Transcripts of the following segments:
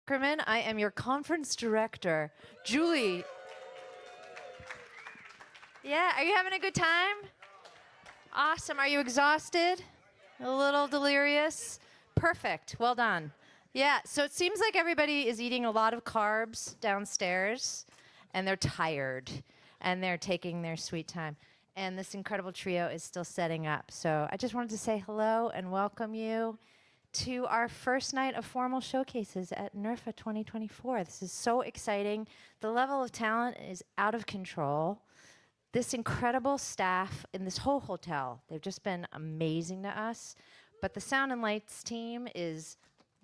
Ackerman. I am your conference director. Julie. Yeah, are you having a good time? Awesome. Are you exhausted? A little delirious? Perfect. Well done. Yeah, so it seems like everybody is eating a lot of carbs downstairs, and they're tired, and they're taking their sweet time. And this incredible trio is still setting up. So I just wanted to say hello and welcome you to our first night of formal showcases at NERFA 2024. This is so exciting. The level of talent is out of control. This incredible staff in this whole hotel, they've just been amazing to us. But the sound and lights team is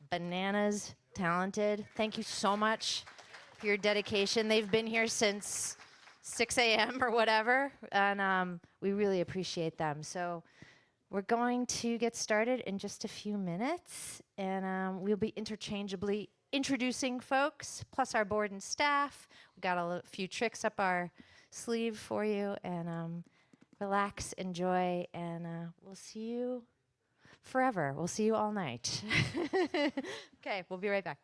bananas talented. Thank you so much for your dedication. They've been here since 6 a.m. or whatever, and we really appreciate them. So we're going to get started in just a few minutes, and we'll be interchangeably introducing folks, plus our board and staff. We got a few tricks up our sleeve for you, and relax, enjoy, and we'll see you forever. We'll see you all night. Okay, we'll be right back.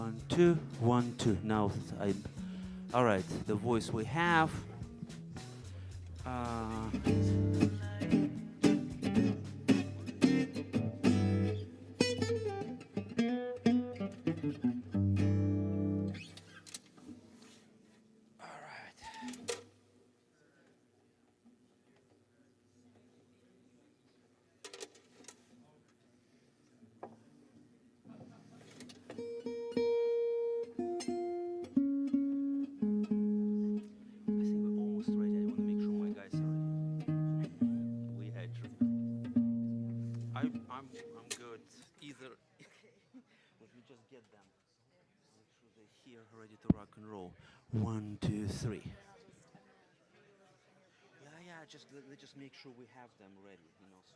1, 2, 1, 2. Now, all right, the voice we have. Ready to rock and roll. 1, 2, 3. Yeah. Let's just make sure we have them ready. You know. So.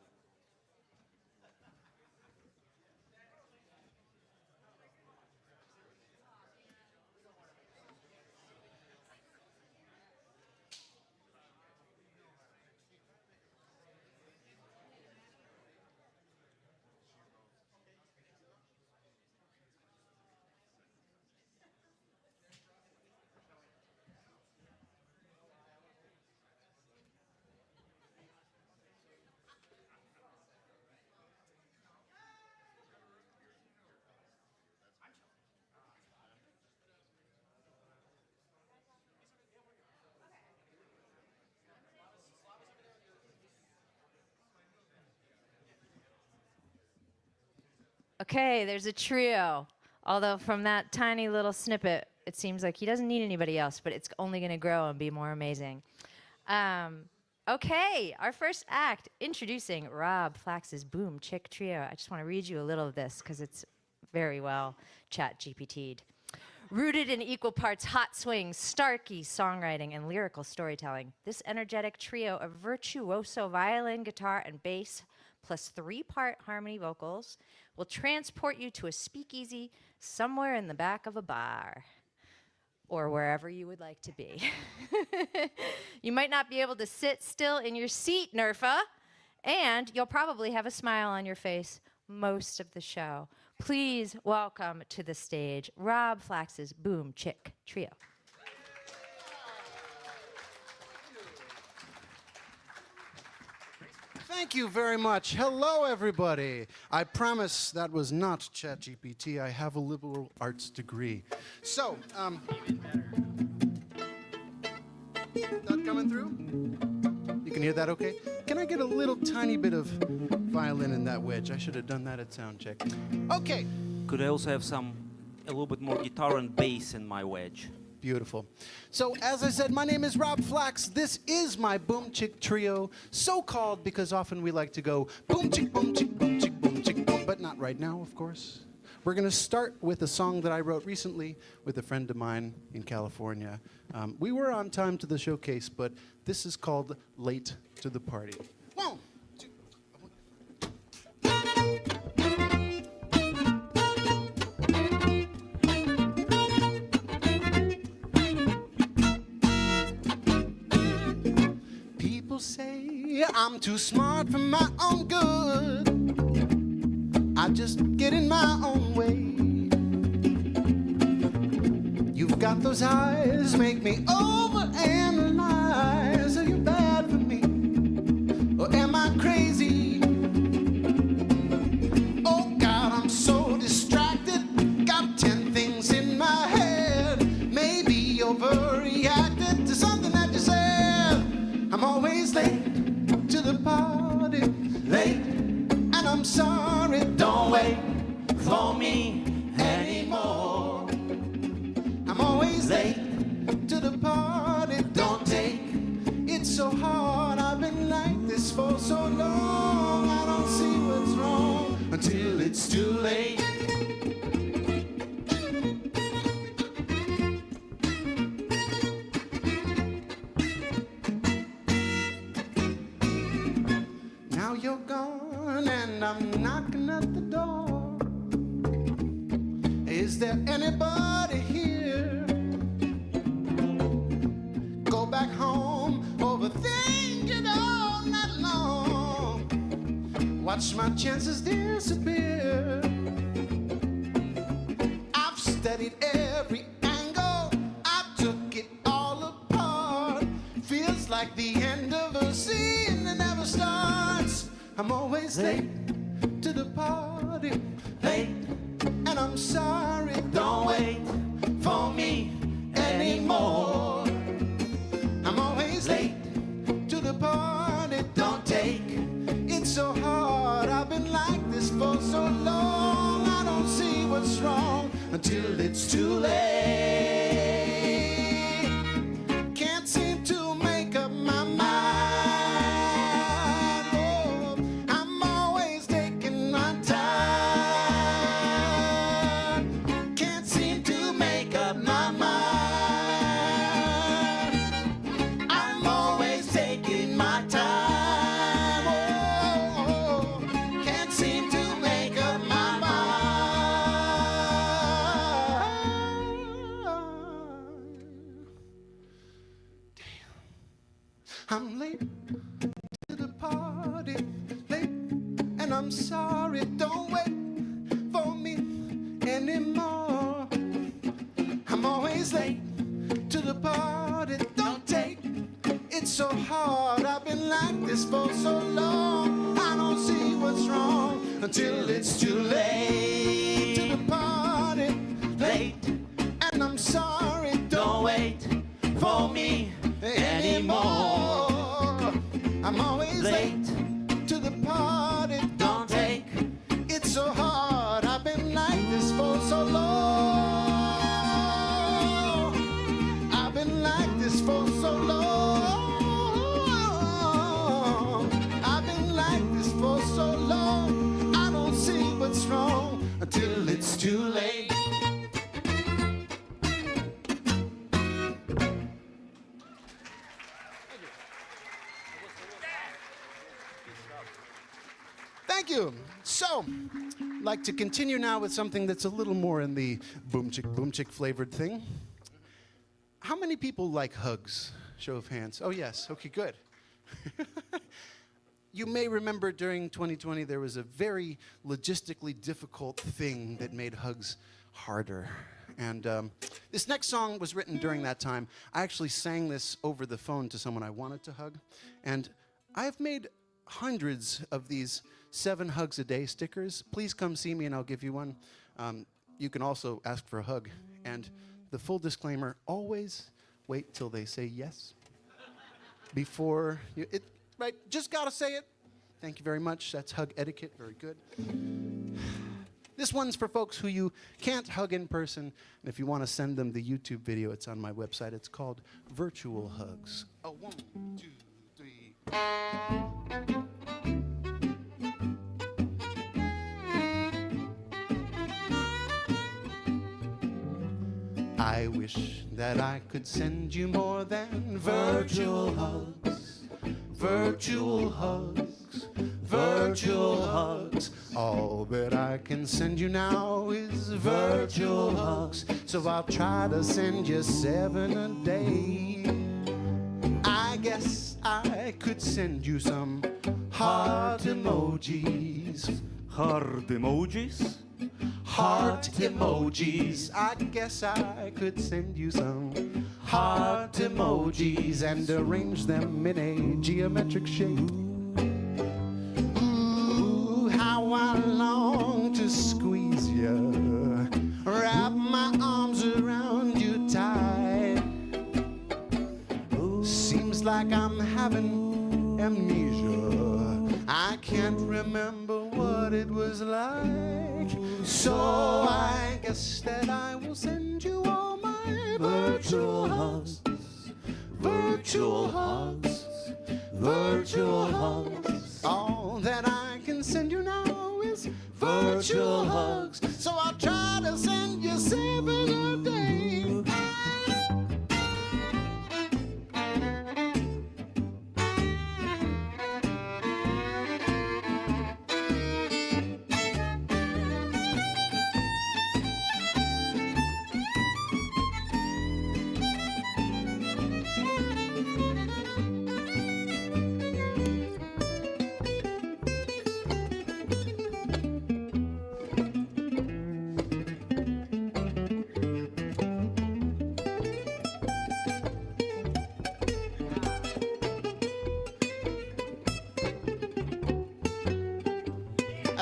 Okay, there's a trio. Although from that tiny little snippet, it seems like he doesn't need anybody else, but it's only going to grow and be more amazing. Okay, our first act, introducing Rob Flax's Boom Chick Trio. I just want to read you a little of this because it's very well chat-GPT'd. Rooted in equal parts hot swing, starky songwriting, and lyrical storytelling, this energetic trio of virtuoso violin, guitar, and bass, plus 3-part harmony vocals, will transport you to a speakeasy somewhere in the back of a bar, or wherever you would like to be. You might not be able to sit still in your seat, Nerfa, and you'll probably have a smile on your face most of the show. Please welcome to the stage Rob Flax's Boom Chick Trio. Thank you very much. Hello, everybody. I promise that was not ChatGPT. I have a liberal arts degree. So, not coming through? You can hear that okay? Can I get a little tiny bit of violin in that wedge? I should have done that at sound check. Okay. Could I also have a little bit more guitar and bass in my wedge? Beautiful. So, as I said, my name is Rob Flax. This is my Boom Chick Trio, so called because often we like to go boom chick, boom chick, boom chick, boom chick, boom, but not right now, of course. We're going to start with a song that I wrote recently with a friend of mine in California. We were on time to the showcase, but this is called Late to the Party. 1, 2. Say I'm too smart for my own good. I just get in my own way. You've got those eyes, make me overanalyze. Are you bad for me, or am I crazy? Oh God, I'm so distracted. Got 10 things in my head. Maybe overreacted to something that you said. I'm always late to the party, late, and I'm sorry, don't wait for me anymore. I'm always late to the party, don't take it so hard. I've been like this for so long, I don't see what's wrong until it's too late. You're gone and I'm knocking at the door. Is there anybody here? Go back home, overthink it all night long. Watch my chances disappear. I've studied every angle. I took it all apart. Feels like the end of a scene that never starts. I'm always late to the party, late, and I'm sorry. Don't wait for me anymore. I'm always late to the party. Don't take it so hard. I've been like this for so long. I don't see what's wrong until it's too late. Can't seem to make up my mind. Oh, I'm always taking my time. Can't seem to make up my mind. I'm always taking my time. Oh, can't seem to make up my mind. Damn. I'm late to the party, late, and I'm sorry. Don't wait for me anymore. I'm always late to the party. Don't take it so hard. I've been like this for so long. I don't see what's wrong until it's too late to the party, late, and I'm sorry. Don't wait for me anymore. I'm always late to the party. Don't take it so hard. I've been like this for so long. I've been like this for so long. I've been like this for so long. I don't see what's wrong until it's too late. Thank you. So, I'd like to continue now with something that's a little more in the boom chick flavored thing. How many people like hugs? Show of hands. Oh, yes. Okay, good. You may remember during 2020 there was a very logistically difficult thing that made hugs harder. And this next song was written during that time. I actually sang this over the phone to someone I wanted to hug. And I've made hundreds of these 7 hugs a day stickers. Please come see me and I'll give you one. You can also ask for a hug. And the full disclaimer, always wait till they say yes before you, right, just gotta say it. Thank you very much. That's hug etiquette, very good. This one's for folks who you can't hug in person. And if you want to send them the YouTube video, it's on my website. It's called Virtual Hugs. Oh, 1, 2, 3. I wish that I could send you more than virtual hugs, virtual hugs, virtual hugs. All that I can send you now is virtual hugs. So I'll try to send you 7 a day. I guess I could send you some heart emojis. Heart emojis? Heart emojis. I guess I could send you some heart emojis and arrange them in a geometric shape. Ooh, how I long to squeeze you, wrap my arms around you tight. Seems like I'm having amnesia. I can't remember what it was like. So I guess that I will send you all my virtual hugs, virtual hugs, virtual hugs. All that I can send you now is virtual hugs. So I'll try to send you 7 a day.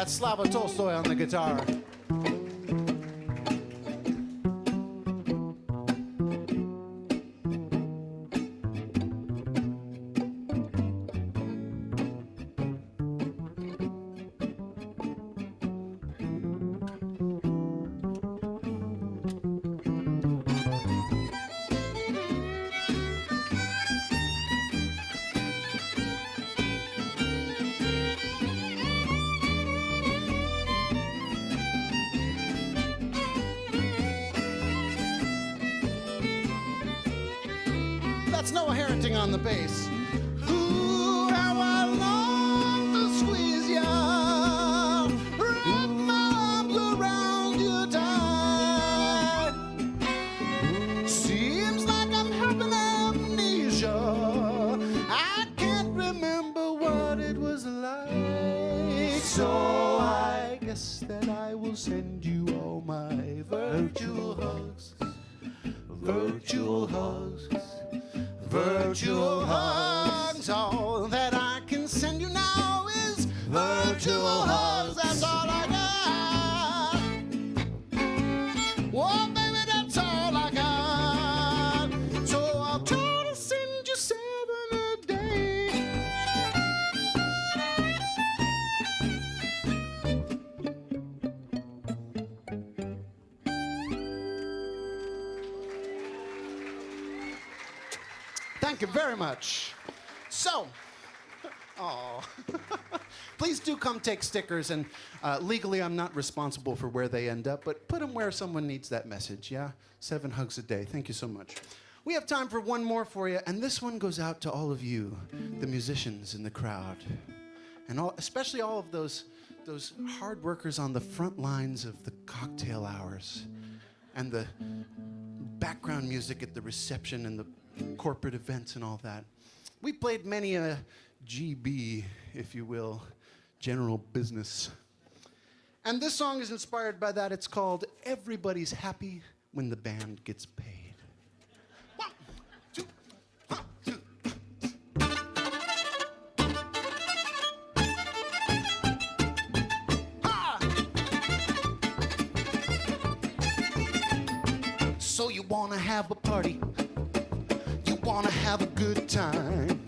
That's Slava Tolstoy on the guitar. That's Noah Harrington on the bass. Ooh, how I long to squeeze ya, wrap my arms around you tight. Seems like I'm having amnesia. I can't remember what it was like. So I guess that I will send you all my virtual hugs. Virtual hugs. Virtual hugs, all that I can send you now is virtual hugs. That's all I got. Whoa, baby, that's all I got. So I'll try to send you 7 a day. Thank you very much. So, please do come take stickers, and legally I'm not responsible for where they end up, but put them where someone needs that message, yeah? 7 hugs a day. Thank you so much. We have time for one more for you, and this one goes out to all of you, the musicians in the crowd, and especially all of those hard workers on the front lines of the cocktail hours, and the background music at the reception and the corporate events and all that. We played many a GB, if you will, general business. And this song is inspired by that. It's called Everybody's Happy When the Band Gets Paid. 1, 2, 1, 2. So you wanna have a party? Wanna have a good time?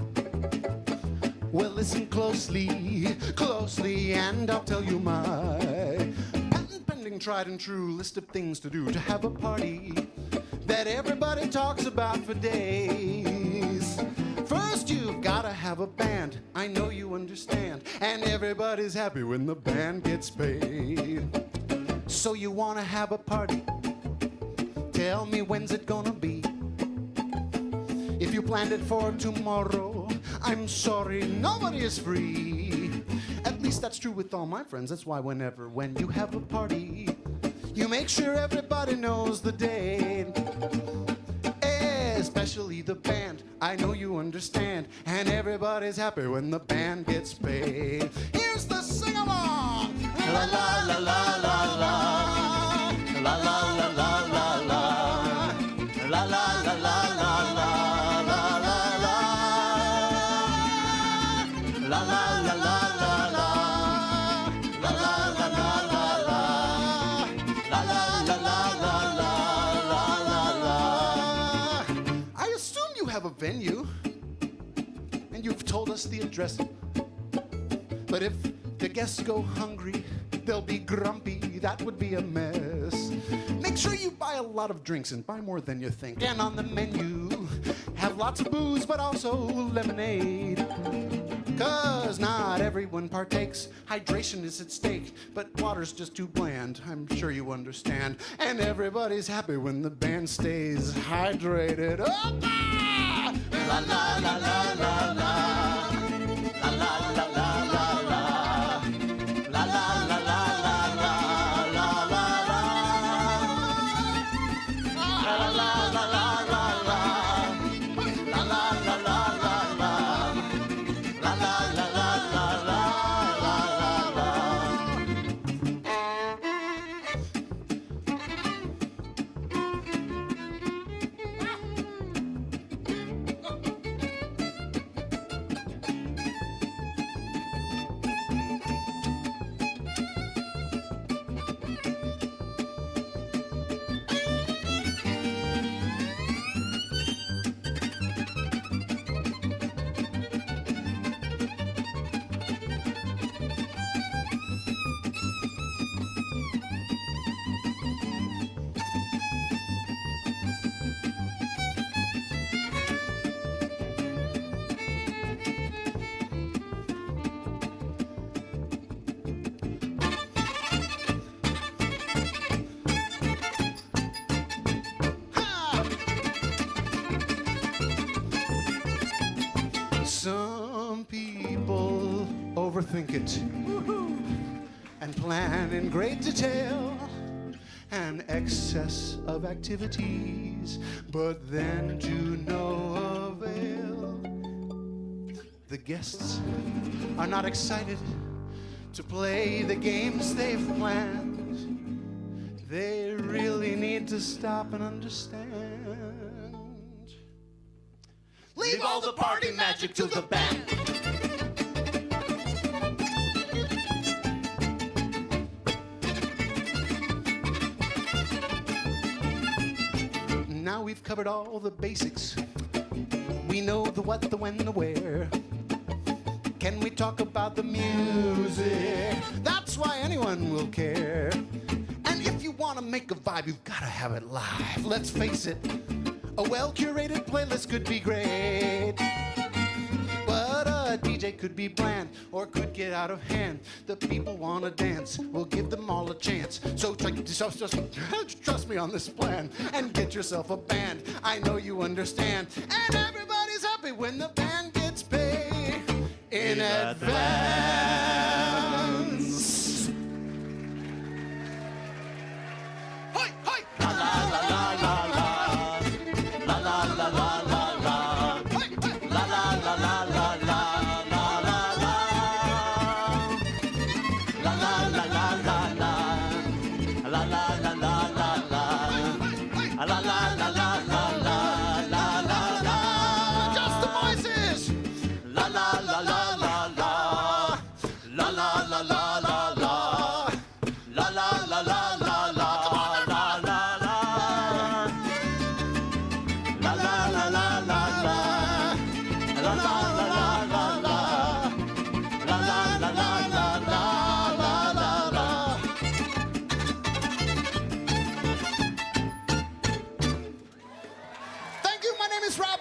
Well, listen closely, closely, and I'll tell you my patent-pending, tried and true list of things to do to have a party that everybody talks about for days. First, you've gotta have a band, I know you understand, and everybody's happy when the band gets paid. So you wanna have a party? Tell me, when's it gonna be? If you planned it for tomorrow, I'm sorry, nobody is free. At least that's true with all my friends. That's why when you have a party, you make sure everybody knows the date. Especially the band, I know you understand. And everybody's happy when the band gets paid. Here's the sing-along. La la la la la la. La la la la la la. La la la la la la. Venue, and you've told us the address, but if the guests go hungry, they'll be grumpy. That would be a mess. Make sure you buy a lot of drinks and buy more than you think. And on the menu, have lots of booze, but also lemonade. 'Cause not everyone partakes. Hydration is at stake, but water's just too bland. I'm sure you understand. And everybody's happy when the band stays hydrated. Opa! La la la la la la. La la la la la la. La la la la la la. La la la. La la la la la la. La la la la la la. La la la la la la. overthink it and plan in great detail an excess of activities, but then to no avail. The guests are not excited to play the games they've planned. They really need to stop and understand. Leave all the party magic to the band. Now we've covered all the basics. We know the what, the when, the where. Can we talk about the music? That's why anyone will care. And if you want to make a vibe, you've got to have it live. Let's face it, a well-curated playlist could be great, but a DJ could be bland or could get out of hand. The people want to dance, we'll give them all a chance. So trust me on this plan and get yourself a band. I know you understand. And everybody's happy when the band gets paid in advance. Hi, hi. La la la la la la. La la la la la la. Hi, hi. La la la la la la. La la la. La la la la la la. La la la la la la. La la la la la la. La la la. Just the voices. La la la la la la. La la la la la la. La la la la la la.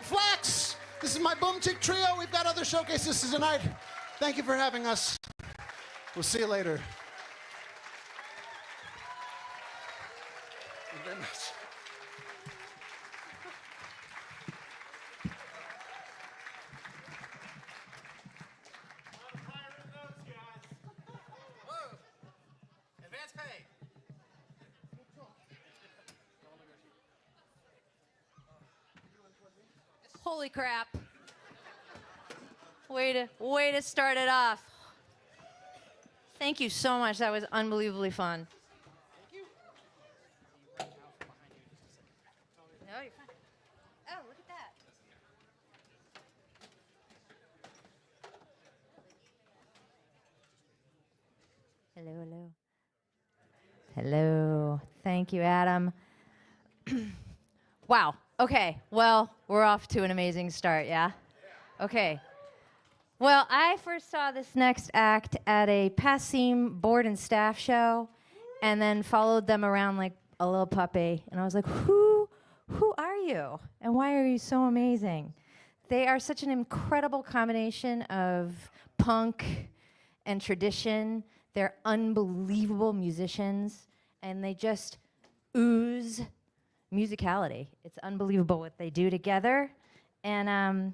Flax. This is my Boom Chick Trio. We've got other showcases tonight. Thank you for having us. We'll see you later. Thank you very much. Whoa. Advance pay. Holy crap. Way to start it off. Thank you so much. That was unbelievably fun. Thank you. No, you're fine. Oh, look at that. Hello, hello. Hello. Thank you, Adam. Wow. Okay. Well, we're off to an amazing start, yeah? Okay. Well, I first saw this next act at a Passim board and staff show, and then followed them around like a little puppy. And I was like, who are you? And why are you so amazing? They are such an incredible combination of punk and tradition. They're unbelievable musicians, and they just ooze musicality. It's unbelievable what they do together. And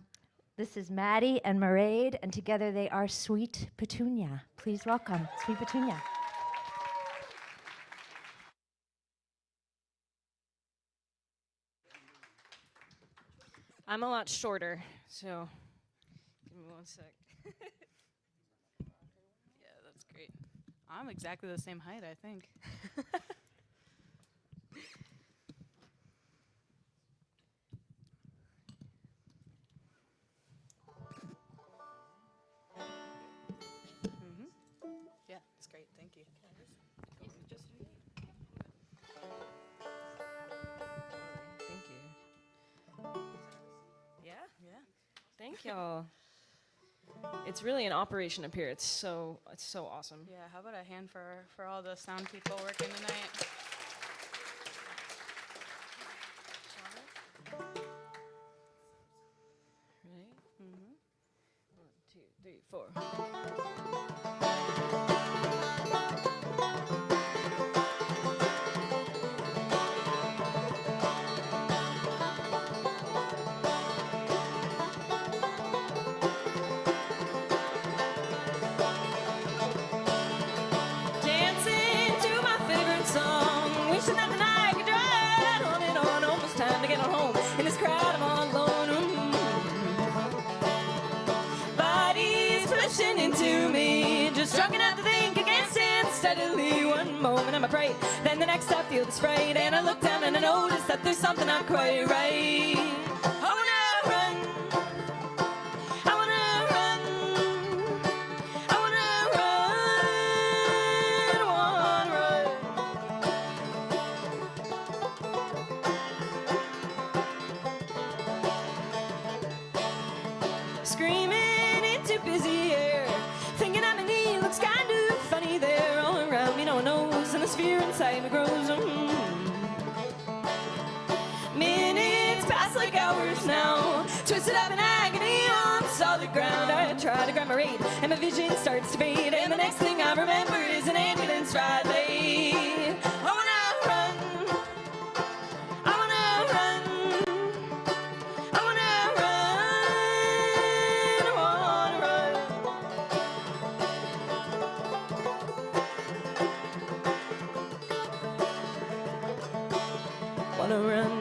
this is Maddie and Mairead, and together they are Sweet Petunia. Please welcome Sweet Petunia. I'm a lot shorter, so give me one sec. Yeah, that's great. I'm exactly the same height, I think. Yeah, it's great. Thank you. Thank you. Yeah. Thank y'all. It's really an operation up here. It's so awesome. Yeah, how about a hand for all the sound people working tonight? Right? Mm-hmm. 1, 2, 3, 4. time to get on home. In this crowd, I'm all alone. Body's pushing into me, just strong enough to think I can't stand steadily. One moment I'm afraid, then the next I feel this fright, and I look down and I notice that there's something not quite right. I wanna run. I wanna run. I wanna run. Screaming into busy air, thinking I'm in need, looks kind of funny there. All around me, no one knows, and the sphere inside me grows. Minutes pass like hours now, twisted up in agony on solid ground. I try to grab my rein, and my vision starts to fade, and the next thing I remember is an ambulance ride late. I wanna run. I wanna run. I wanna run. I wanna run. Wanna run,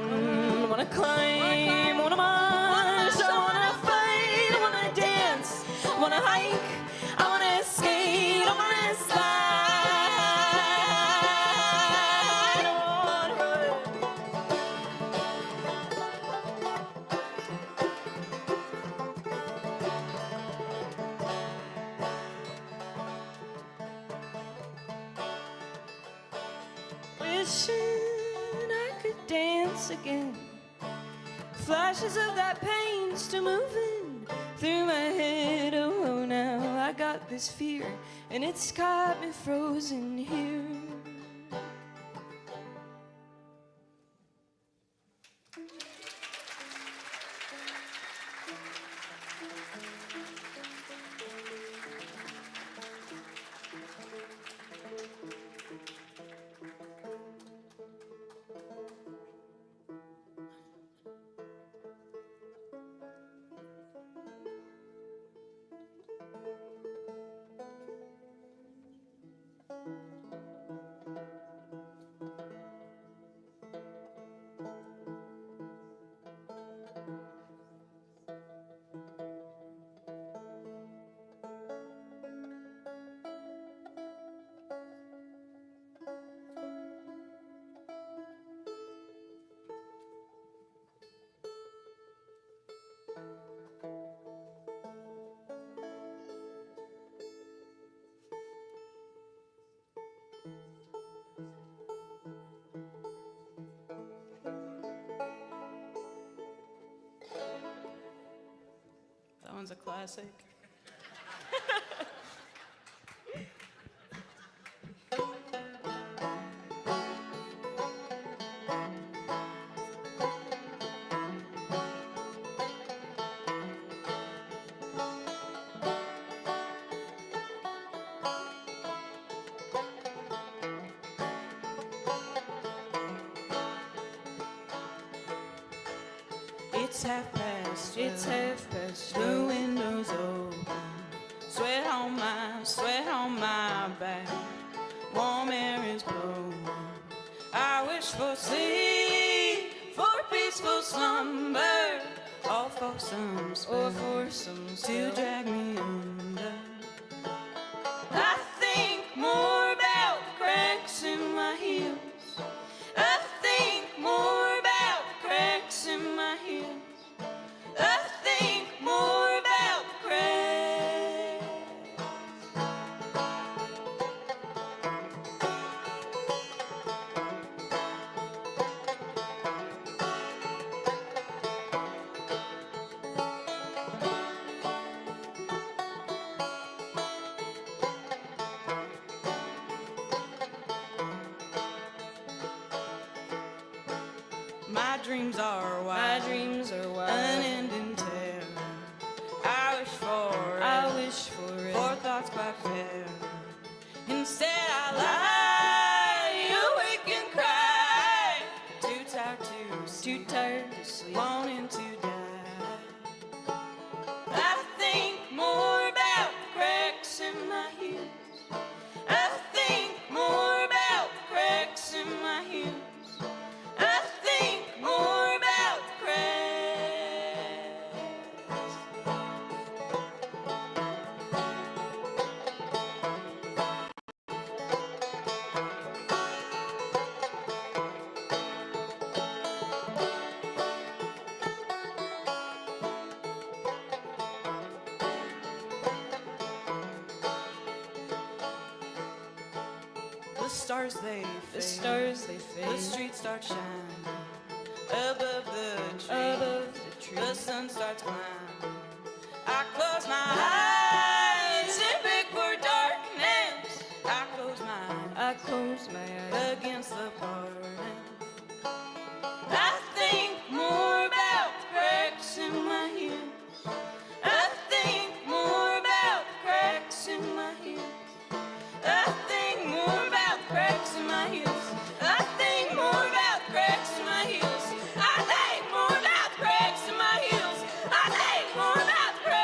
wanna climb, wanna march, I wanna fight, I wanna dance, wanna hike, I wanna skate, I wanna slide, I wanna run. Wishing I could dance again. Flashes of that pain still moving through my head. Oh, now I got this fear, and it's got me frozen here. That one's a classic. It's half past 12. The window's open. Sweat on my back. Warm air is blowing. I wish for sleep, for peaceful slumber, or for some spell, to drag me under. I think more about the cracks in my heels. I think more about the cracks in my heels. I think more about the cracks. My dreams are wild, unending terror. I wish for it, for thoughts quite fair. Instead I lie awake and cry, too tired to sleep, wanting to die. I think more about the cracks in my heels. I think more about the cracks in my heels. I think more stars they fade. The stars they fade. The streets start shining above the tree. The sun starts climbing. I close my eyes and beg for darkness. I close my eyes against the pardon. I think more about the cracks in my heels. I think more about the cracks in my heels. I think more about the cracks in my heels. I think more about the cracks in my heels. I think more about the cracks in my heels. I think more about the cracks.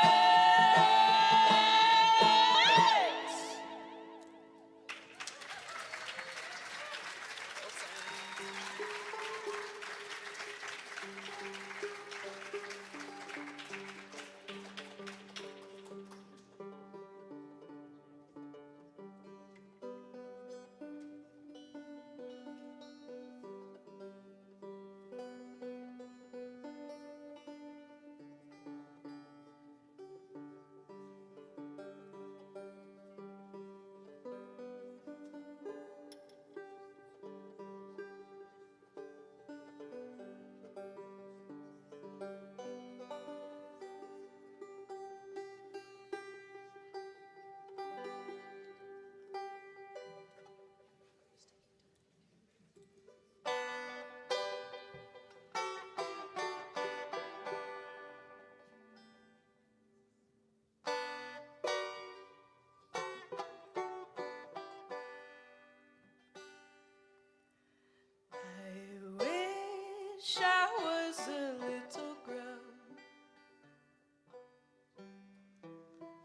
Wish I was a little grub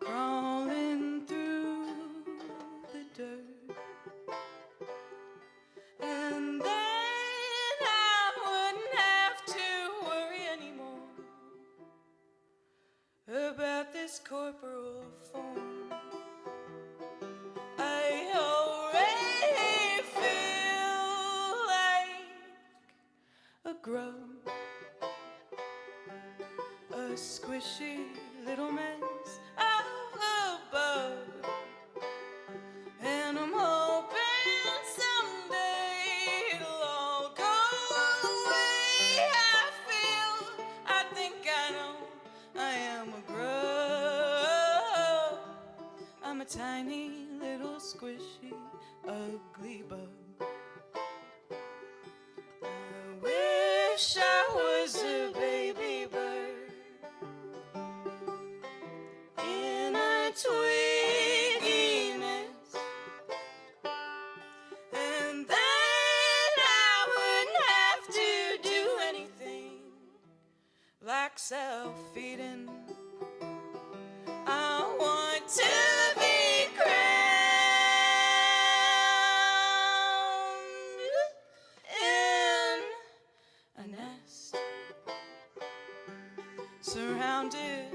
crawling through the dirt, and then I wouldn't have to worry anymore about this corporal form. I already feel like a grub, a squishy little mess of a bug, and I'm hoping someday it'll all go away. I think I know I am a grub. I'm a tiny little squishy ugly bug. I wish I was a baby bird in a twiggy nest, and then I wouldn't have to do anything like self-feeding. I want to be crowned in a nest, surrounded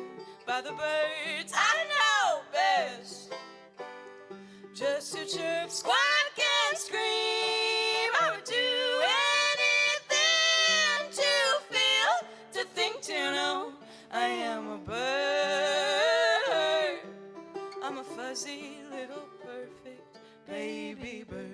by the birds I know best, just to chirp, squawk, and scream. I would do anything to feel, to think, to know I am a bird. I'm a fuzzy little perfect baby bird.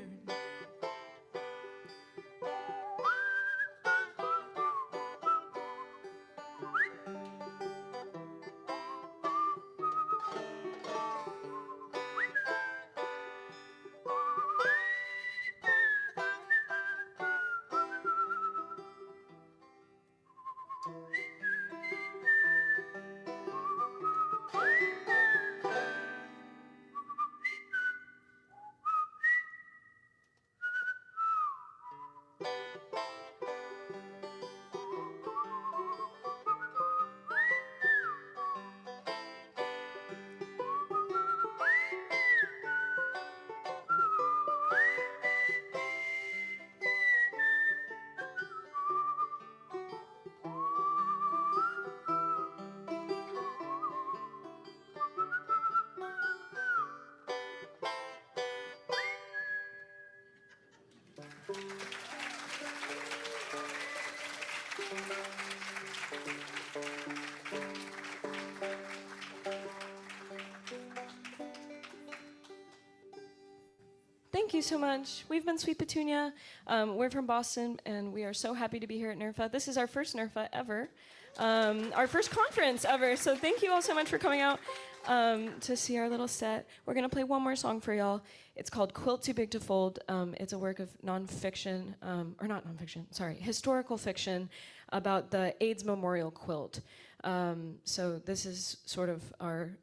Thank you so much. We've been Sweet Petunia. We're from Boston, and we are so happy to be here at NERFA. This is our first NERFA ever, our first conference ever. So thank you all so much for coming out to see our little set. We're going to play one more song for y'all. It's called Quilt Too Big to Fold. It's a work of nonfiction, or not nonfiction, sorry, historical fiction about the AIDS memorial quilt. So this is sort of our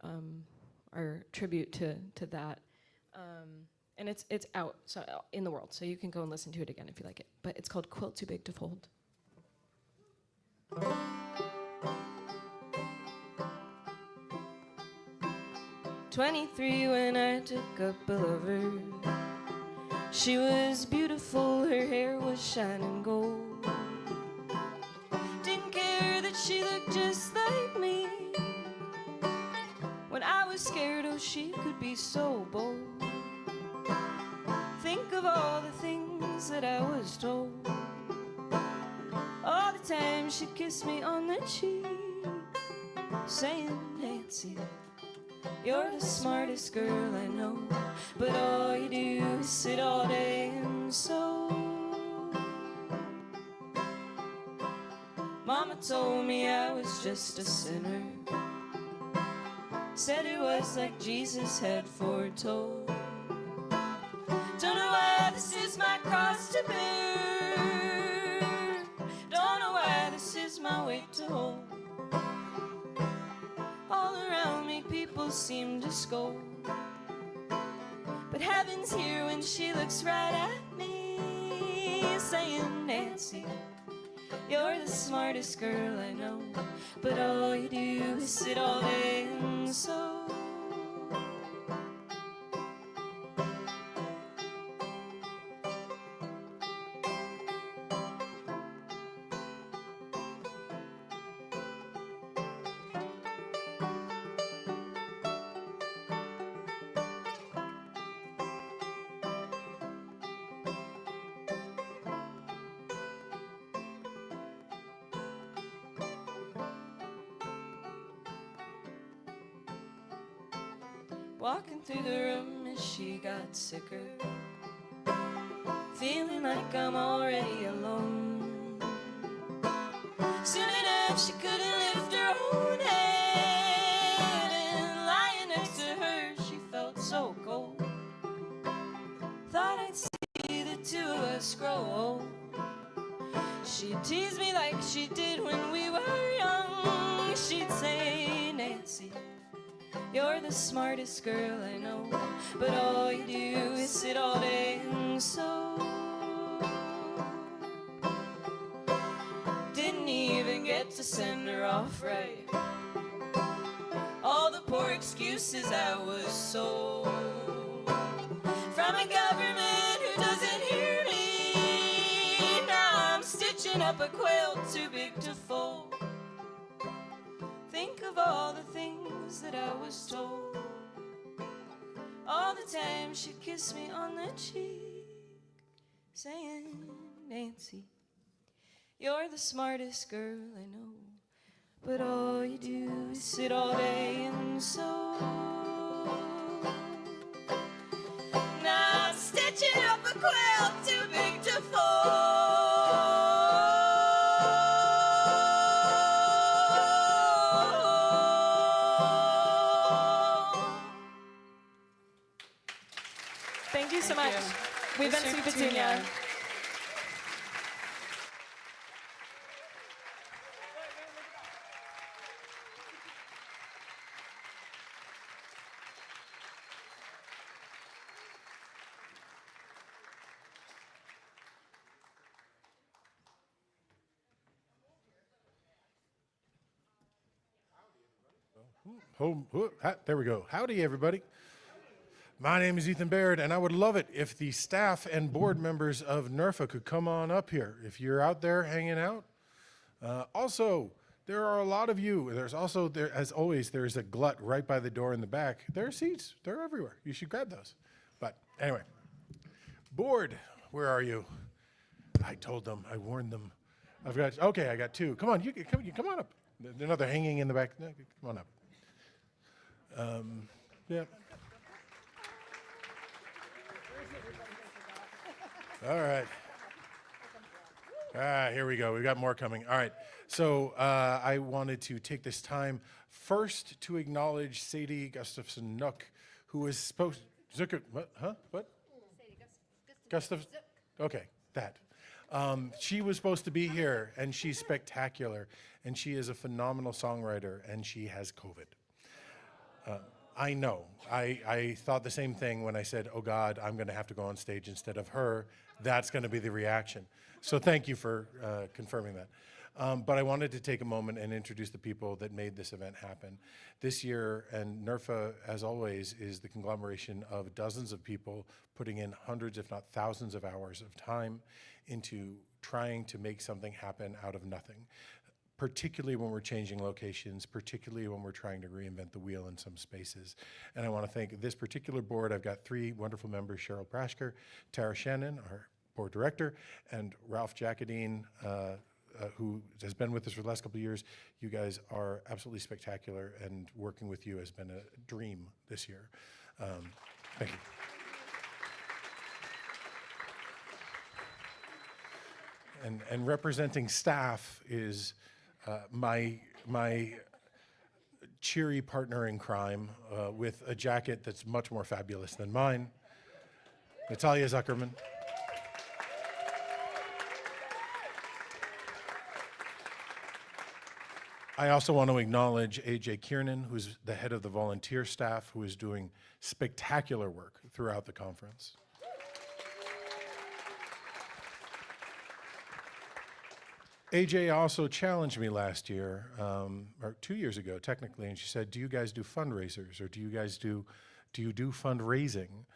tribute to that. And it's out in the world, so you can go and listen to it again if you like it. But it's called Quilt Too Big to Fold. 23 when I took up a lover. She was beautiful, her hair was shining gold. Didn't care that she looked just like me. When I was scared, oh, she could be so bold. Think of all the things that I was told. All the time she'd kiss me on the cheek, saying, Nancy, you're the smartest girl I know, but all you do is sit all day and sew. Mama told me I was just a sinner, said it was like Jesus had foretold. Don't know why this is my cross to bear, don't know why this is my weight to hold. All around me people seem to scold, but heaven's here when she looks right at me, saying, Nancy, you're the smartest girl I know, but all you do is sit all day and sew. Walking through the room as she got sicker, feeling like I'm already alone. Soon enough she couldn't lift her own head, and lying next to her she felt so cold. Thought I'd see the two of us grow old. She'd tease me like she did when we were young. She'd say, Nancy, you're the smartest girl I know, but all you do is sit all day and sew. Didn't even get to send her off right. All the poor excuses I was sold from a government who doesn't hear me. Now I'm stitching up a quilt too big to fold. Think of all the things that I was told. All the time she'd kiss me on the cheek, saying, Nancy, you're the smartest girl I know, but all you do is sit all day and sew. Now I'm stitching up a quilt too big to fold. Thank you so much. We've been Sweet Petunia. There we go. Howdy, everybody. My name is Ethan Baird, and I would love it if the staff and board members of NERFA could come on up here if you're out there hanging out. Also, there are a lot of you. There's also, as always, there's a glut right by the door in the back. There are seats. They're everywhere. You should grab those. But anyway, board, where are you? I told them. I warned them. Okay, I got two. Come on, you come on up. Another hanging in the back. No, come on up. Yeah. All right. Here we go. We've got more coming. All right. So I wanted to take this time first to acknowledge Sadie Gustafson-Zook, who was supposed Zook. What? Huh? What? Gustaf. Okay, that. She was supposed to be here, and she's spectacular, and she is a phenomenal songwriter, and she has COVID. I know. I thought the same thing when I said, oh God, I'm going to have to go on stage instead of her. That's going to be the reaction. So thank you for confirming that. But I wanted to take a moment and introduce the people that made this event happen. This year, and NERFA, as always, is the conglomeration of dozens of people putting in hundreds, if not thousands of hours of time into trying to make something happen out of nothing, particularly when we're changing locations, particularly when we're trying to reinvent the wheel in some spaces. And I want to thank this particular board. I've got three wonderful members, Cheryl Prashker, Tara Shannon, our board director, and Ralph Jackadine, who has been with us for the last couple of years. You guys are absolutely spectacular, and working with you has been a dream this year. Thank you. And representing staff is my cheery partner in crime with a jacket that's much more fabulous than mine, Natalia Zuckerman. I also want to acknowledge AJ Kiernan, who's the head of the volunteer staff, who is doing spectacular work throughout the conference. AJ also challenged me last year, or 2 years ago, technically, and she said, do you guys do fundraisers, or do you do fundraising?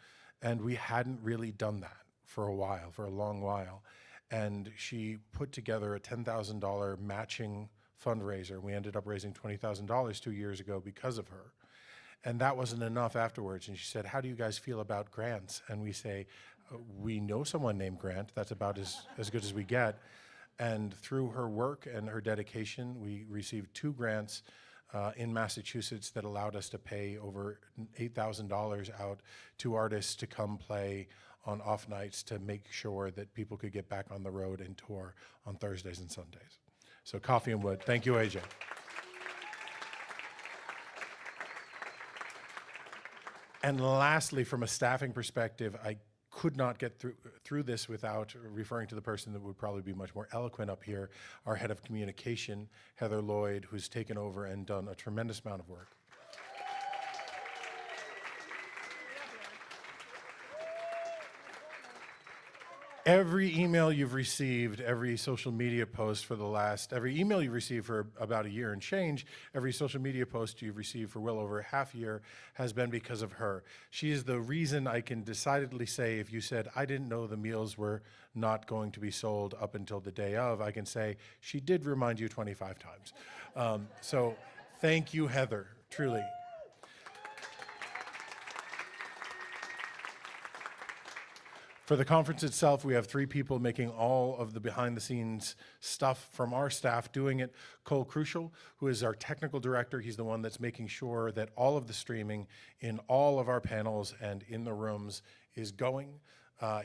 And we hadn't really done that for a while, for a long while. And she put together a $10,000 matching fundraiser. We ended up raising $20,000 2 years ago because of her. And that wasn't enough afterwards. And she said, how do you guys feel about grants? And we say, we know someone named Grant. That's about as good as we get. And through her work and her dedication, we received 2 grants in Massachusetts that allowed us to pay over $8,000 out to artists to come play on off nights to make sure that people could get back on the road and tour on Thursdays and Sundays. So Coffee and Wood, thank you, AJ. And lastly, from a staffing perspective, I could not get through this without referring to the person that would probably be much more eloquent up here, our head of communication, Heather Lloyd, who's taken over and done a tremendous amount of work. Every email you've received, every social media post for every email you've received for about a year and change, every social media post you've received for well over a half year has been because of her. She is the reason I can decidedly say, if you said, I didn't know the meals were not going to be sold up until the day of, I can say, she did remind you 25 times. So thank you, Heather, truly. For the conference itself, we have 3 people making all of the behind-the-scenes stuff from our staff doing it. Cole Crucial, who is our technical director, he's the one that's making sure that all of the streaming in all of our panels and in the rooms is going.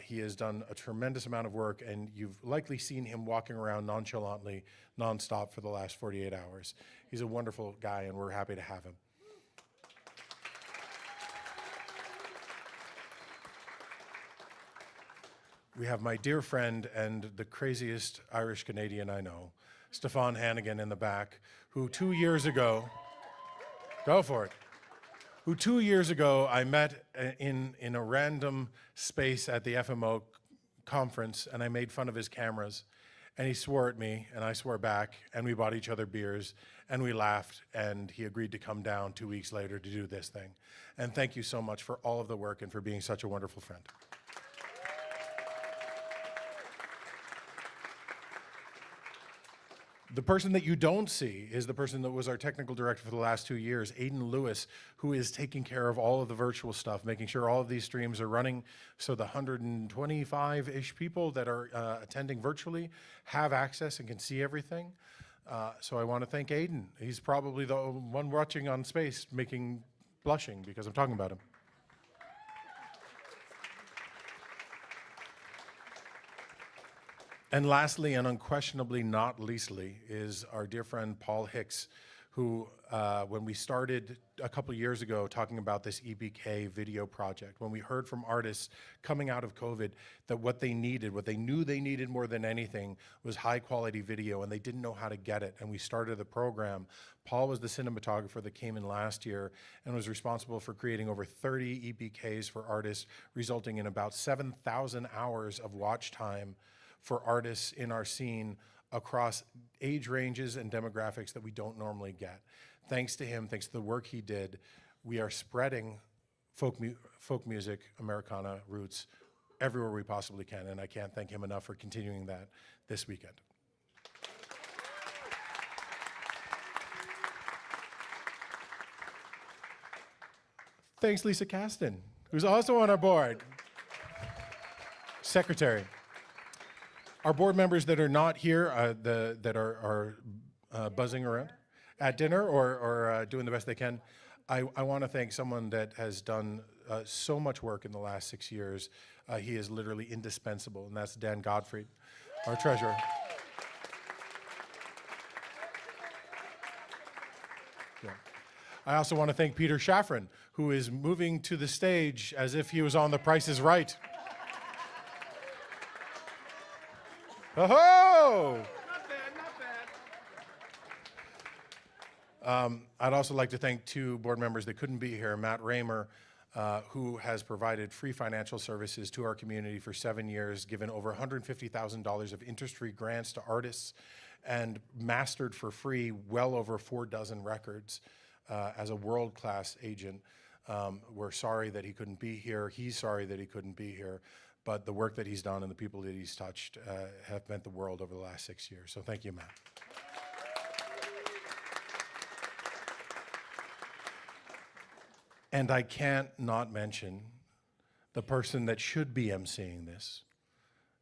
He has done a tremendous amount of work, and you've likely seen him walking around nonchalantly, nonstop for the last 48 hours. He's a wonderful guy, and we're happy to have him. We have my dear friend and the craziest Irish Canadian I know, Stefan Hannigan in the back, who 2 years ago, go for it, who 2 years ago I met in a random space at the FMO conference, and I made fun of his cameras, and he swore at me, and I swore back, and we bought each other beers, and we laughed, and he agreed to come down 2 weeks later to do this thing. And thank you so much for all of the work and for being such a wonderful friend. The person that you don't see is the person that was our technical director for the last 2 years, Aidan Lewis, who is taking care of all of the virtual stuff, making sure all of these streams are running so the 125-ish people that are attending virtually have access and can see everything. So I want to thank Aidan. He's probably the one watching on Space blushing because I'm talking about him. And lastly, and unquestionably not leastly, is our dear friend Paul Hicks, who, when we started a couple years ago talking about this EBK video project, when we heard from artists coming out of COVID that what they needed, what they knew they needed more than anything was high quality video, and they didn't know how to get it, and we started the program. Paul was the cinematographer that came in last year and was responsible for creating over 30 EBKs for artists, resulting in about 7,000 hours of watch time for artists in our scene across age ranges and demographics that we don't normally get. Thanks to him, thanks to the work he did, we are spreading folk music, Americana roots everywhere we possibly can, and I can't thank him enough for continuing that this weekend. Thanks, Lisa Caston, who's also on our board. Secretary. Our board members that are not here, that are buzzing around at dinner or doing the best they can, I want to thank someone that has done so much work in the last 6 years. He is literally indispensable, and that's Dan Godfrey, our treasurer. Yeah. I also want to thank Peter Shaffron, who is moving to the stage as if he was on The Price is Right. Oh! Not bad, not bad. I'd also like to thank two board members that couldn't be here, Matt Raymer, who has provided free financial services to our community for 7 years, given over $150,000 of interest-free grants to artists, and mastered for free well over 4 dozen records as a world-class agent. We're sorry that he couldn't be here. He's sorry that he couldn't be here. But the work that he's done and the people that he's touched have meant the world over the last 6 years. So thank you, Matt. And I can't not mention the person that should be emceeing this,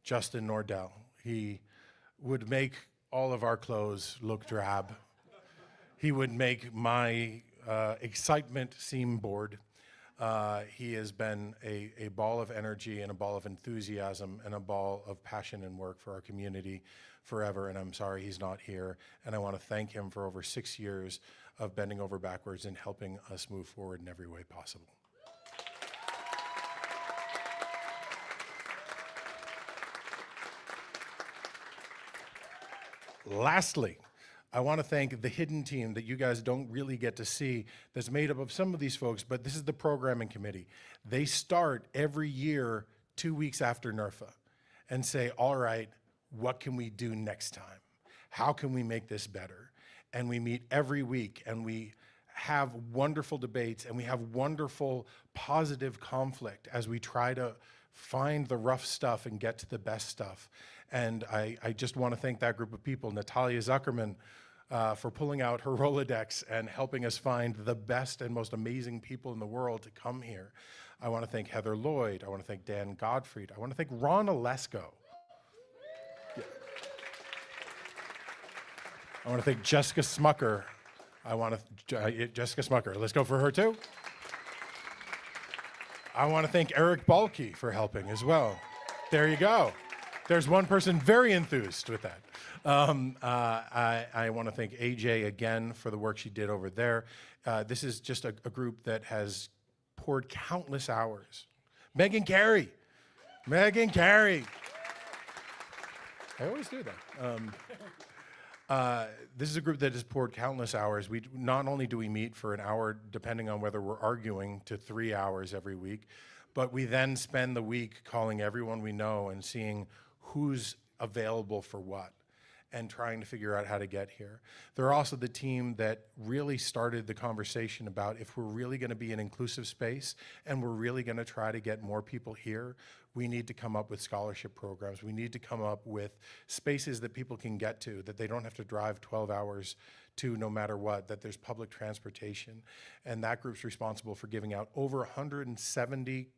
Justin Nordell. He would make all of our clothes look drab. He would make my excitement seem bored. He has been a ball of energy and a ball of enthusiasm and a ball of passion and work for our community forever, and I'm sorry he's not here. And I want to thank him for over 6 years of bending over backwards and helping us move forward in every way possible. Lastly, I want to thank the hidden team that you guys don't really get to see that's made up of some of these folks, but this is the programming committee. They start every year 2 weeks after NERFA and say, all right, what can we do next time? How can we make this better? And we meet every week and we have wonderful debates and we have wonderful positive conflict as we try to find the rough stuff and get to the best stuff. And I just want to thank that group of people, Natalia Zuckerman, for pulling out her Rolodex and helping us find the best and most amazing people in the world to come here. I want to thank Heather Lloyd. I want to thank Dan Godfrey. I want to thank Ron Olesko. Yeah. I want to thank Jessica Smucker. Jessica Smucker. Let's go for her too. I want to thank Eric Balke for helping as well. There you go. There's one person very enthused with that. I want to thank AJ again for the work she did over there. This is just a group that has poured countless hours. Megan Carey. Megan Carey. I always do that. This is a group that has poured countless hours. Not only do we meet for an hour, depending on whether we're arguing, to 3 hours every week, but we then spend the week calling everyone we know and seeing who's available for what and trying to figure out how to get here. They're also the team that really started the conversation about if we're really going to be an inclusive space and we're really going to try to get more people here, we need to come up with scholarship programs. We need to come up with spaces that people can get to, that they don't have to drive 12 hours to no matter what, that there's public transportation. And that group's responsible for giving out over 170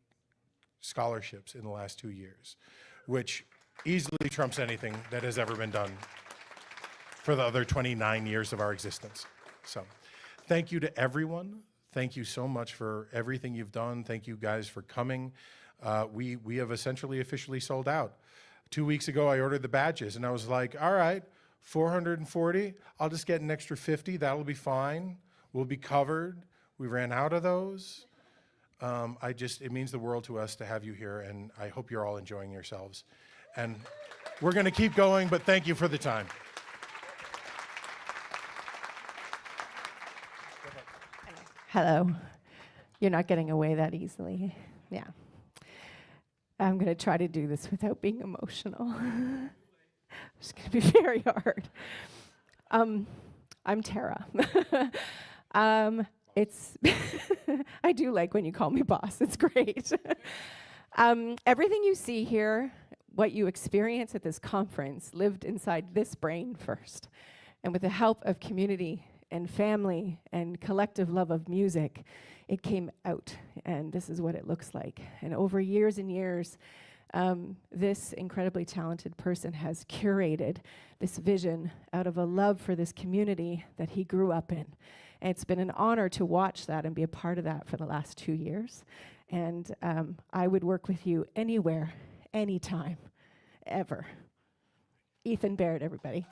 scholarships in the last 2 years, which easily trumps anything that has ever been done for the other 29 years of our existence. So thank you to everyone. Thank you so much for everything you've done. Thank you guys for coming. We have essentially officially sold out. 2 weeks ago, I ordered the badges, and I was like, all right, 440, I'll just get an extra 50, that'll be fine. We'll be covered. We ran out of those. It means the world to us to have you here, and I hope you're all enjoying yourselves. And we're going to keep going, but thank you for the time. Hello. You're not getting away that easily. Yeah. I'm going to try to do this without being emotional. It's going to be very hard. I'm Tara. It's I do like when you call me boss. It's great. Everything you see here, what you experience at this conference, lived inside this brain first. And with the help of community and family and collective love of music, it came out, and this is what it looks like. And over years and years, this incredibly talented person has curated this vision out of a love for this community that he grew up in. And it's been an honor to watch that and be a part of that for the last 2 years. And I would work with you anywhere, anytime, ever. Ethan Baird, everybody.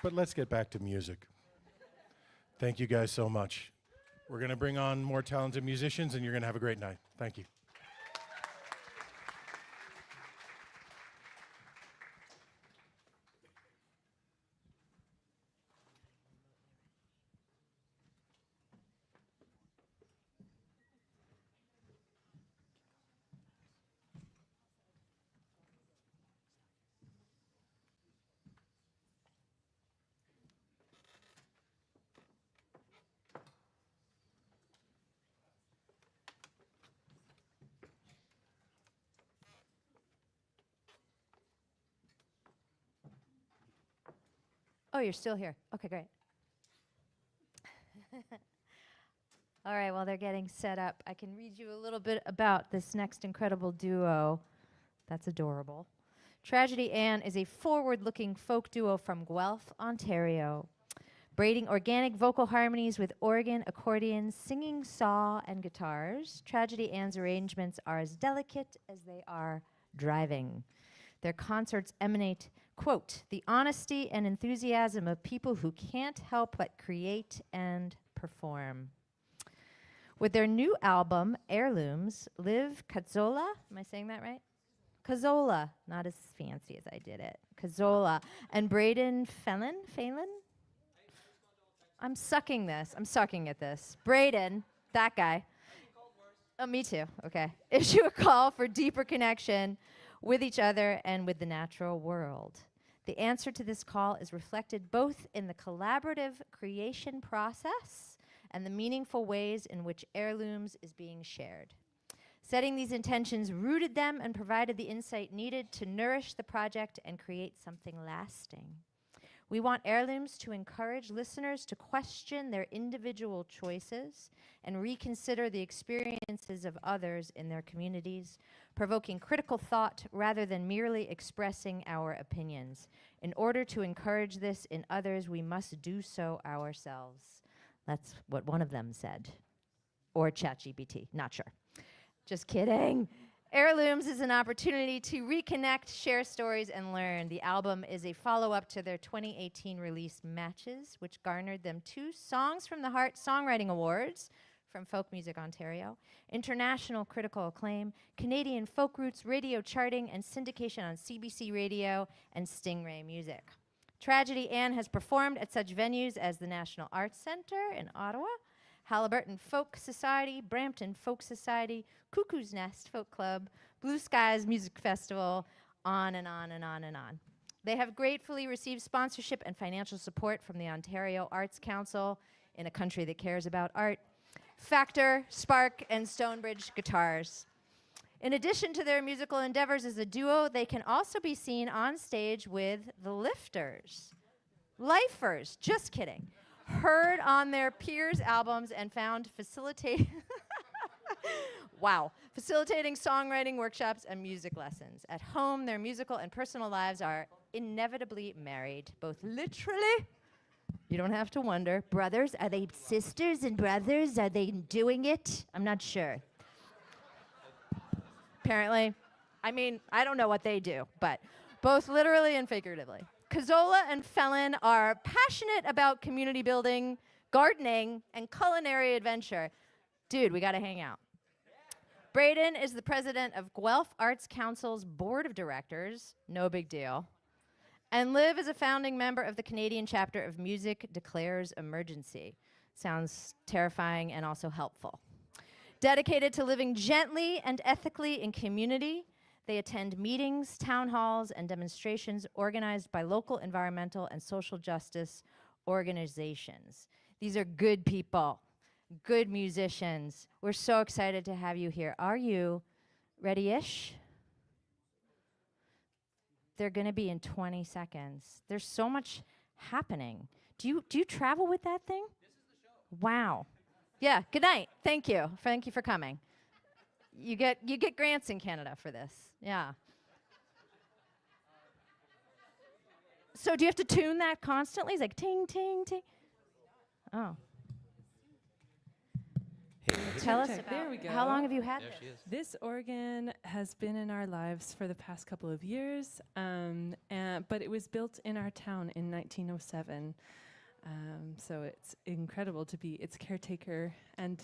But let's get back to music. Thank you guys so much. We're going to bring on more talented musicians, and you're going to have a great night. Thank you. Oh, you're still here. Okay, great. All right, while they're getting set up, I can read you a little bit about this next incredible duo. That's adorable. Tragedy Ann is a forward-looking folk duo from Guelph, Ontario, braiding organic vocal harmonies with organ, accordion, singing saw, and guitars. Tragedy Ann's arrangements are as delicate as they are driving. Their concerts emanate, quote, the honesty and enthusiasm of people who can't help but create and perform. With their new album, Heirlooms, Liv Cazzola, am I saying that right? Cazzola, not as fancy as I did it. Cazzola and Braden Phelan? I'm sucking at this. Braden, that guy. Oh, me too, okay. Issue a call for deeper connection with each other and with the natural world. The answer to this call is reflected both in the collaborative creation process and the meaningful ways in which Heirlooms is being shared. Setting these intentions rooted them and provided the insight needed to nourish the project and create something lasting. We want Heirlooms to encourage listeners to question their individual choices and reconsider the experiences of others in their communities, provoking critical thought rather than merely expressing our opinions. In order to encourage this in others, we must do so ourselves. That's what one of them said. Or ChatGPT, not sure. Just kidding. Heirlooms is an opportunity to reconnect, share stories, and learn. The album is a follow-up to their 2018 release, Matches, which garnered them 2 Songs from the Heart Songwriting Awards from Folk Music Ontario, international critical acclaim, Canadian folk roots radio charting, and syndication on CBC Radio and Stingray Music. Tragedy Ann has performed at such venues as the National Arts Centre in Ottawa, Halliburton Folk Society, Brampton Folk Society, Cuckoo's Nest Folk Club, Blue Skies Music Festival, on and on and on and on. They have gratefully received sponsorship and financial support from the Ontario Arts Council in a country that cares about art, Factor, Spark, and Stonebridge Guitars. In addition to their musical endeavors as a duo, they can also be seen on stage with the Lifters. Lifers, just kidding. heard on their peers' albums and found facilitating songwriting workshops and music lessons. At home, their musical and personal lives are inevitably married, both literally. You don't have to wonder. Brothers, are they sisters and brothers? Are they doing it? I'm not sure. Apparently. I mean, I don't know what they do, but both literally and figuratively. Kazola and Felon are passionate about community building, gardening, and culinary adventure. Dude, we gotta hang out. Braden is the president of Guelph Arts Council's board of directors, no big deal. And Liv is a founding member of the Canadian chapter of Music Declares Emergency. Sounds terrifying and also helpful. Dedicated to living gently and ethically in community, they attend meetings, town halls, and demonstrations organized by local environmental and social justice organizations. These are good people, good musicians. We're so excited to have you here. Are you ready-ish? They're going to be in 20 seconds. There's so much happening. Do you travel with that thing? This is the show. Wow. Yeah, good night. Thank you. Thank you for coming. You get grants in Canada for this. Yeah. So do you have to tune that constantly? It's like ting, ting, ting. Oh. Tell us about There we go. how long have you had There this? she is. This organ has been in our lives for the past couple of years, but it was built in our town in 1907. So it's incredible to be its caretaker and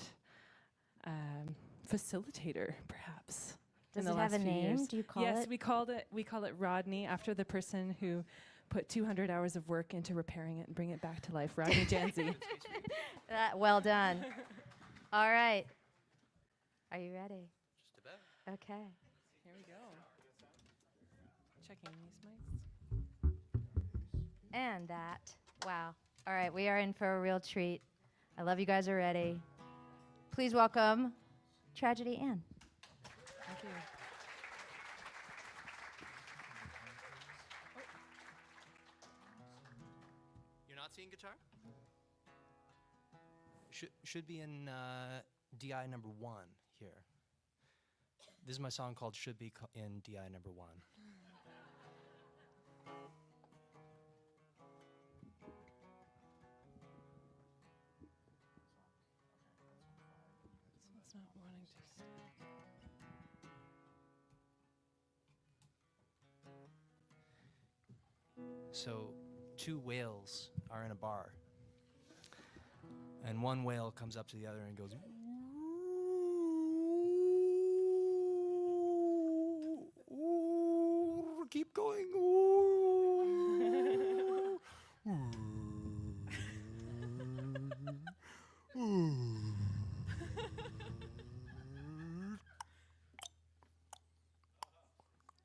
facilitator, perhaps. Does in the it have last a few name? years. Do you call Yes, it? we call it Rodney, after the person who put 200 hours of work into repairing it and bring it back to life. Rodney Janzi. Well done. All right. Are you ready? Just about. Okay. Here we go. Checking these mics. And that. Wow. All right, we are in for a real treat. I love you guys already. Please welcome Tragedy Ann. Thank you. You're not seeing guitar? Should be in DI number 1 here. This is my song called Should Be in DI number 1. It's not wanting to stay. So 2 whales are in a bar. And one whale comes up to the other and goes, "Ooh, keep going.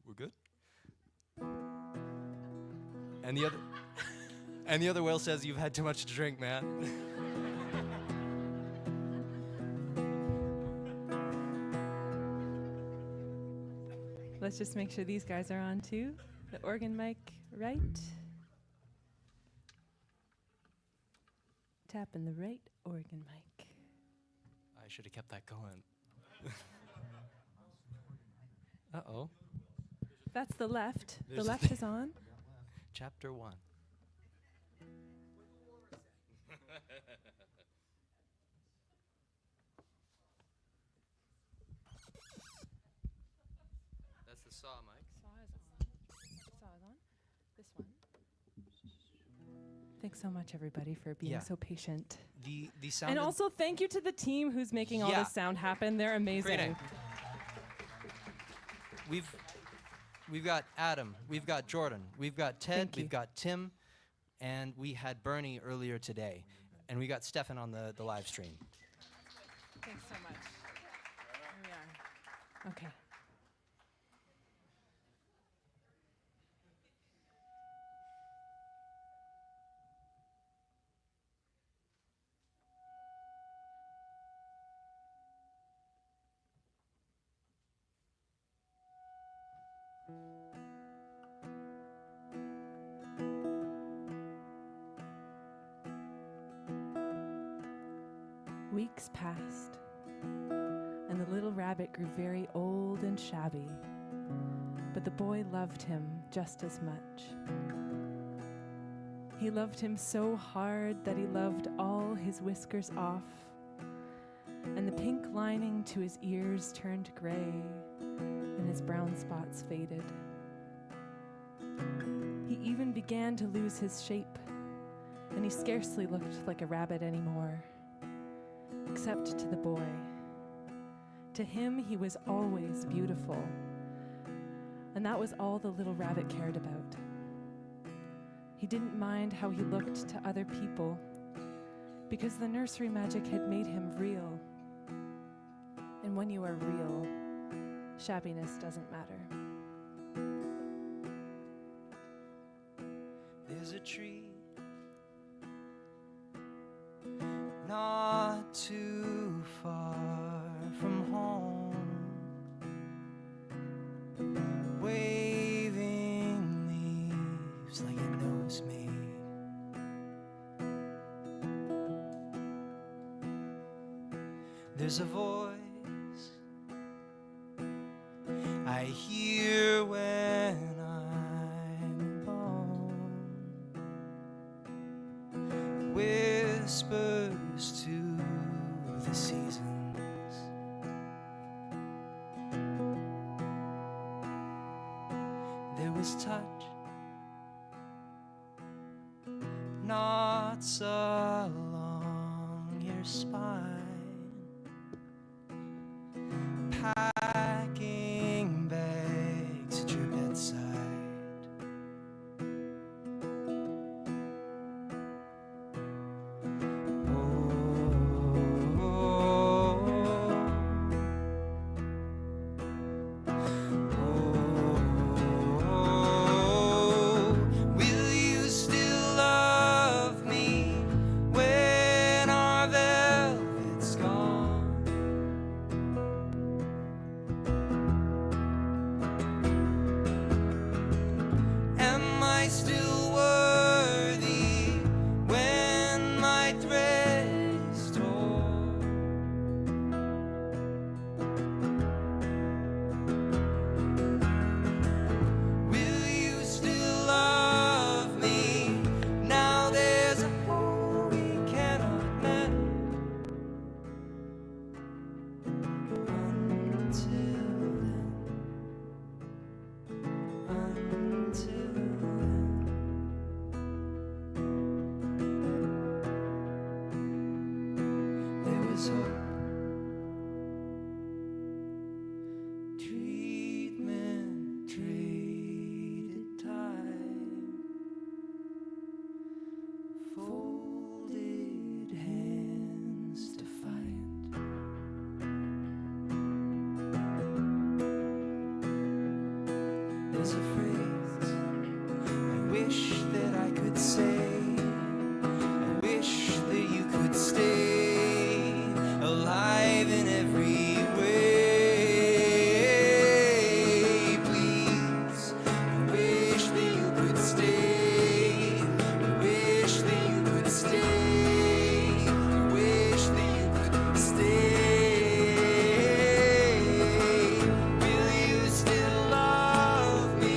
We're good?" And the other whale says, "You've had too much to drink, man." Let's just make sure these guys are on too. The organ mic right. Tapping the right organ mic. I should have kept that going. Uh-oh. That's the left. The There's left is on. Chapter 1. That's the saw mic. Saw is on. Saw is on. This one. Thanks so much, everybody, for being Yeah. so patient. The sound. And of- also, thank you to the team who's making all Yeah. this sound happen. They're amazing. Great. We've got Adam, we've got Jordan, we've got Ted, Thank you. we've got Tim, and we had Bernie earlier today, and we got Stefan on the live stream. Thanks so much. Here we are. Okay. Weeks passed, and the little rabbit grew very old and shabby, but the boy loved him just as much. He loved him so hard that he loved all his whiskers off, and the pink lining to his ears turned gray, and his brown spots faded. He even began to lose his shape, and he scarcely looked like a rabbit anymore, except to the boy. To him, he was always beautiful, and that was all the little rabbit cared about. He didn't mind how he looked to other people, because the nursery magic had made him real. And when you are real, shabbiness doesn't matter. There's a tree not too far from home, waving leaves like it knows me. There's a voice I hear when I'm alone, whispers to the seasons. There was touch, knots along your spine, packing bags at your bedside. Will you still love me when our velvet's gone? Am I still worthy when my thread is torn? Will you still love me? Now there's a hole we cannot mend. Until then, there was hope. Treatment traded time, folded hands defiant. There's a phrase I wish that I could say. I wish that you could stay alive in every way. Please, I wish that you could stay. I wish that you could stay. I wish that you could stay. Will you still love me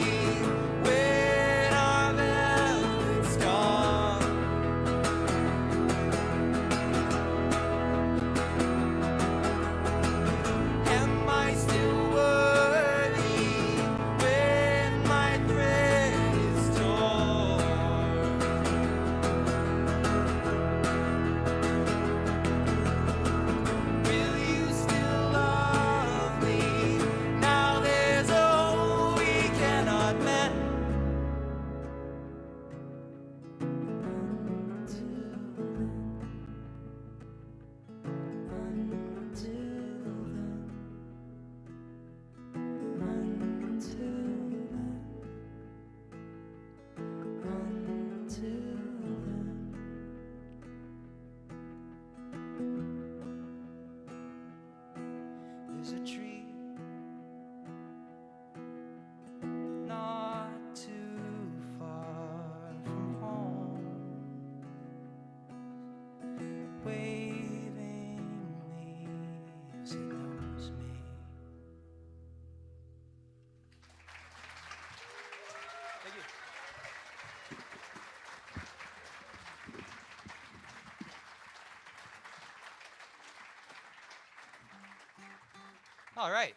All right.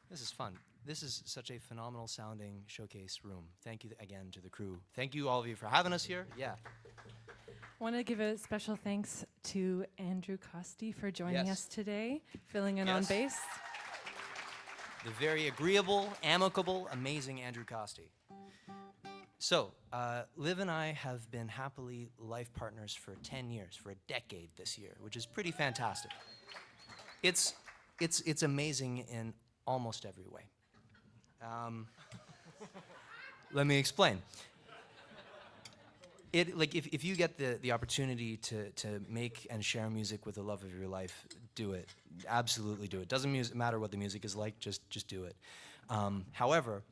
This is fun. This is such a phenomenal sounding showcase room. Thank you again to the crew. Thank you all of you for having us here. Yeah. I want to give a special thanks to Andrew Costi for joining Yes. us today, filling in on Yes. bass. The very agreeable, amicable, amazing Andrew Costi. So, Liv and I have been happily life partners for 10 years, for a decade this year, which is pretty fantastic. It's amazing in almost every way. Let me explain. If you get the opportunity to make and share music with the love of your life, do it. Absolutely do it. Doesn't matter what the music is like, just do it. However,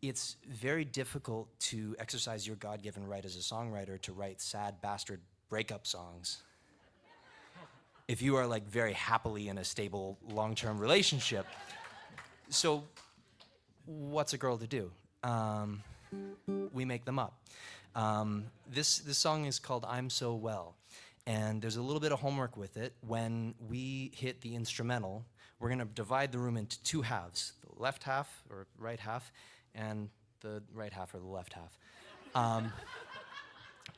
it's very difficult to exercise your God-given right as a songwriter to write sad bastard breakup songs if you are like very happily in a stable long-term relationship. So what's a girl to do? We make them up. This song is called I'm So Well, and there's a little bit of homework with it. When we hit the instrumental, we're gonna divide the room into two halves, the left half or right half, and the right half or the left half.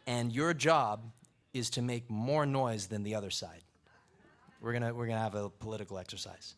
And your job is to make more noise than the other side. We're gonna have a political exercise.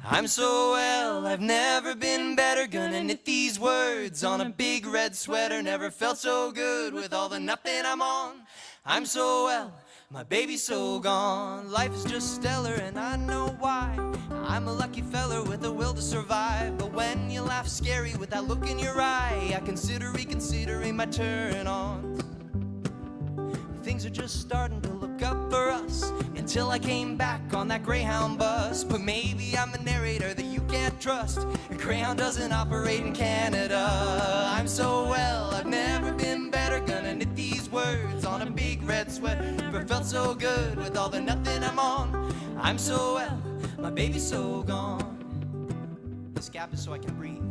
I'm so well, I've never been better. Gonna knit these words on a big red sweater. Never felt so good with all the nothing I'm on. I'm so well, my baby's so gone. Life is just stellar and I know why. I'm a lucky feller with a will to survive. But when you laugh scary with that look in your eye, I consider reconsidering my turn on. Things are just starting to look up for us until I came back on that Greyhound bus. But maybe I'm a narrator that you can't trust. A Greyhound doesn't operate in Canada. I'm so well, I've never been better. Gonna knit these words on a big red sweater. Never felt so good with all the nothing I'm on. I'm so well, my baby's so gone. This gap is so I can breathe.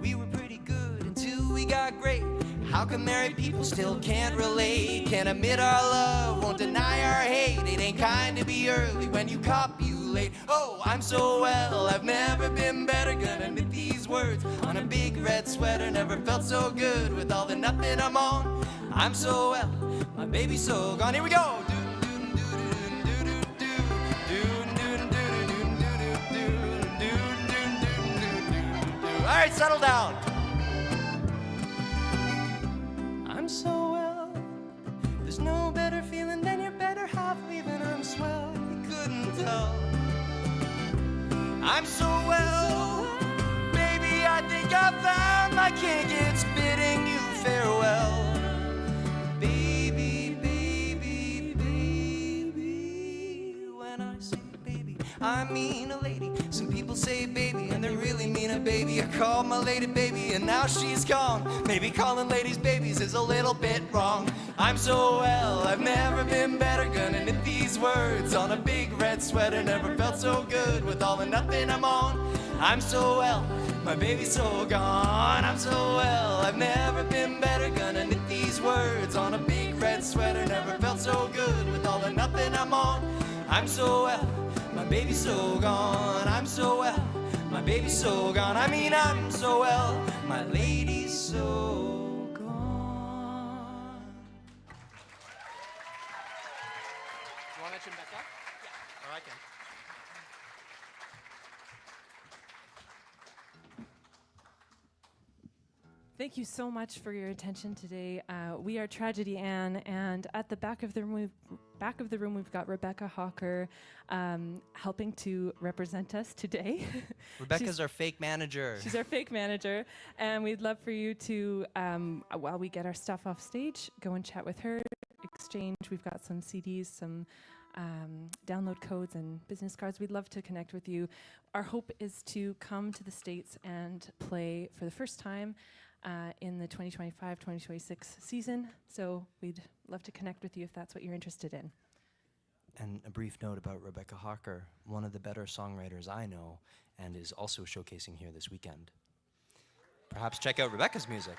We were pretty good until we got great. How come married people still can't relate? Can't admit our love, won't deny our hate. It ain't kind to be early when you copulate. Oh, I'm so well, I've never been better. Gonna knit these words on a big red sweater. Never felt so good with all the nothing I'm on. I'm so well, my baby's so gone. Here we go. All right, settle down. I'm so well, there's no better feeling than your better half leaving. I'm swell, you couldn't tell. I'm so well, baby, I think I found my kink. It's bidding you farewell. Baby, baby, baby. When I say baby, I mean a lady. Some people say baby and they really mean a baby. I called my lady baby and now she's gone. Maybe calling ladies babies is a little bit wrong. I'm so well, I've never been better. Gonna knit these words on a big red sweater. Never felt so good with all the nothing I'm on. I'm so well, my baby's so gone. I'm so well, I've never been better. Gonna knit these words on a big red sweater. Never felt so good with all the nothing I'm on. I'm so well, my baby's so gone. I'm so well, my baby's so gone. I mean, I'm so well, my lady's so gone. You want to mention Becca? Yeah. Or I can. Thank you so much for your attention today. We are Tragedy Ann, and at the back of the room, we've got Rebecca Hawker helping to represent us today. Rebecca's our fake manager. She's our fake manager, and we'd love for you to, while we get our stuff off stage, go and chat with her, exchange. We've got some CDs, some download codes and business cards. We'd love to connect with you. Our hope is to come to the States and play for the first time in the 2025-2026 season. So we'd love to connect with you if that's what you're interested in. And a brief note about Rebecca Hawker, one of the better songwriters I know, and is also showcasing here this weekend. Perhaps check out Rebecca's music.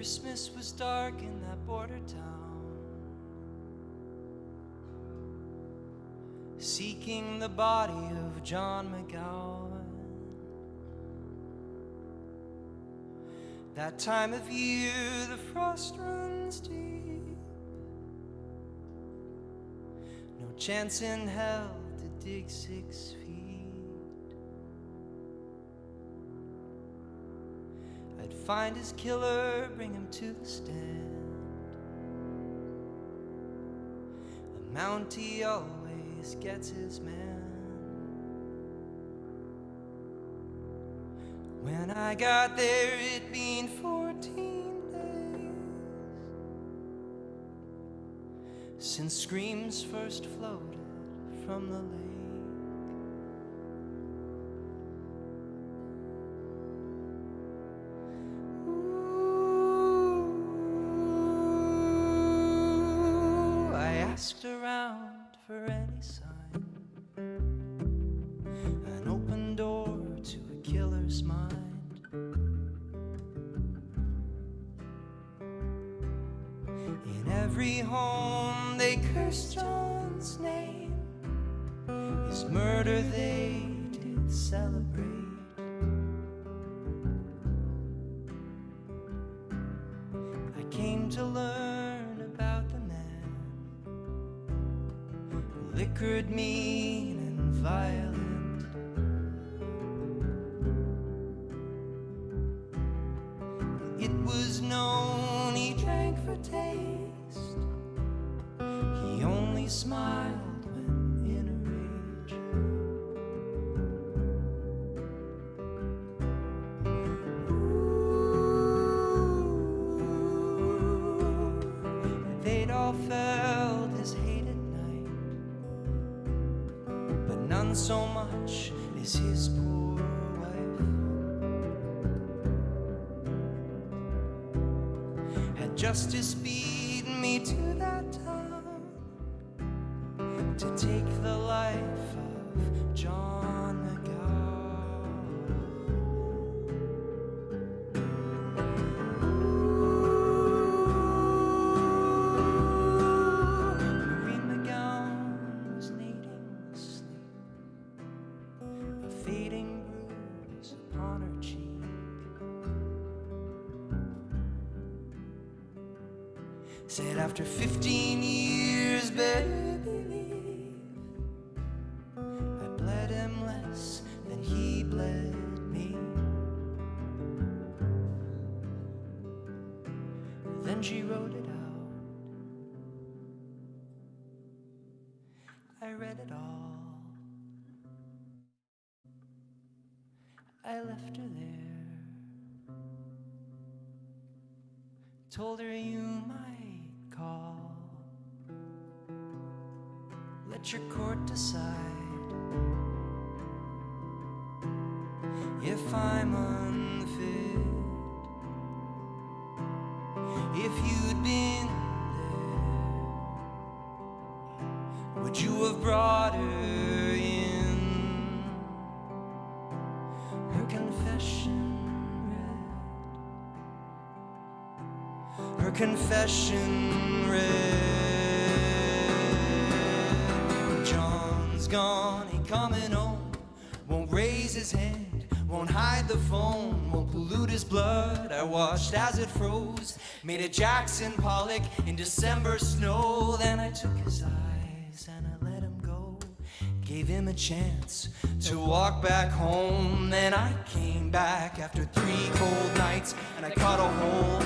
Christmas was dark in that border town, seeking the body of John McGowan. That time of year the frost runs deep, no chance in hell to dig 6 feet. I'd find his killer, bring him to the stand. A Mountie always gets his man. When I got there, it'd been 14 days since screams first floated from the lake. Asked around for any sign, an open door to a killer's mind. In every home they cursed John's name, his murder they did celebrate. I came to learn about the man, liquored, mean, and violent. It was known he drank for taste, he only smiled when in a rage. Ooh, they'd all felt his hate at night, but none so much as his poor wife. Had justice beat me to that town to take the life of John McGowan. Maureen McGowan was needing sleep, a fading bruise upon her cheek. Said after 15 years, better believe I bled him less than he bled me. Then she wrote it out, I read it all, I left her there, told her you might call, let your court decide if I'm unfit. If you'd been there, would you have brought her in? Her confession read, her confession read. John's gone, ain't coming home, won't raise his hand, won't hide the phone, won't pollute his blood. I watched as it froze, made a Jackson Pollock in December snow. Then I took his eyes and I let him go, gave him a chance to walk back home. Then I came back after 3 cold nights and I cut a hole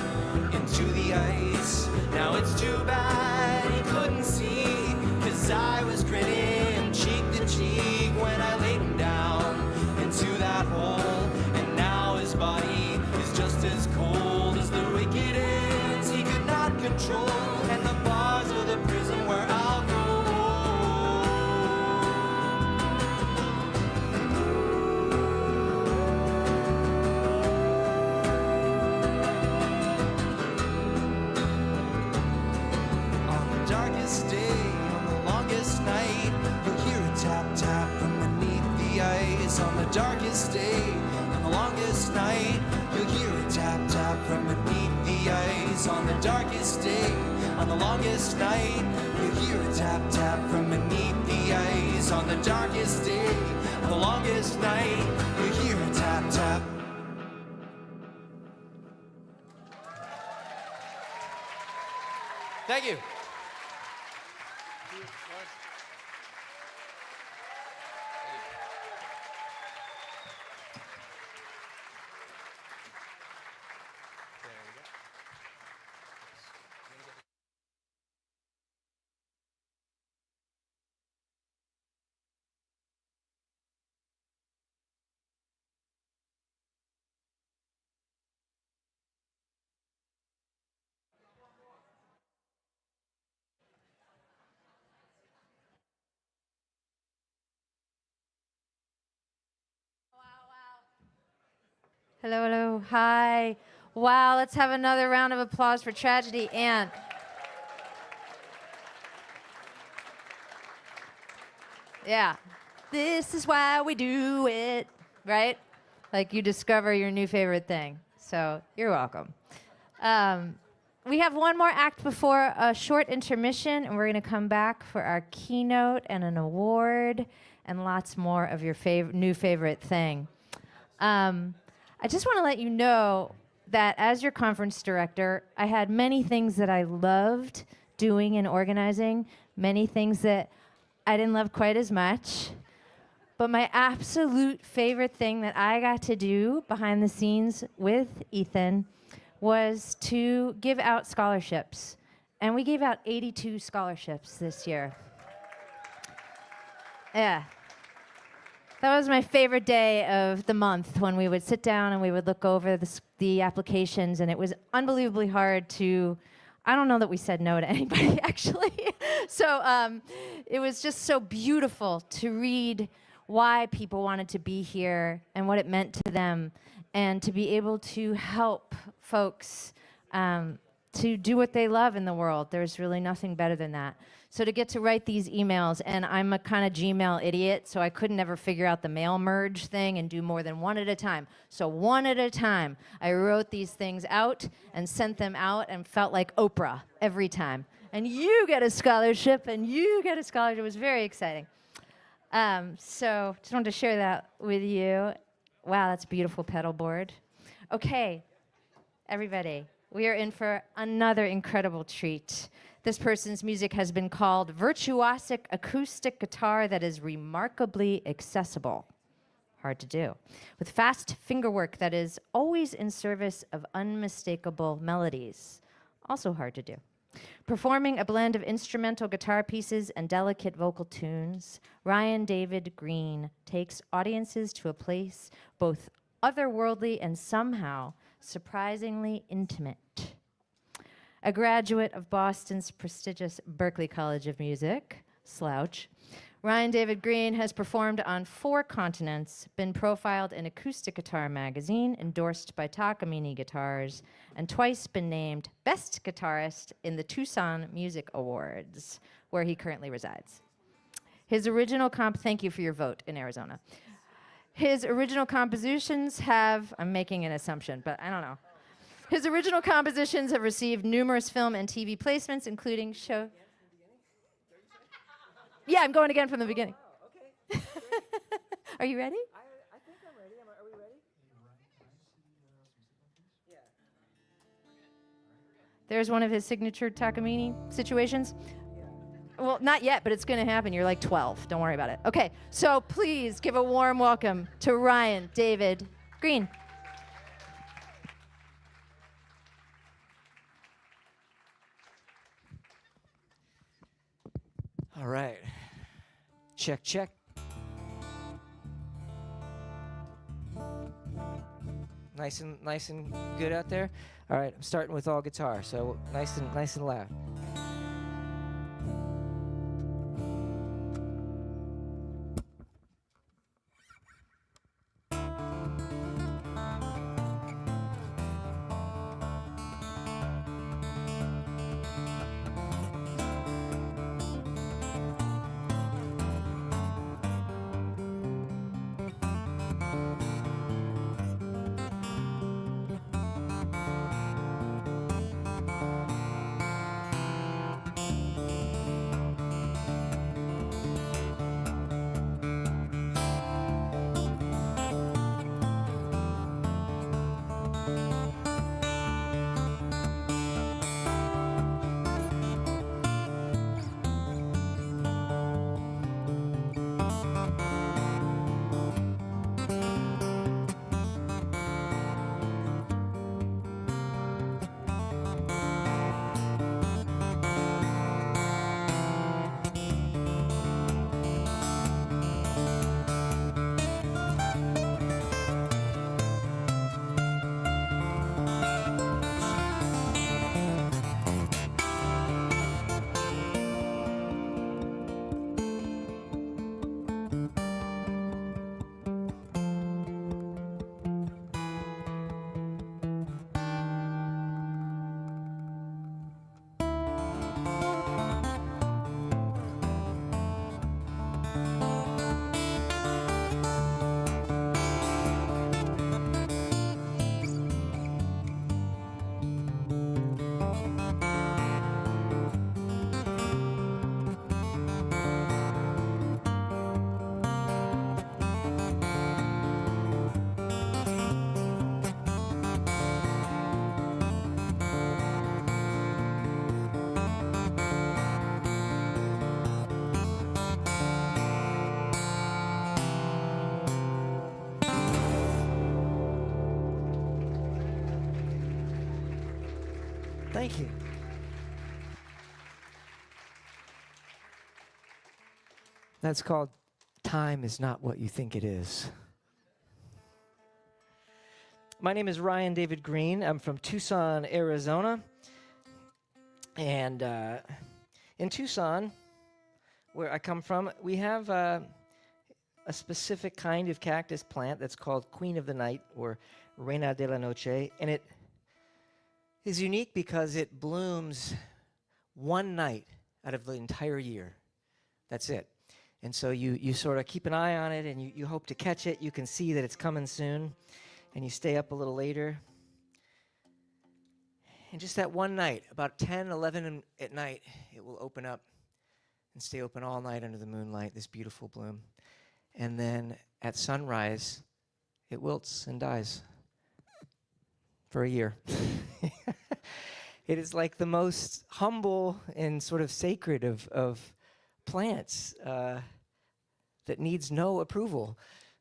into the ice. Now it's too bad he couldn't see, 'cause I was grinning cheek to cheek when I laid him down into that hole. And now his body is just as cold as the wicked ends he could not control, and the bars of the prison where I'll go. On the darkest day, on the longest night, you'll hear a tap tap from beneath the ice. On the darkest day, on the longest night. You'll hear a tap tap from beneath the ice. On the darkest day, on the longest night, you'll hear a tap tap from beneath the ice. On the darkest day, on the longest night, you'll hear a tap tap. Thank you. Hello, hello, hi. Wow, let's have another round of applause for Tragedy Aunt. Yeah, this is why we do it, right? Like you discover your new favorite thing. So you're welcome. We have one more act before a short intermission, and we're going to come back for our keynote and an award and lots more of your new favorite thing. I just want to let you know that as your conference director, I had many things that I loved doing and organizing, many things that I didn't love quite as much. But my absolute favorite thing that I got to do behind the scenes with Ethan was to give out scholarships. And we gave out 82 scholarships this year. Yeah. That was my favorite day of the month, when we would sit down and we would look over the applications, and it was unbelievably hard to, I don't know that we said no to anybody, actually. So it was just so beautiful to read why people wanted to be here and what it meant to them, and to be able to help folks to do what they love in the world. There's really nothing better than that. So to get to write these emails, and I'm a kind of Gmail idiot, so I couldn't ever figure out the mail merge thing and do more than one at a time. So one at a time, I wrote these things out and sent them out and felt like Oprah every time. And you get a scholarship, and you get a scholarship. It was very exciting. So just wanted to share that with you. Wow, that's a beautiful pedal board. Okay, everybody, we are in for another incredible treat. This person's music has been called virtuosic acoustic guitar that is remarkably accessible. Hard to do. With fast fingerwork that is always in service of unmistakable melodies. Also hard to do. Performing a blend of instrumental guitar pieces and delicate vocal tunes, Ryan David Green takes audiences to a place both otherworldly and somehow surprisingly intimate. A graduate of Boston's prestigious Berklee College of Music, slouch, Ryan David Green has performed on 4 continents, been profiled in Acoustic Guitar Magazine, endorsed by Takamine Guitars, and twice been named Best Guitarist in the Tucson Music Awards, where he currently resides. His original thank you for your vote in Arizona. His original compositions have, I'm making an assumption, but I don't know. His original compositions have received numerous film and TV placements, including show. Yeah, I'm going again from the beginning. Okay. Are you ready? I think I'm ready. Are we ready? Yeah. There's one of his signature Takamine situations. Well, not yet, but it's going to happen. You're like 12. Don't worry about it. Okay, so please give a warm welcome to Ryan David Green. All right. Check, check. Nice and good out there. All right, I'm starting with all guitar, so nice and loud. Thank you. That's called Time Is Not What You Think It Is. My name is Ryan David Green. I'm from Tucson, Arizona. And in Tucson, where I come from, we have a specific kind of cactus plant that's called Queen of the Night, or Reina de la Noche. And it is unique because it blooms one night out of the entire year. That's it. And so you sort of keep an eye on it, and you hope to catch it. You can see that it's coming soon, and you stay up a little later. And just that one night, about 10, 11 at night, it will open up and stay open all night under the moonlight, this beautiful bloom. And then at sunrise, it wilts and dies for a year. It is like the most humble and sort of sacred of plants that needs no approval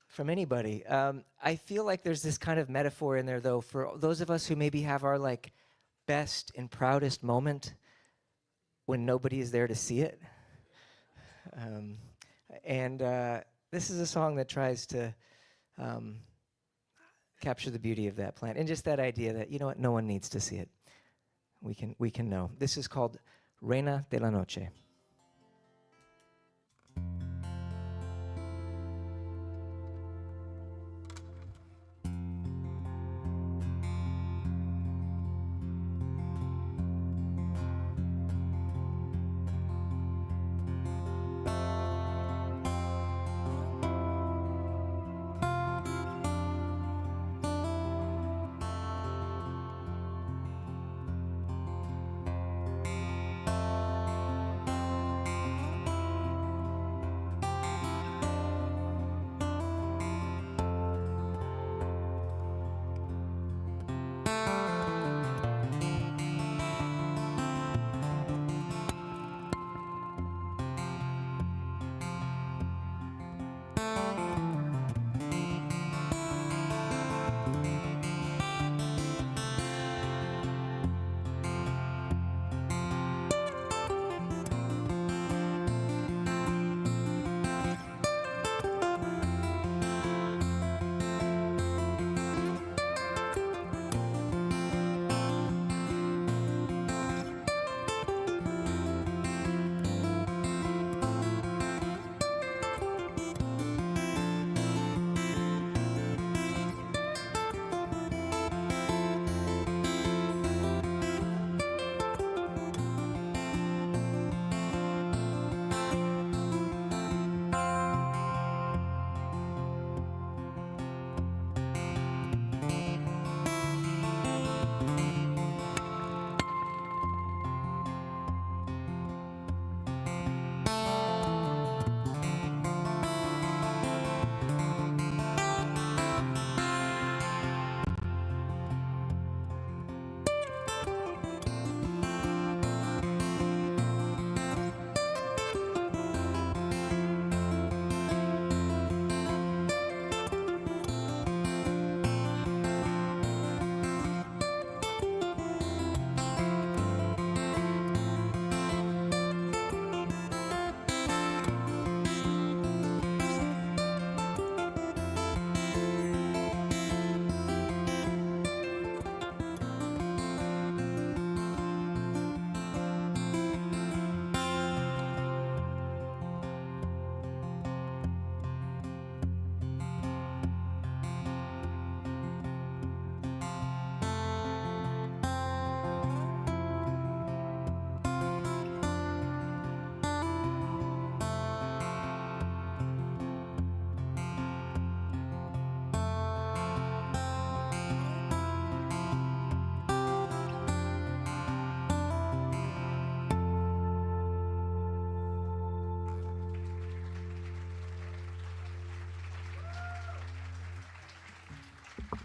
from anybody. I feel like there's this kind of metaphor in there, though, for those of us who maybe have our like best and proudest moment when nobody is there to see it. This is a song that tries to capture the beauty of that plant and just that idea that, you know what, no one needs to see it. We can know. This is called Reina de la Noche.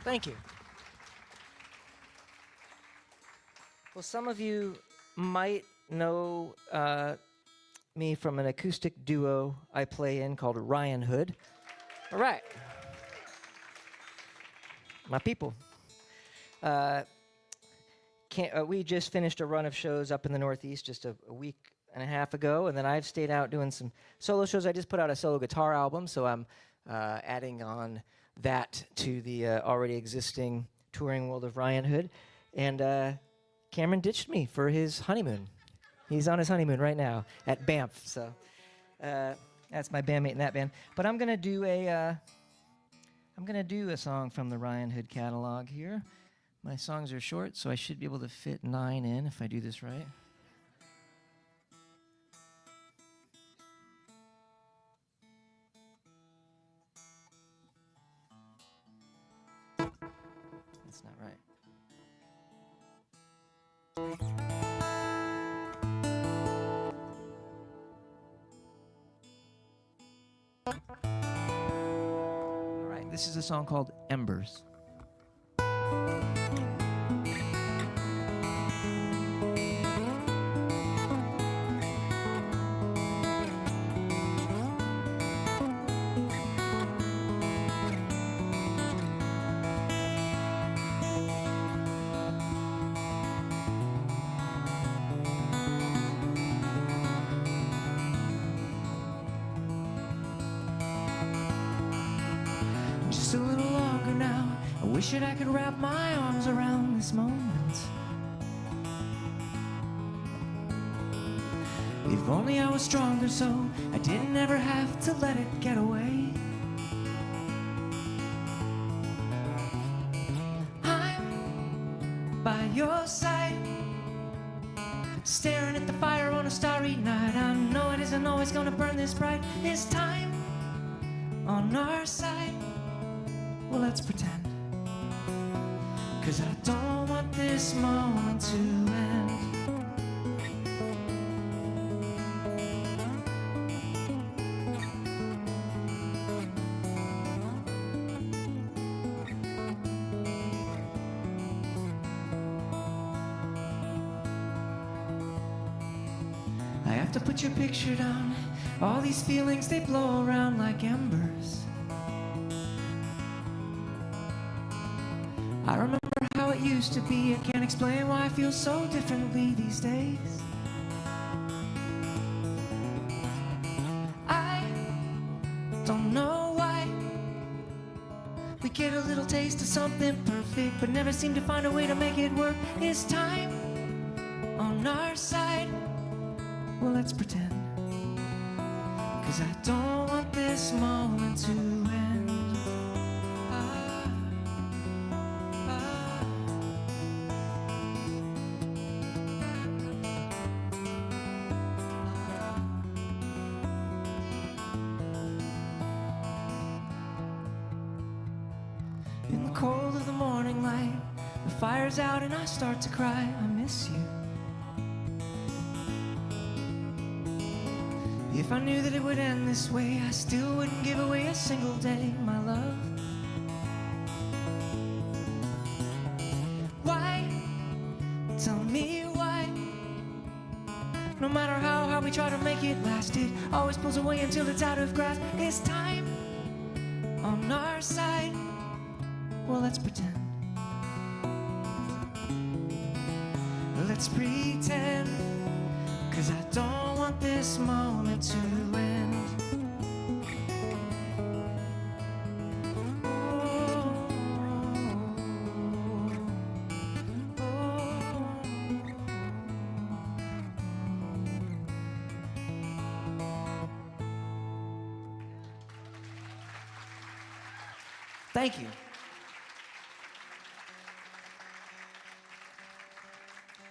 Thank you. Well, some of you might know me from an acoustic duo I play in called Ryan Hood. All right. My people. we just finished a run of shows up in the Northeast just a week and a half ago, and then I've stayed out doing some solo shows. I just put out a solo guitar album, so I'm adding on that to the already existing touring world of Ryan Hood. And Cameron ditched me for his honeymoon. He's on his honeymoon right now at Banff, so that's my bandmate in that band. But I'm gonna do a song from the Ryan Hood catalog here. My songs are short, so I should be able to fit 9 in if I do this right. That's not right. All right, this is a song called Embers. Just a little longer now. I wish that I could wrap my arms around this moment. If only I was stronger so I didn't ever have to let it get away. I'm by your side, staring at the fire on a starry night. I know it isn't always gonna burn this bright. This time on our side, well, let's pretend. 'Cause I don't want this moment to end. I have to put your picture down. All these feelings, they blow around like embers. I remember how it used to be. I can't explain why I feel so differently these days. I don't know why we get a little taste of something perfect, but never seem to find a way to make it work. Is time on our side? Well, let's pretend. 'Cause I don't want this moment to end. In the cold of the morning light, the fire's out and I start to cry. I miss you. If I knew that it would end this way, I still wouldn't give away a single day, my love. Why? Tell me why. No matter how hard we try to make it last, it always pulls away until it's out of grasp. It's time on our side. Well, let's pretend. Let's pretend. 'Cause I don't want this moment to end. Thank you.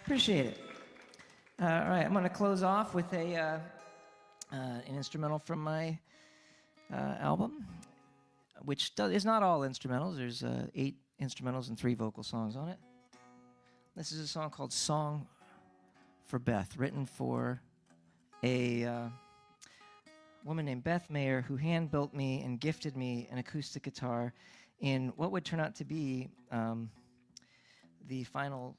Appreciate it. All right, I'm going to close off with an instrumental from my album, which is not all instrumentals. There's 8 instrumentals and 3 vocal songs on it. This is a song called Song for Beth, written for a woman named Beth Mayer, who hand-built me and gifted me an acoustic guitar in what would turn out to be the final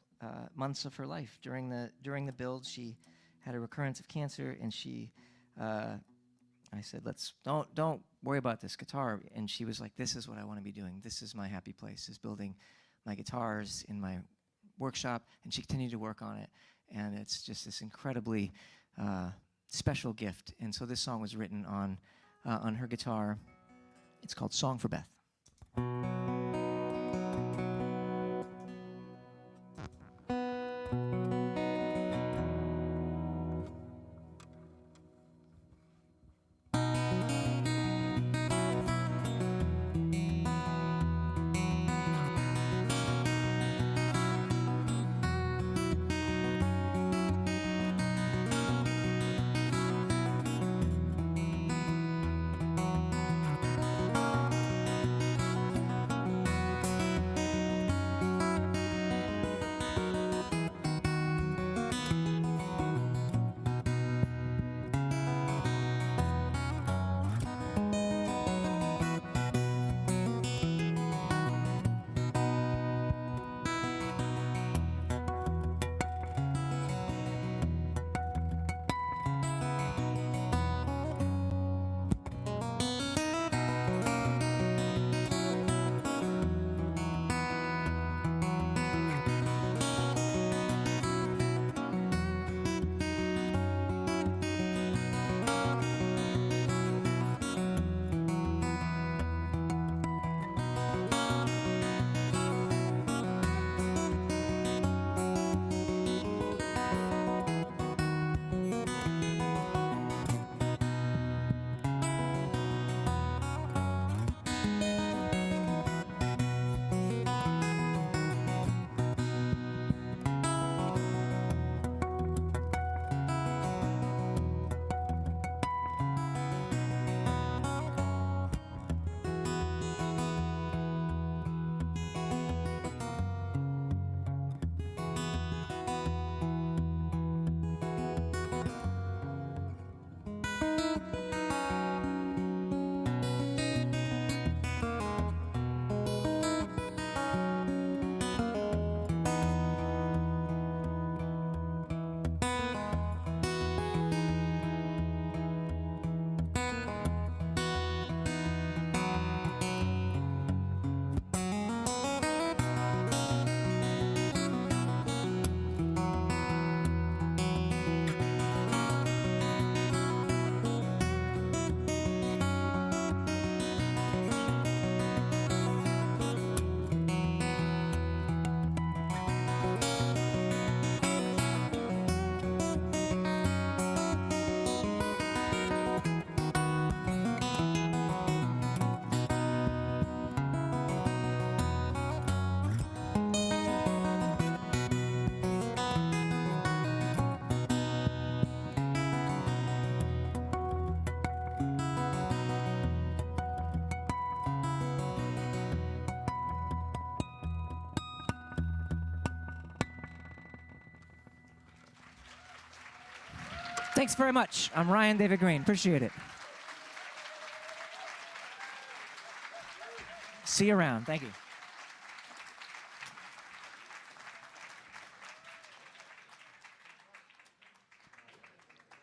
months of her life. During the build, she had a recurrence of cancer, and I said, don't worry about this guitar. And she was like, this is what I want to be doing. This is my happy place, is building my guitars in my workshop, and she continued to work on it. And it's just this incredibly special gift. And so this song was written on her guitar. It's called Song for Beth. Thanks very much. I'm Ryan David Green. Appreciate it. See you around. Thank you.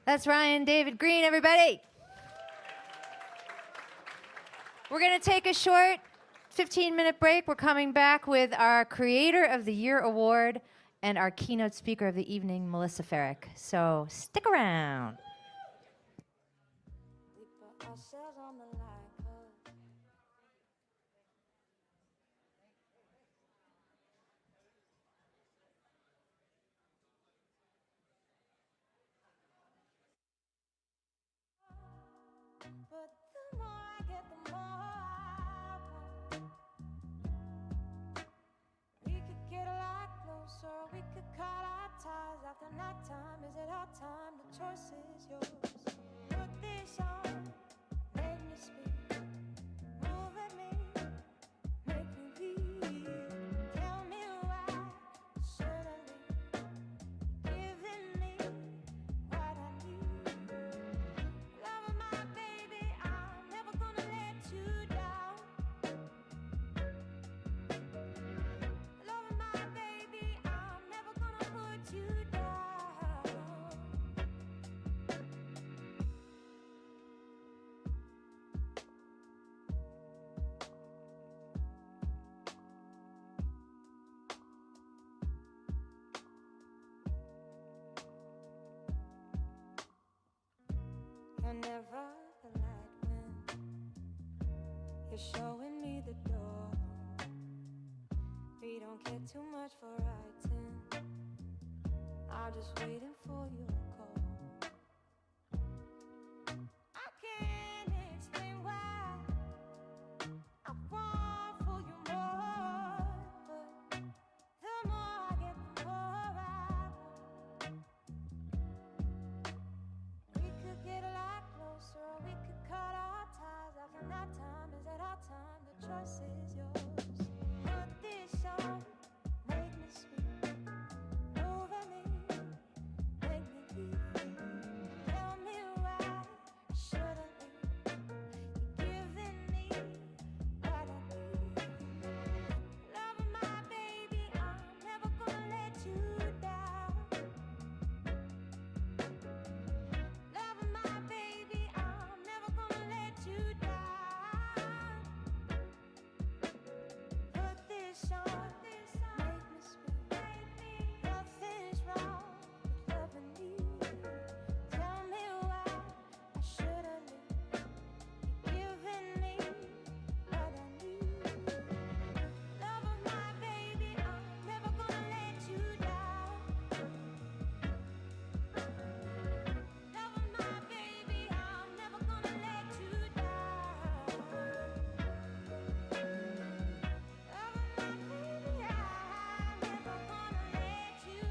That's Ryan David Green, everybody. We're going to take a short 15-minute break. We're coming back with our Creator of the Year Award and our keynote speaker of the evening, Melissa Ferrick. So stick around. But the more I get, the more I want. We could get a lot closer, we could cut our ties after nighttime. Is it our time? The choice is yours. Put this on, make me speak. Move at me, make me weak. Tell me why, suddenly giving me what I need. Love of my baby, I'm never gonna let you down. Love of my baby, I'm never gonna put you down. whenever the light went. You're showing me the door. We don't care too much for writing. I'm just waiting for your call. I can't explain why I want for you more, but the more I get, the more I want. We could get a lot closer, or we could cut our ties after that time. Is it our time? The choice is yours. Put this on, make me speak over me, make me leave. Tell me why I shouldn't leave. You're giving me what I need. Love my baby, I'm never gonna let you down. Love my baby, I'm never gonna let you down. Put this on, make me speak. Nothing's wrong with loving you. Tell me why I shouldn't leave. You're giving me what I need. Love of my baby, I'm never gonna let you down. Love of my baby, I'm never gonna let you down. Love of my baby, I'm never gonna let you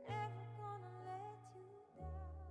Never gonna let you down.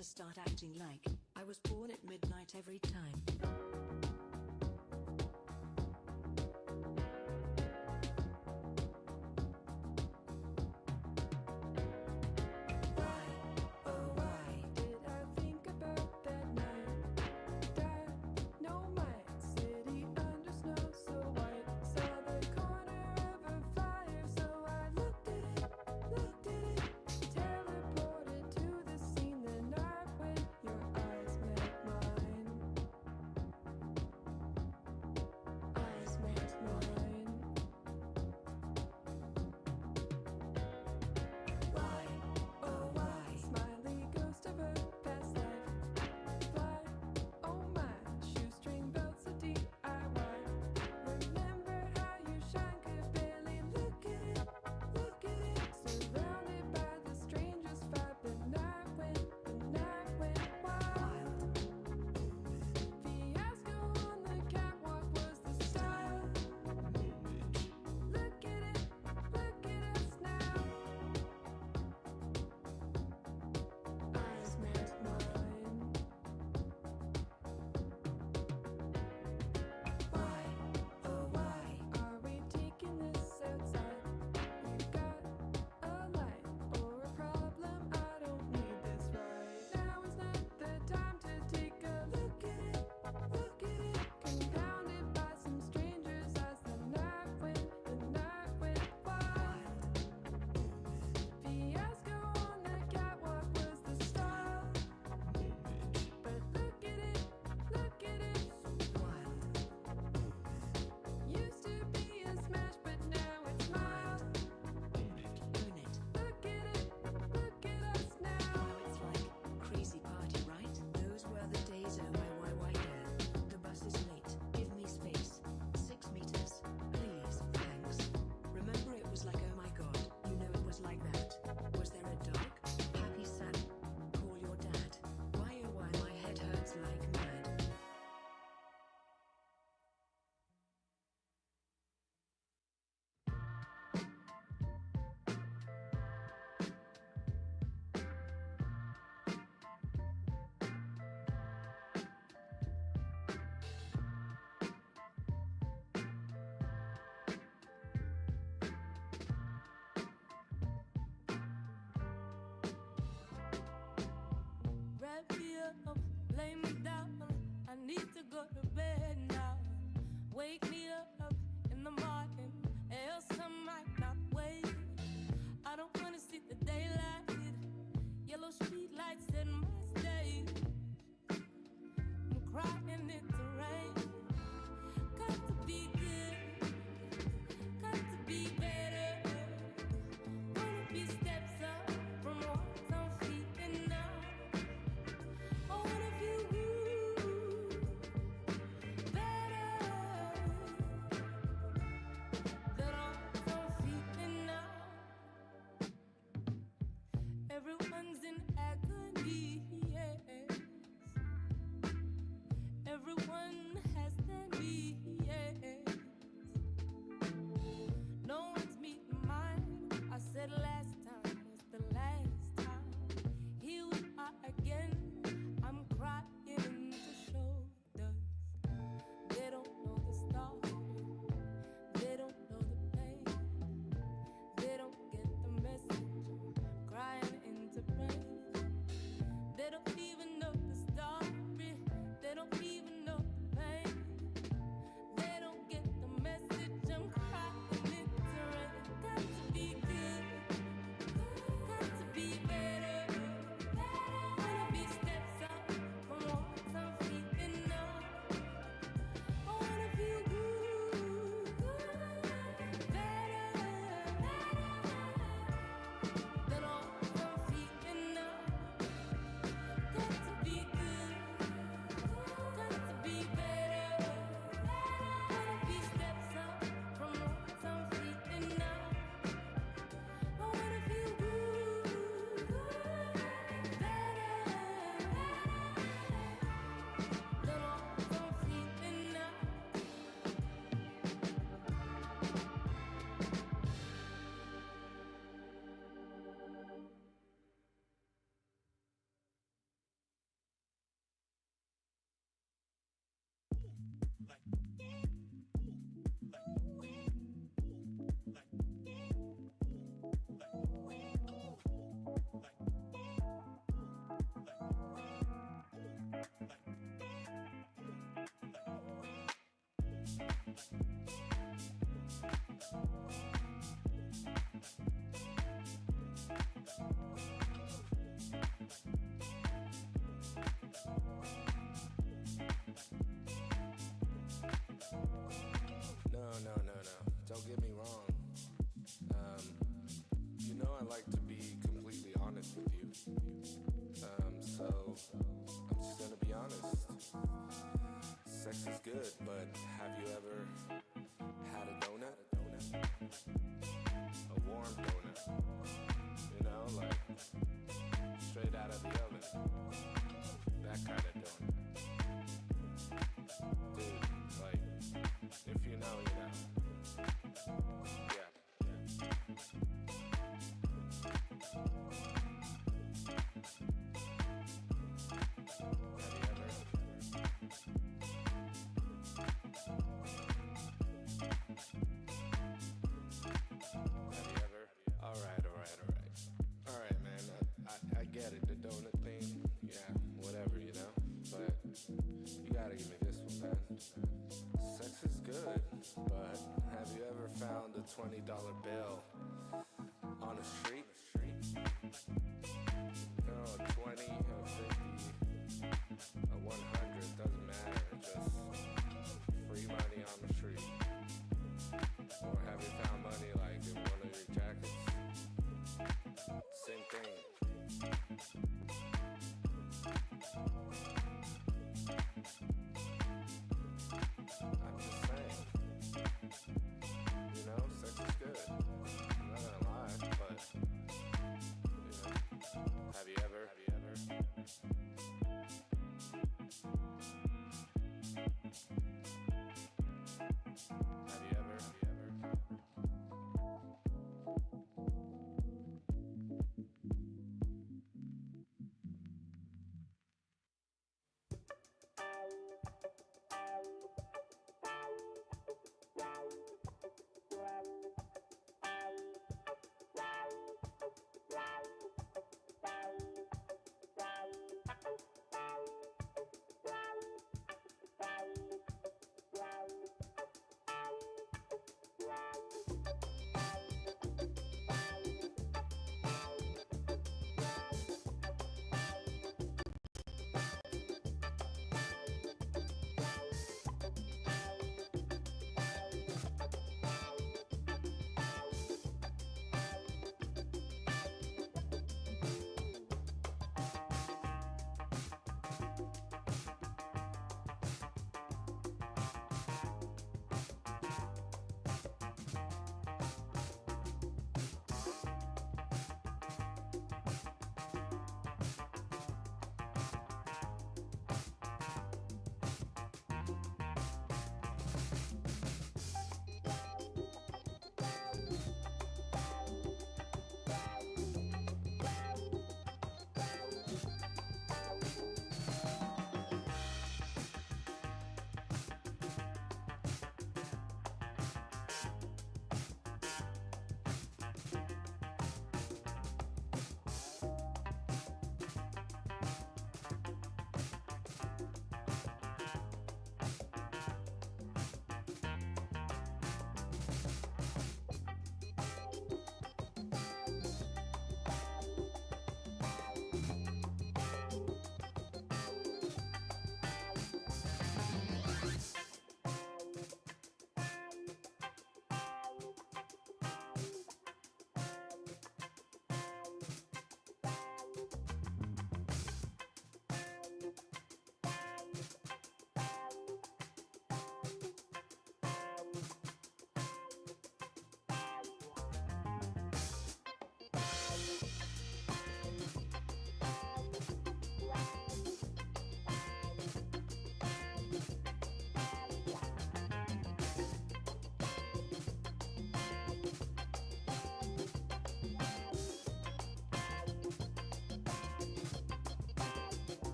to start acting like I was born at midnight every time. Wrap me up, lay me down. I need to go to bed now. Wake me up in the morning, else I might not wait. I don't wanna see the daylight, yellow street lights in my state. I'm crying in the rain. Got to be good, got to be better. Wanna be steps up from what I'm feeling now. I wanna feel good, better. No. Don't get me wrong. You know I like to be completely honest with you. So I'm just gonna be honest. Sex is good, but have you ever had a donut? A warm donut. You know, like straight out of the oven. That kind of donut. Dude, like, if you know, you know. Yeah. All right, man. I get it, the donut thing. Yeah, whatever, you know. But you gotta give me this one, man. Sex is good, but have you ever found a $20 bill on the street? No, 20, a 50, a 100, doesn't matter. Just free money on the street. Or have you found money like in one of your jackets? Same thing. I'm just saying. You know, sex is good. I'm not gonna lie, but you know, have you ever?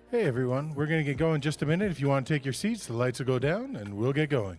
Hey everyone, we're going to get going in just a minute. If you want to take your seats, the lights will go down and we'll get going.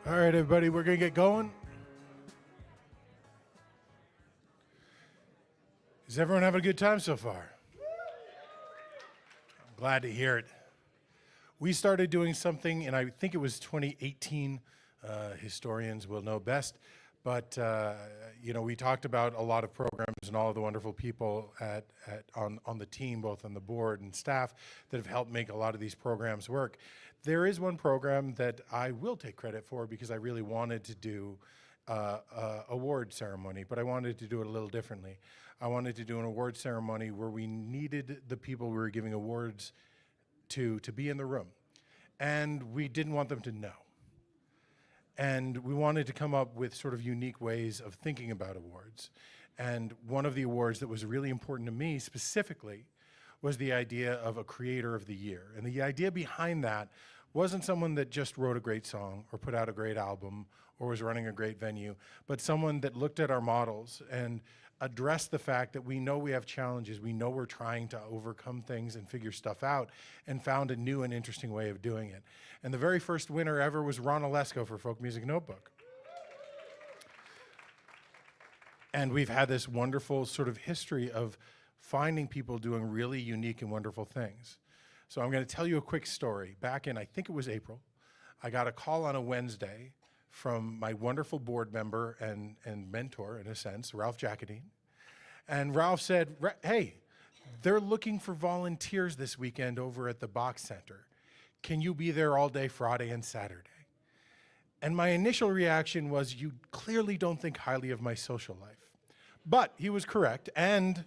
All right, everybody, we're going to get going. Is everyone having a good time so far? I'm glad to hear it. We started doing something, and I think it was 2018. Historians will know best. But, we talked about a lot of programs and all of the wonderful people on the team, both on the board and staff, that have helped make a lot of these programs work. There is one program that I will take credit for because I really wanted to do an award ceremony, but I wanted to do it a little differently. I wanted to do an award ceremony where we needed the people we were giving awards to be in the room. And we didn't want them to know. And we wanted to come up with sort of unique ways of thinking about awards. And one of the awards that was really important to me specifically was the idea of a creator of the year. And the idea behind that wasn't someone that just wrote a great song or put out a great album or was running a great venue, but someone that looked at our models and addressed the fact that we know we have challenges, we know we're trying to overcome things and figure stuff out, and found a new and interesting way of doing it. And the very first winner ever was Ron Olesko for Folk Music Notebook. And we've had this wonderful sort of history of finding people doing really unique and wonderful things. So I'm going to tell you a quick story. Back in, I think it was April, I got a call on a Wednesday from my wonderful board member and mentor, in a sense, Ralph Jacadine. And Ralph said, hey, they're looking for volunteers this weekend over at the Box Center. Can you be there all day Friday and Saturday? And my initial reaction was, you clearly don't think highly of my social life. But he was correct, and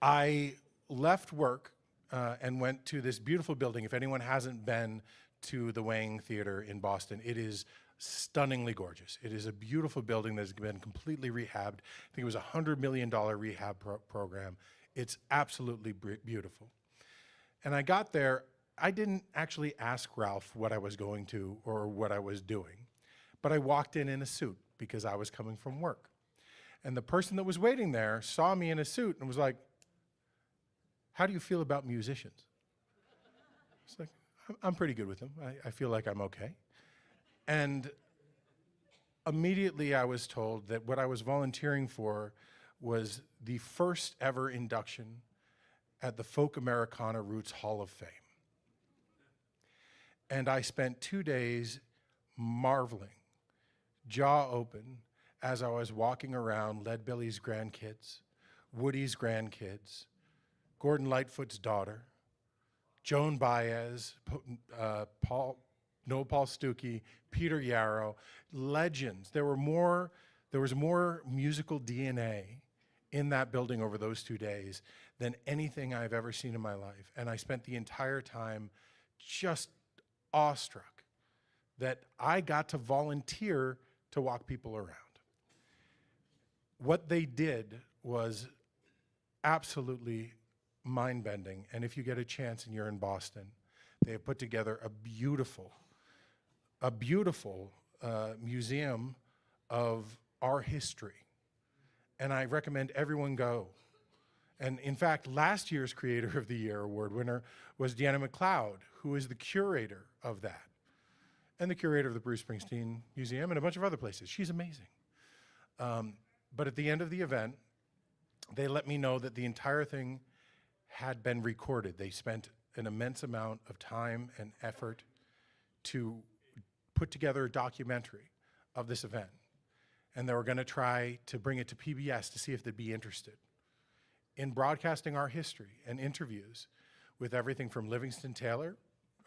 I left work and went to this beautiful building. If anyone hasn't been to the Wang Theater in Boston, it is stunningly gorgeous. It is a beautiful building that has been completely rehabbed. I think it was a $100 million rehab program. It's absolutely beautiful. And I got there, I didn't actually ask Ralph what I was going to or what I was doing, but I walked in a suit because I was coming from work. And the person that was waiting there saw me in a suit and was like, how do you feel about musicians? It's like, I'm pretty good with them. I feel like I'm okay. And immediately I was told that what I was volunteering for was the first ever induction at the Folk Americana Roots Hall of Fame. And I spent 2 days marveling, jaw open, as I was walking around Lead Belly's grandkids, Woody's grandkids, Gordon Lightfoot's daughter, Joan Baez, Noel Paul Stuckey, Peter Yarrow, legends. There was more musical DNA in that building over those 2 days than anything I've ever seen in my life. And I spent the entire time just awestruck that I got to volunteer to walk people around. What they did was absolutely mind-bending, and if you get a chance and you're in Boston, they have put together a beautiful museum of our history, and I recommend everyone go. And in fact, last year's Creator of the Year award winner was Deanna McLeod, who is the curator of that. and the curator of the Bruce Springsteen Museum and a bunch of other places. She's amazing. But at the end of the event, they let me know that the entire thing had been recorded. They spent an immense amount of time and effort to put together a documentary of this event. And they were going to try to bring it to PBS to see if they'd be interested in broadcasting our history and interviews with everything from Livingston Taylor,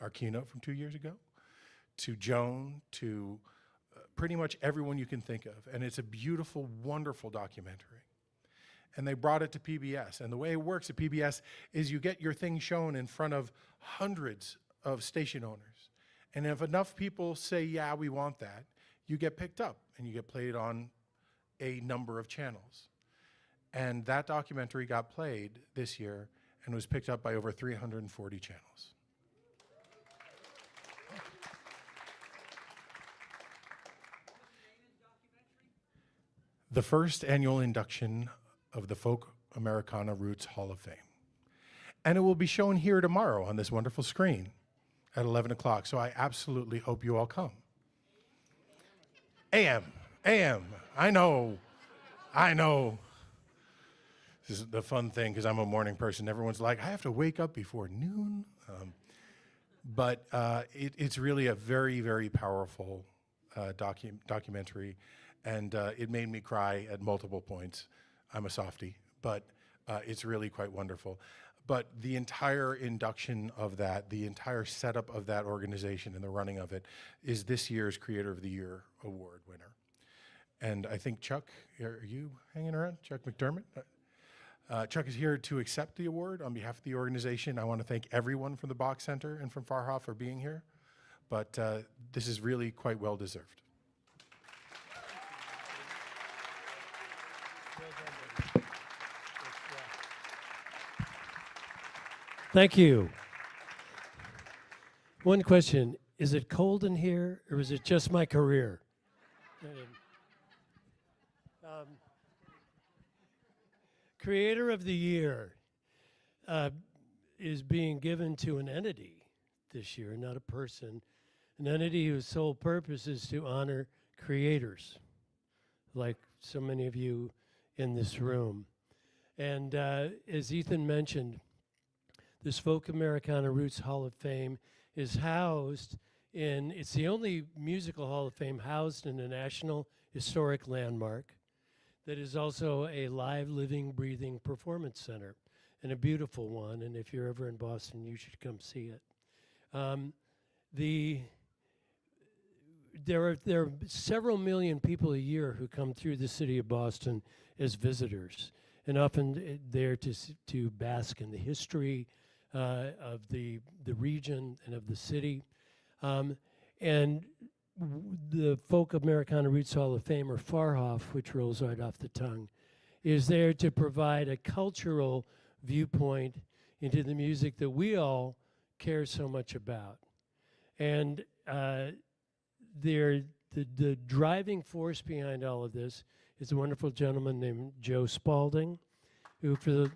our keynote from 2 years ago, to Joan, to pretty much everyone you can think of. And it's a beautiful, wonderful documentary. And they brought it to PBS. And the way it works at PBS is you get your thing shown in front of hundreds of station owners. And if enough people say, yeah, we want that, you get picked up and you get played on a number of channels. And that documentary got played this year and was picked up by over 340 channels. The first annual induction of the Folk Americana Roots Hall of Fame. And it will be shown here tomorrow on this wonderful screen at 11 o'clock, so I absolutely hope you all come. AM, I know. This is the fun thing, because I'm a morning person. Everyone's like, I have to wake up before noon. But it's really a very, very powerful documentary, and it made me cry at multiple points. I'm a softie, but it's really quite wonderful. But the entire induction of that, the entire setup of that organization and the running of it is this year's Creator of the Year award winner. And I think Chuck, are you hanging around? Chuck McDermott? Chuck is here to accept the award on behalf of the organization. I want to thank everyone from the Bach Center and from Farhoff for being here. But this is really quite well deserved. Thank you. One question, is it cold in here or is it just my career? Creator of the Year is being given to an entity this year, not a person. An entity whose sole purpose is to honor creators, like so many of you in this room. And as Ethan mentioned, this Folk Americana Roots Hall of Fame is housed in, it's the only musical Hall of Fame housed in a National Historic Landmark that is also a live, living, breathing performance center, and a beautiful one. And if you're ever in Boston, you should come see it. There are several million people a year who come through the city of Boston as visitors, and often there to bask in the history of the region and of the city. And the Folk Americana Roots Hall of Fame, or Farhoff, which rolls right off the tongue, is there to provide a cultural viewpoint into the music that we all care so much about. And the driving force behind all of this is a wonderful gentleman named Joe Spalding, who for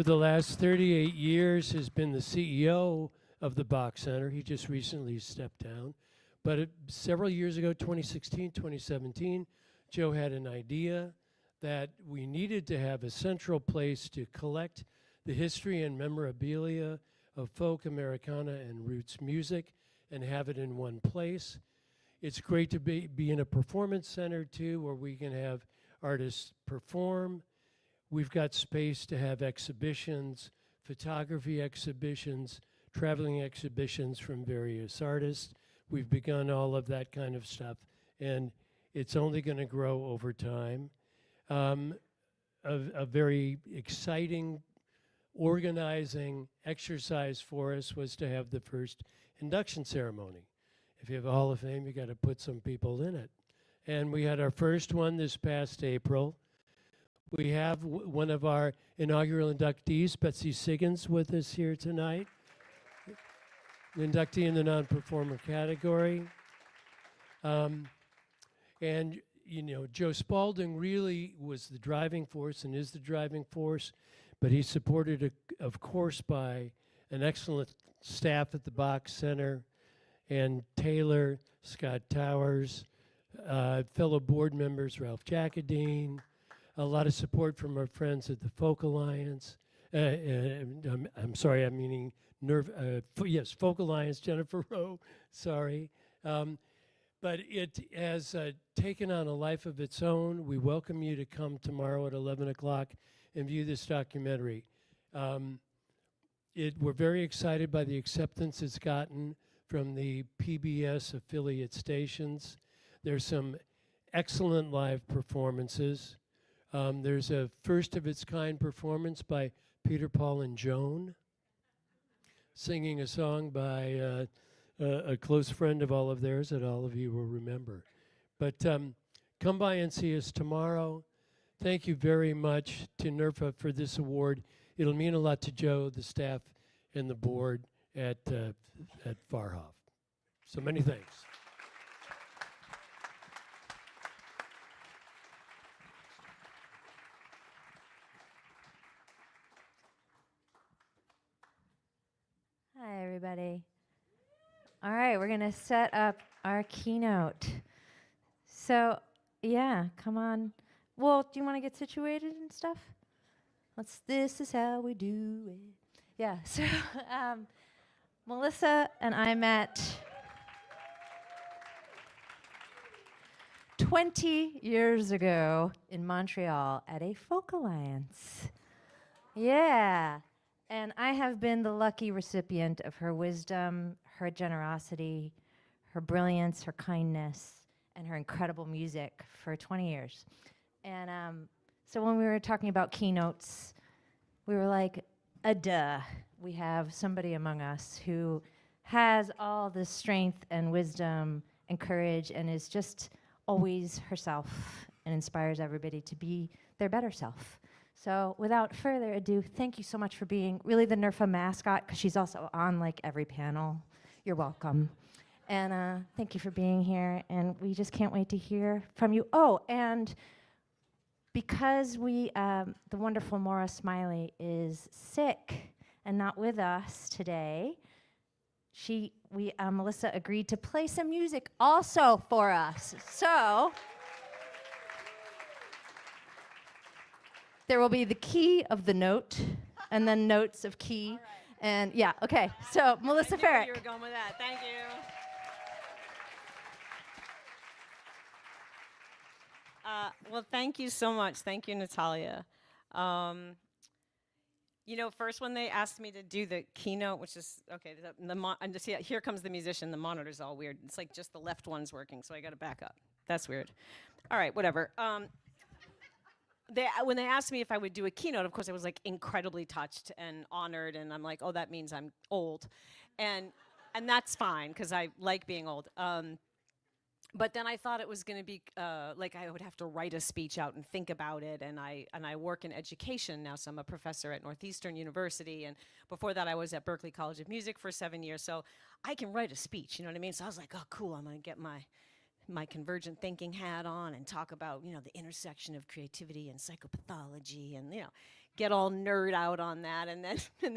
the last 38 years has been the CEO of the Bach Center. He just recently stepped down. But several years ago, 2016, 2017, Joe had an idea that we needed to have a central place to collect the history and memorabilia of folk, Americana, and roots music and have it in one place. It's great to be in a performance center, too, where we can have artists perform. We've got space to have exhibitions, photography exhibitions, traveling exhibitions from various artists. We've begun all of that kind of stuff, and it's only going to grow over time. A very exciting organizing exercise for us was to have the first induction ceremony. If you have a Hall of Fame, you got to put some people in it. And we had our first one this past April. We have one of our inaugural inductees, Betsy Siggins, with us here tonight. An inductee in the non-performer category. And, you know, Joe Spalding really was the driving force and is the driving force, but he's supported, of course, by an excellent staff at the Bach Center and Taylor, Scott Towers, fellow board members, Ralph Jackadine, a lot of support from our friends at the Folk Alliance. I'm sorry, I'm meaning yes, Folk Alliance, Jennifer Rowe, sorry. But it has taken on a life of its own. We welcome you to come tomorrow at 11 o'clock and view this documentary. We're very excited by the acceptance it's gotten from the PBS affiliate stations. There's some excellent live performances. There's a first of its kind performance by Peter, Paul, and Joan, singing a song by a close friend of all of theirs that all of you will remember. But come by and see us tomorrow. Thank you very much to NERFA for this award. It'll mean a lot to Joe, the staff, and the board at Farhoff. So many thanks. Hi, everybody. All right, we're going to set up our keynote. So, yeah, come on. Well, do you want to get situated and stuff? This is how we do it. Yeah, so Melissa and I met 20 years ago in Montreal at a Folk Alliance. Yeah. And I have been the lucky recipient of her wisdom, her generosity, her brilliance, her kindness, and her incredible music for 20 years. And so when we were talking about keynotes, we were like, duh. We have somebody among us who has all the strength and wisdom and courage and is just always herself and inspires everybody to be their better self. So without further ado, thank you so much for being really the NERFA mascot, because she's also on like every panel. You're welcome. And thank you for being here, and we just can't wait to hear from you. Oh, and because the wonderful Moira Smiley is sick and not with us today, Melissa agreed to play some music also for us. So there will be the key of the note, and then notes of key. Right. And yeah, okay. So Melissa Ferrick. You were going with that. Thank you. Well, thank you so much. Thank you, Natalia. You know, first when they asked me to do the keynote, which is, okay, and just, yeah, here comes the musician. The monitor's all weird. It's like just the left one's working, so I got to back up. That's weird. All right, whatever. When they asked me if I would do a keynote, of course, I was like incredibly touched and honored, and I'm like, oh, that means I'm old. And that's fine, because I like being old. But then I thought it was going to be like I would have to write a speech out and think about it, and I work in education now, so I'm a professor at Northeastern University, and before that I was at Berklee College of Music for 7 years, so I can write a speech, you know what I mean? So I was like, oh, cool, I'm going to get my convergent thinking hat on and talk about, you know, the intersection of creativity and psychopathology, and, you know, get all nerd out on that. And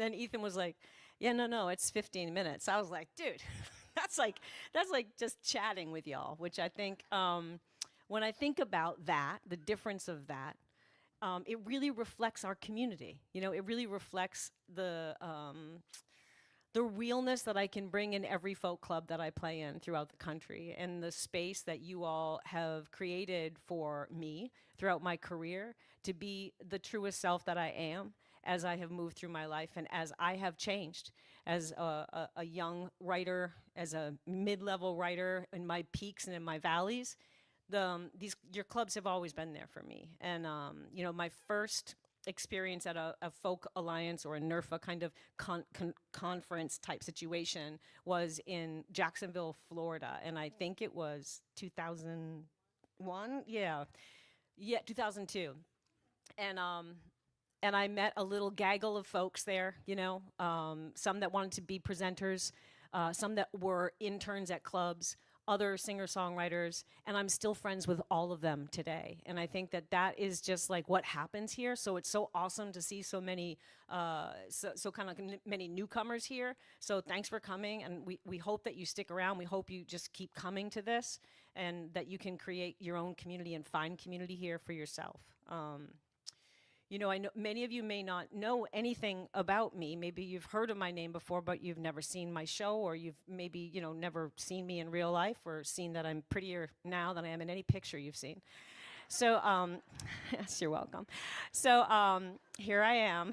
then Ethan was like, yeah, no, it's 15 minutes. I was like, dude, that's like just chatting with y'all, which I think when I think about that, the difference of that, it really reflects our community. You know, it really reflects the realness that I can bring in every folk club that I play in throughout the country, and the space that you all have created for me throughout my career to be the truest self that I am as I have moved through my life and as I have changed as a young writer, as a mid-level writer, in my peaks and in my valleys. Your clubs have always been there for me. And you know, my first experience at a folk alliance or a NERFA kind of conference type situation was in Jacksonville, Florida, and I think it was 2001. Yeah, 2002. And I met a little gaggle of folks there, you know, some that wanted to be presenters, some that were interns at clubs, other singer-songwriters, and I'm still friends with all of them today. And I think that that is just like what happens here. So it's so awesome to see so many, many newcomers here. So thanks for coming, and we hope that you stick around. We hope you just keep coming to this, and that you can create your own community and find community here for yourself. You know, I know many of you may not know anything about me. Maybe you've heard of my name before, but you've never seen my show, or you've maybe, you know, never seen me in real life, or seen that I'm prettier now than I am in any picture you've seen. So, yes, you're welcome. So, here I am.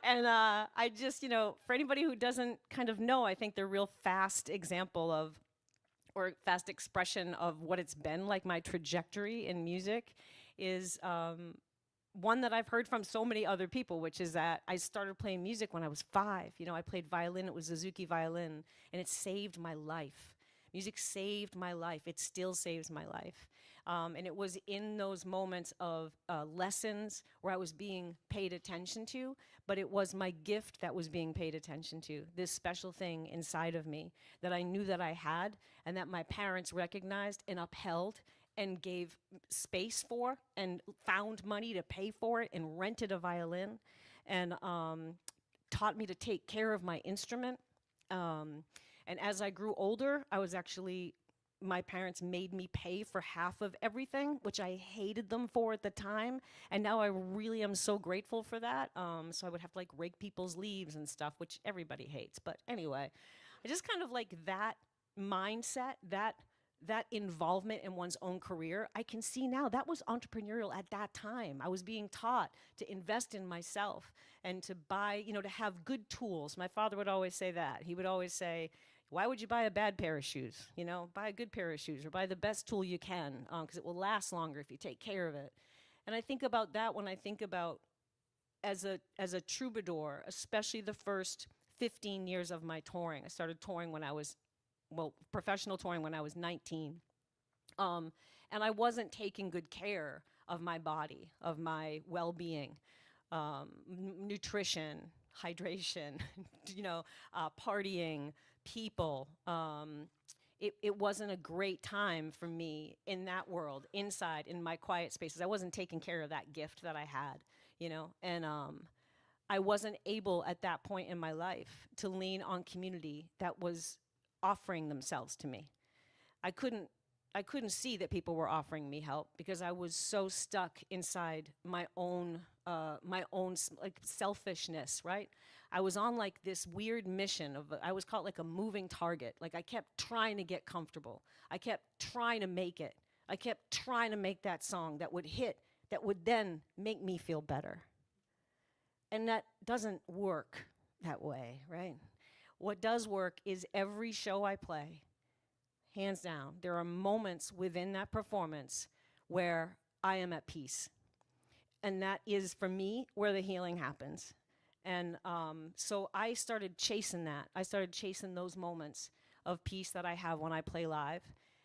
And I just, you know, for anybody who doesn't kind of know, I think the real fast example of, or fast expression of what it's been like, my trajectory in music, is one that I've heard from so many other people, which is that I started playing music when I was 5. You know, I played violin. It was Suzuki violin, and it saved my life. Music saved my life. It still saves my life. And it was in those moments of lessons where I was being paid attention to, but it was my gift that was being paid attention to, this special thing inside of me that I knew that I had, and that my parents recognized and upheld and gave space for, and found money to pay for it, and rented a violin, and taught me to take care of my instrument. And as I grew older, I was actually, my parents made me pay for half of everything, which I hated them for at the time. And now I really am so grateful for that. So I would have to like rake people's leaves and stuff, which everybody hates. But anyway, I just kind of like that mindset, that involvement in one's own career, I can see now that was entrepreneurial at that time. I was being taught to invest in myself and to buy, you know, to have good tools. My father would always say that. He would always say, why would you buy a bad pair of shoes? You know, buy a good pair of shoes, or buy the best tool you can, because it will last longer if you take care of it. And I think about that when I think about as a troubadour, especially the first 15 years of my touring. I started touring when I was, well, professional touring when I was 19. And I wasn't taking good care of my body, of my well-being, nutrition, hydration, you know, partying, people. It wasn't a great time for me in that world, inside, in my quiet spaces. I wasn't taking care of that gift that I had, you know, and I wasn't able at that point in my life to lean on community that was offering themselves to me. I couldn't see that people were offering me help because I was so stuck inside my own like selfishness, right? I was on like this weird mission of, I was called like a moving target. Like I kept trying to get comfortable. I kept trying to make it. I kept trying to make that song that would hit, that would then make me feel better. And that doesn't work that way, right? What does work is every show I play, hands down, there are moments within that performance where I am at peace. And that is, for me, where the healing happens. And so I started chasing that. I started chasing those moments of peace that I have when I play live.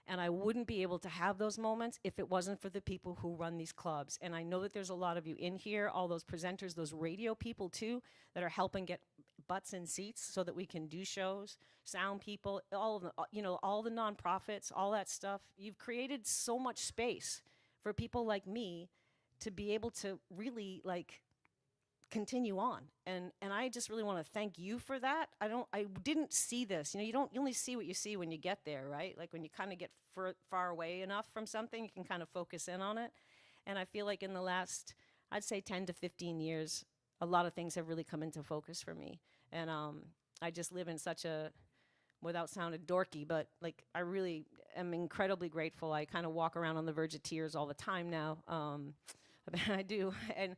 And I wouldn't be able to have those moments if it wasn't for the people who run these clubs. And I know that there's a lot of you in here, all those presenters, those radio people too, that are helping get butts in seats so that we can do shows, sound people, all of the, you know, all the nonprofits, all that stuff. You've created so much space for people like me to be able to really like continue on. And I just really want to thank you for that. I didn't see this. You know, you only see what you see when you get there, right? Like when you kind of get far away enough from something, you can kind of focus in on it. And I feel like in the last, I'd say 10 to 15 years, a lot of things have really come into focus for me. And I just live in such a, without sounding dorky, but like I really am incredibly grateful. I kind of walk around on the verge of tears all the time now. I do, and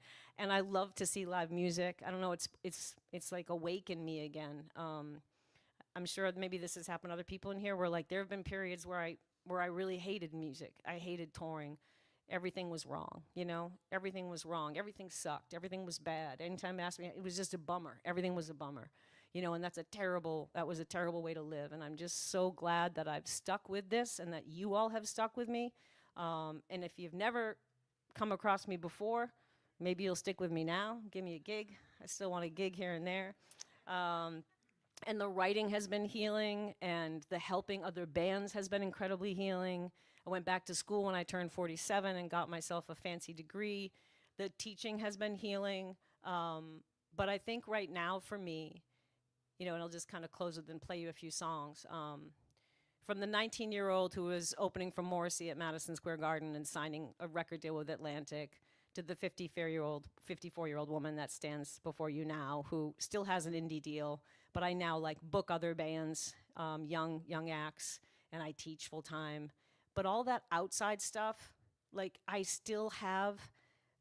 I love to see live music. I don't know, it's like awakened me again. I'm sure maybe this has happened to other people in here where like there have been periods where I really hated music. I hated touring. Everything was wrong, you know? Everything was wrong. Everything sucked. Everything was bad. Anytime they asked me, it was just a bummer. Everything was a bummer, you know, and that was a terrible way to live. And I'm just so glad that I've stuck with this and that you all have stuck with me. And if you've never come across me before, maybe you'll stick with me now. Give me a gig. I still want a gig here and there. And the writing has been healing, and the helping other bands has been incredibly healing. I went back to school when I turned 47 and got myself a fancy degree. The teaching has been healing. But I think right now for me, you know, and I'll just kind of close with and play you a few songs. From the 19-year-old who was opening for Morrissey at Madison Square Garden and signing a record deal with Atlantic, to the 54-year-old woman that stands before you now, who still has an indie deal, but I now like book other bands, young acts, and I teach full time. But all that outside stuff, like I still have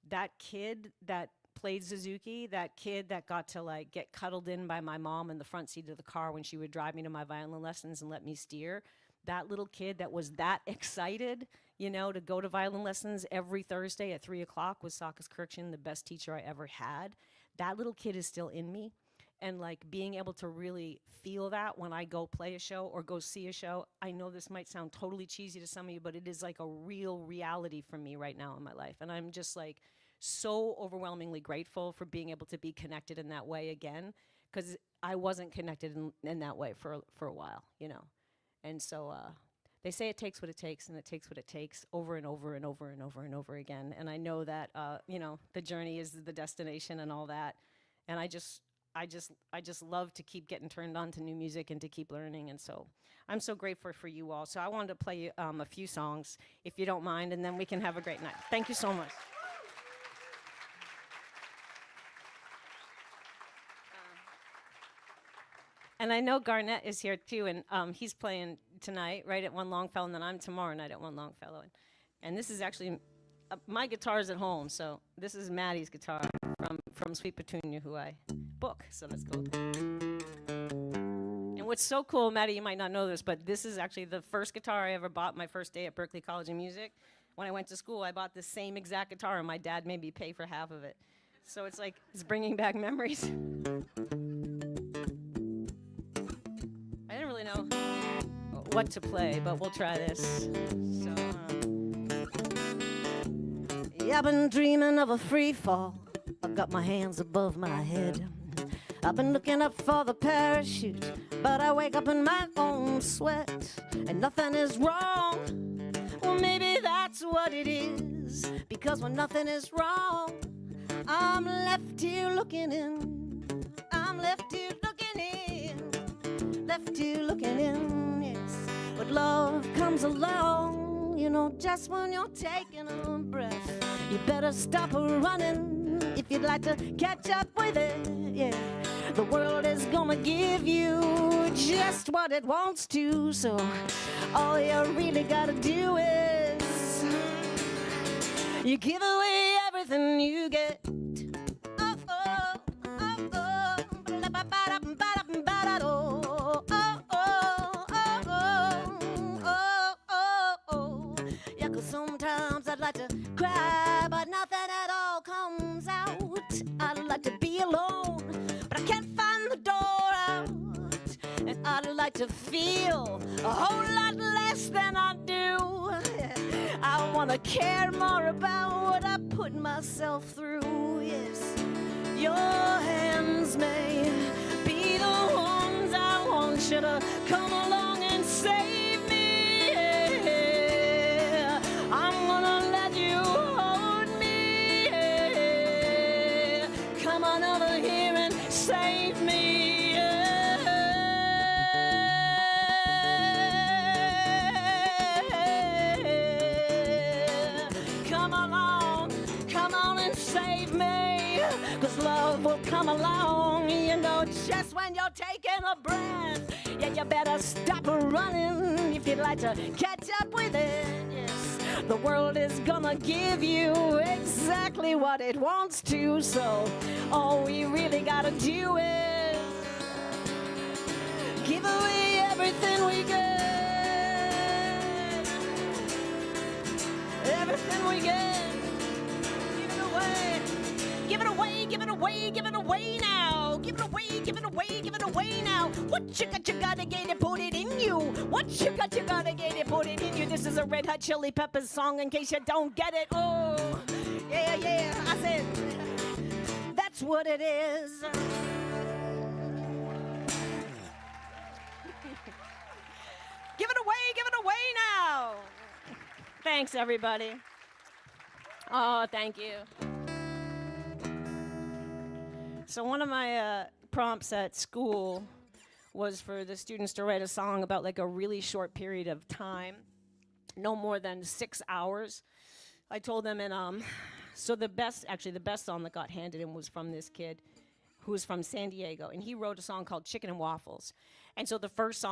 that kid that played Suzuki, that kid that got to like get cuddled in by my mom in the front seat of the car when she would drive me to my violin lessons and let me steer. That little kid that was that excited, you know, to go to violin lessons every Thursday at 3 o'clock with Sakis Kirchen, the best teacher I ever had. That little kid is still in me. And like being able to really feel that when I go play a show or go see a show, I know this might sound totally cheesy to some of you, but it is like a real reality for me right now in my life. And I'm just like so overwhelmingly grateful for being able to be connected in that way again, because I wasn't connected in that way for a while, you know. And so they say it takes what it takes, and it takes what it takes over and over and over and over and over again. And I know that, you know, the journey is the destination and all that. And I just love to keep getting turned on to new music and to keep learning. And so I'm so grateful for you all. So I wanted to play you a few songs, if you don't mind, and then we can have a great night. Thank you so much. And I know Garnett is here too, and he's playing tonight, right, at One Longfellow, and then I'm tomorrow night at One Longfellow. And this is actually, my guitar's at home, so this is Maddie's guitar from Sweet Petunia, who I book, so that's cool. And what's so cool, Maddie, you might not know this, but this is actually the first guitar I ever bought my first day at Berklee College of Music. When I went to school, I bought the same exact guitar, and my dad made me pay for half of it. So it's like, it's bringing back memories. I didn't really know what to play, but we'll try this. So, yeah, I've been dreaming of a free fall. I've got my hands above my head. I've been looking up for the parachute, but I wake up in my own sweat, and nothing is wrong. Well, maybe that's what it is, because when nothing is wrong, I'm left here looking in. I'm left here looking in. Left here looking in, yes. But love comes along, you know, just when you're taking a breath. You better stop running if you'd like to catch up with it, yeah. The world is gonna give you just what it wants to, so all you really gotta do is you give away everything you get. Oh, oh, oh, oh, ba-da-ba-da-ba-da-ba-da-do. Oh, oh, oh, oh, oh, oh. Yeah, 'cause sometimes I'd like to cry, but nothing at all comes out. I'd like to be alone, but I can't find the door out. And I'd like to feel a whole lot less than I do. I want to care more about what I put myself through, yes. Your hands may be the ones I want you to come along and save me. Yeah. I'm gonna let you hold me. Yeah. Come on over here and save me. Yeah. Come on and save me. 'Cause love will come along, you know, just when you're taking a breath. Yeah, you better stop running if you'd like to catch up with it, yes. The world is gonna give you exactly what it wants to, so all we really gotta do is give away everything we get. Everything we get. Give it away. Give it away, give it away, give it away now. Give it away, give it away, give it away now. What you gotta get it, put it in you. What you gotta get it, put it in you. This is a Red Hot Chili Peppers song in case you don't get it. Oh, yeah, yeah, I said, that's what it is. Thanks, everybody. Oh, thank you. So one of my prompts at school was for the students to write a song about like a really short period of time, no more than 6 hours. I told them, and so the best song that got handed in was from this kid who was from San Diego, and he wrote a song called Chicken and Waffles. And so the first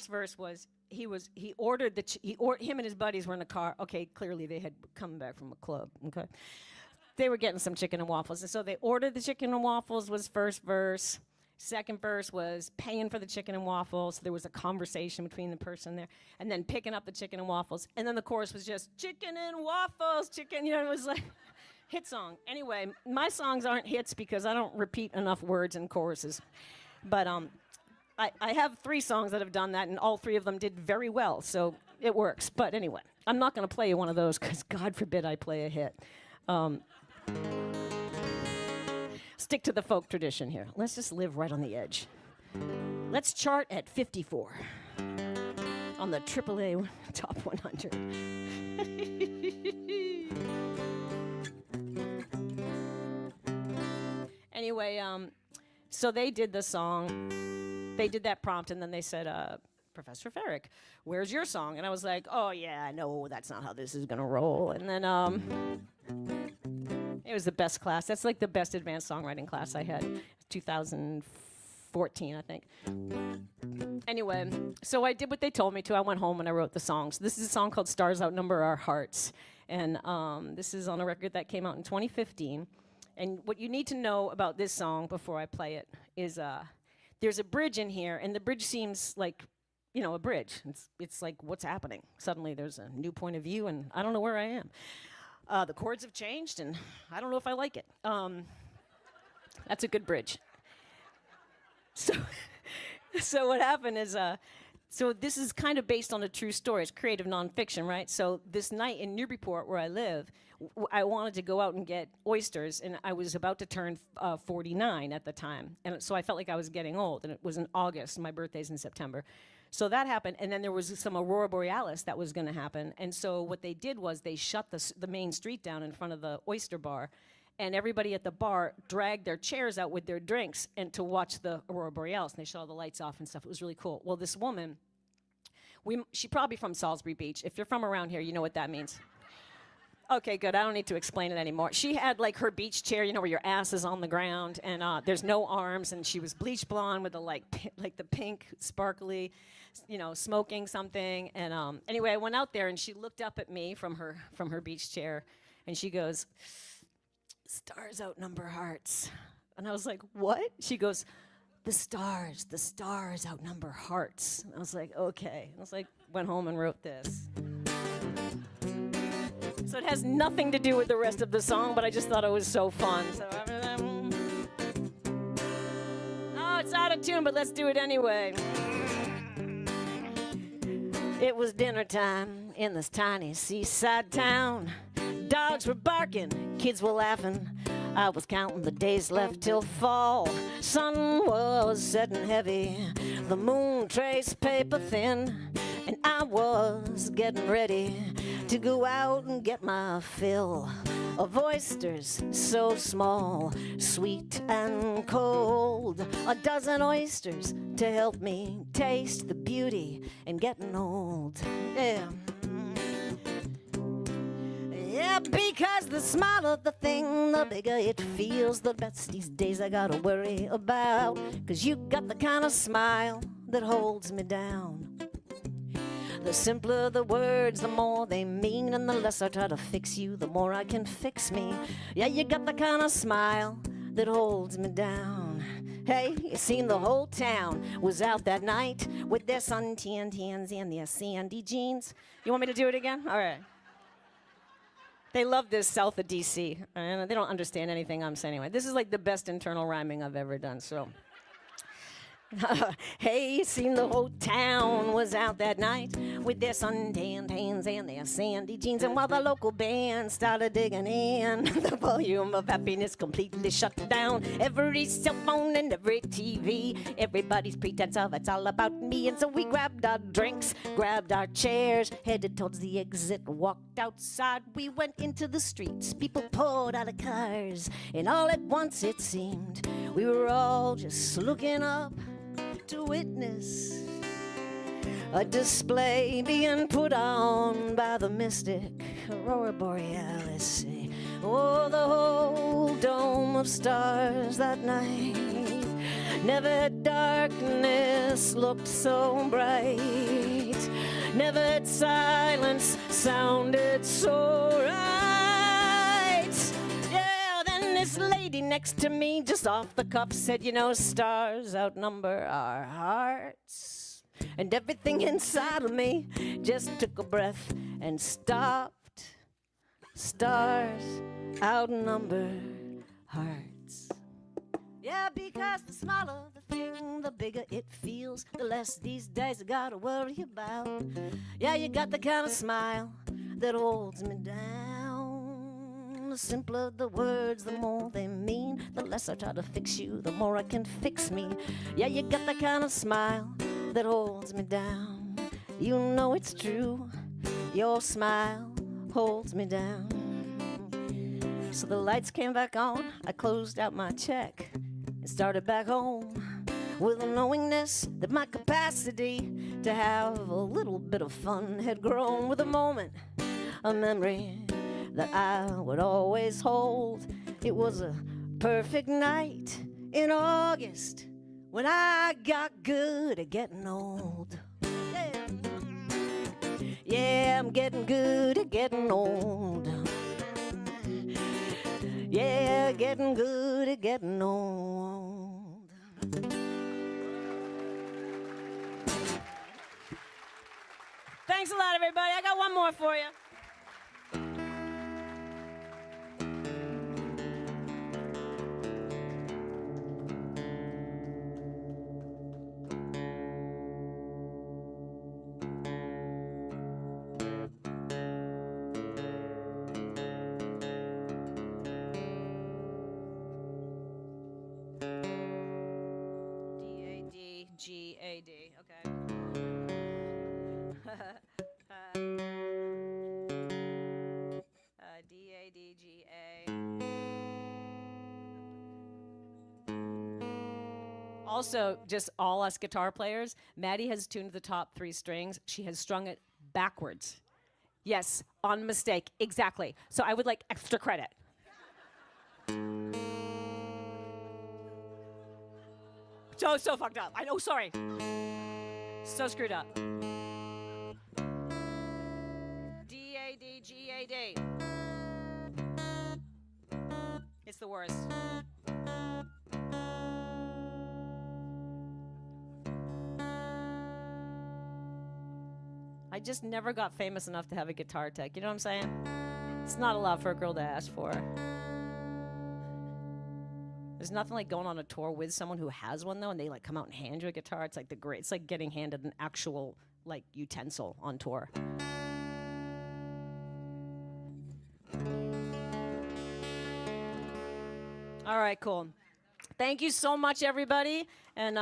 verse was him and his buddies were in a car. Okay, clearly they had come back from a club. Okay, they were getting some chicken and waffles, and so they ordered the chicken and waffles was first verse. Second verse was paying for the chicken and waffles. So there was a conversation between the person there, and then picking up the chicken and waffles, and then the chorus was just chicken and waffles, chicken. You know, it was like hit song. Anyway, my songs aren't hits because I don't repeat enough words in choruses, but I have 3 songs that have done that, and all 3 of them did very well, so it works. But anyway, I'm not going to play you one of those because God forbid I play a hit. Stick to the folk tradition here. Let's just live right on the edge. Let's chart at 54 on the AAA Top 100. Anyway, so they did the song. They did that prompt, and then they said, Professor Ferrick, where's your song? And I was like, oh, yeah, no, that's not how this is going to roll. And then it was the best class. That's like the best advanced songwriting class I had, 2014, I think. Anyway, so I did what they told me to. I went home and I wrote the songs. This is a song called Stars Outnumber Our Hearts. And this is on a record that came out in 2015. And what you need to know about this song before I play it is there's a bridge in here, and the bridge seems like, you know, a bridge. It's like, what's happening? Suddenly there's a new point of view, and I don't know where I am. The chords have changed, and I don't know if I like it. That's a good bridge. So what happened is, so this is kind of based on a true story. It's creative nonfiction, right? So this night in Newburyport, where I live, I wanted to go out and get oysters, and I was about to turn 49 at the time. And so I felt like I was getting old, and it was in August. My birthday's in September. So that happened, and then there was some aurora borealis that was going to happen. And so what they did was they shut the main street down in front of the oyster bar, and everybody at the bar dragged their chairs out with their drinks and to watch the aurora borealis, and they shut all the lights off and stuff. It was really cool. Well, this woman, she's probably from Salisbury Beach. If you're from around here, you know what that means. Okay, good. I don't need to explain it anymore. She had like her beach chair, you know, where your ass is on the ground, and there's no arms, and she was bleach blonde with the like the pink, sparkly, you know, smoking something. And anyway, I went out there, and she looked up at me from her beach chair, and she goes, "Stars outnumber hearts." And I was like, "What?" She goes, the stars outnumber hearts." And I was like, okay. I was like, went home and wrote this. So it has nothing to do with the rest of the song, but I just thought it was so fun. So oh, it's out of tune, but let's do it anyway. It was dinner time in this tiny seaside town. Dogs were barking, kids were laughing. I was counting the days left till fall. Sun was setting heavy, the moon traced paper thin, and I was getting ready to go out and get my fill of oysters so small, sweet and cold. A dozen oysters to help me taste the beauty in getting old. Yeah, because the smaller the thing, the bigger it feels. The less these days I gotta worry about, 'cause you got the kind of smile that holds me down. The simpler the words, the more they mean, and the less I try to fix you, the more I can fix me. Yeah, you got the kind of smile that holds me down. Hey, you seen the whole town was out that night with their suntan and their sandy jeans. You want me to do it again? All right. They love this south of D.C., and they don't understand anything I'm saying anyway. This is like the best internal rhyming I've ever done, so. Hey, it seemed the whole town was out that night with their suntanned hands and their sandy jeans. And while the local band started digging in, the volume of happiness completely shut down. Every cell phone and every TV, everybody's pretense of it's all about me. And so we grabbed our drinks, grabbed our chairs, headed towards the exit, walked outside. We went into the streets, people poured out of cars, and all at once it seemed we were all just looking up to witness a display being put on by the mystic Aurora Borealis. Oh, the whole dome of stars that night. Never had darkness looked so bright. Never had silence sounded so right. Yeah, then this lady next to me, just off the cuff, said, you know, stars outnumber our hearts. And everything inside of me just took a breath and stopped. Stars outnumber hearts. Yeah, because the smaller the thing, the bigger it feels. The less these days I gotta worry about. Yeah, you got the kind of smile that holds me down. The simpler the words, the more they mean. The less I try to fix you, the more I can fix me. Yeah, you got the kind of smile that holds me down. You know it's true. Your smile holds me down. So the lights came back on. I closed out my check and started back home with a knowingness that my capacity to have a little bit of fun had grown with a moment, a memory that I would always hold. It was a perfect night in August when I got good at getting old. Yeah, yeah, I'm getting good at getting old. Yeah, getting good at getting old. Thanks a lot, everybody. I got one more for you. D-A-D-G-A-D, okay. D-A-D-G-A. Also, just all us guitar players, Maddie has tuned the top 3 strings. She has strung it backwards. Yes, on mistake, exactly. So I would like extra credit. So fucked up. I know, sorry. So screwed up. D-A-D-G-A-D. It's the worst. I just never got famous enough to have a guitar tech. You know what I'm saying? It's not a lot for a girl to ask for. There's nothing like going on a tour with someone who has one, though, and they like come out and hand you a guitar. It's like it's like getting handed an actual like utensil on tour. All right, cool. Thank you so much, everybody, and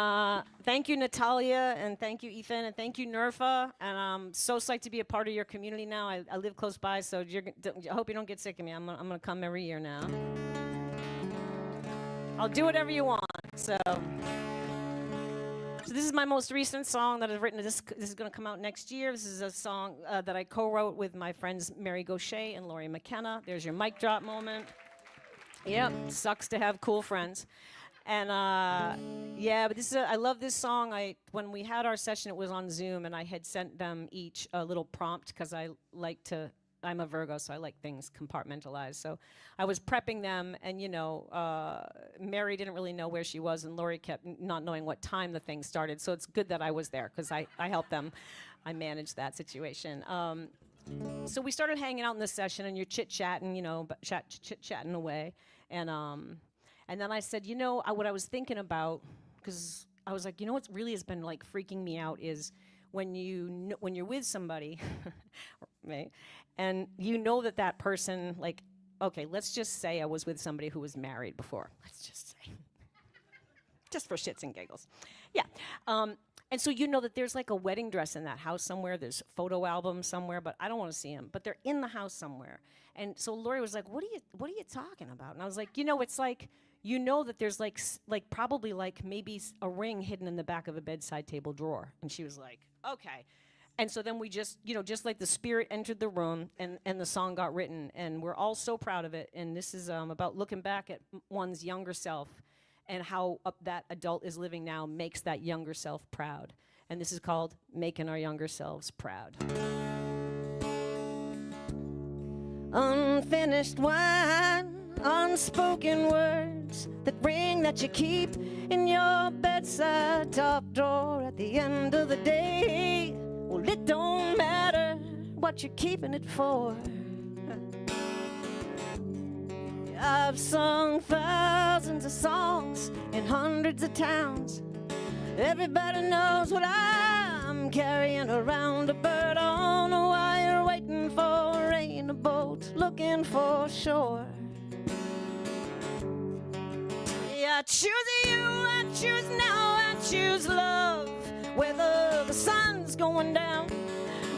thank you, Natalia, and thank you, Ethan, and thank you, Nerfa, and I'm so psyched to be a part of your community now. I live close by, so I hope you don't get sick of me. I'm gonna come every year now. I'll do whatever you want. So this is my most recent song that I've written. This is going to come out next year. This is a song that I co-wrote with my friends Mary Gaucher and Laurie McKenna. There's your mic drop moment. Yep, sucks to have cool friends. And yeah, but I love this song. When we had our session, it was on Zoom, and I had sent them each a little prompt because I'm a Virgo, so I like things compartmentalized. So I was prepping them, and Mary didn't really know where she was, and Laurie kept not knowing what time the thing started. So it's good that I was there because I helped them. I managed that situation. So we started hanging out in this session, and you're chit-chatting, chit-chatting away. And then I said, what I was thinking about, because I was like, you know what's really has been like freaking me out is when when you're with somebody, right, and you know that person, like, okay, let's just say I was with somebody who was married before. Let's just say, just for shits and giggles, yeah. And so you know that there's like a wedding dress in that house somewhere. There's photo albums somewhere, but I don't want to see them. But they're in the house somewhere. And so Lori was like, "What are you talking about?" And I was like, it's like, that there's like probably like maybe a ring hidden in the back of a bedside table drawer. And she was like, "Okay." And so then we just, just like the spirit entered the room and the song got written. And we're all so proud of it. And this is about looking back at one's younger self and how that adult is living now makes that younger self proud. And this is called Making Our Younger Selves Proud. Unfinished wine, unspoken words that ring that you keep in your bedside top drawer at the end of the day. Well, it don't matter what you're keeping it for. I've sung thousands of songs in hundreds of towns. Everybody knows what I'm carrying around, a bird on a wire waiting for rain, a boat looking for shore. Yeah, I choose you, I choose now, I choose love. Whether the sun's going down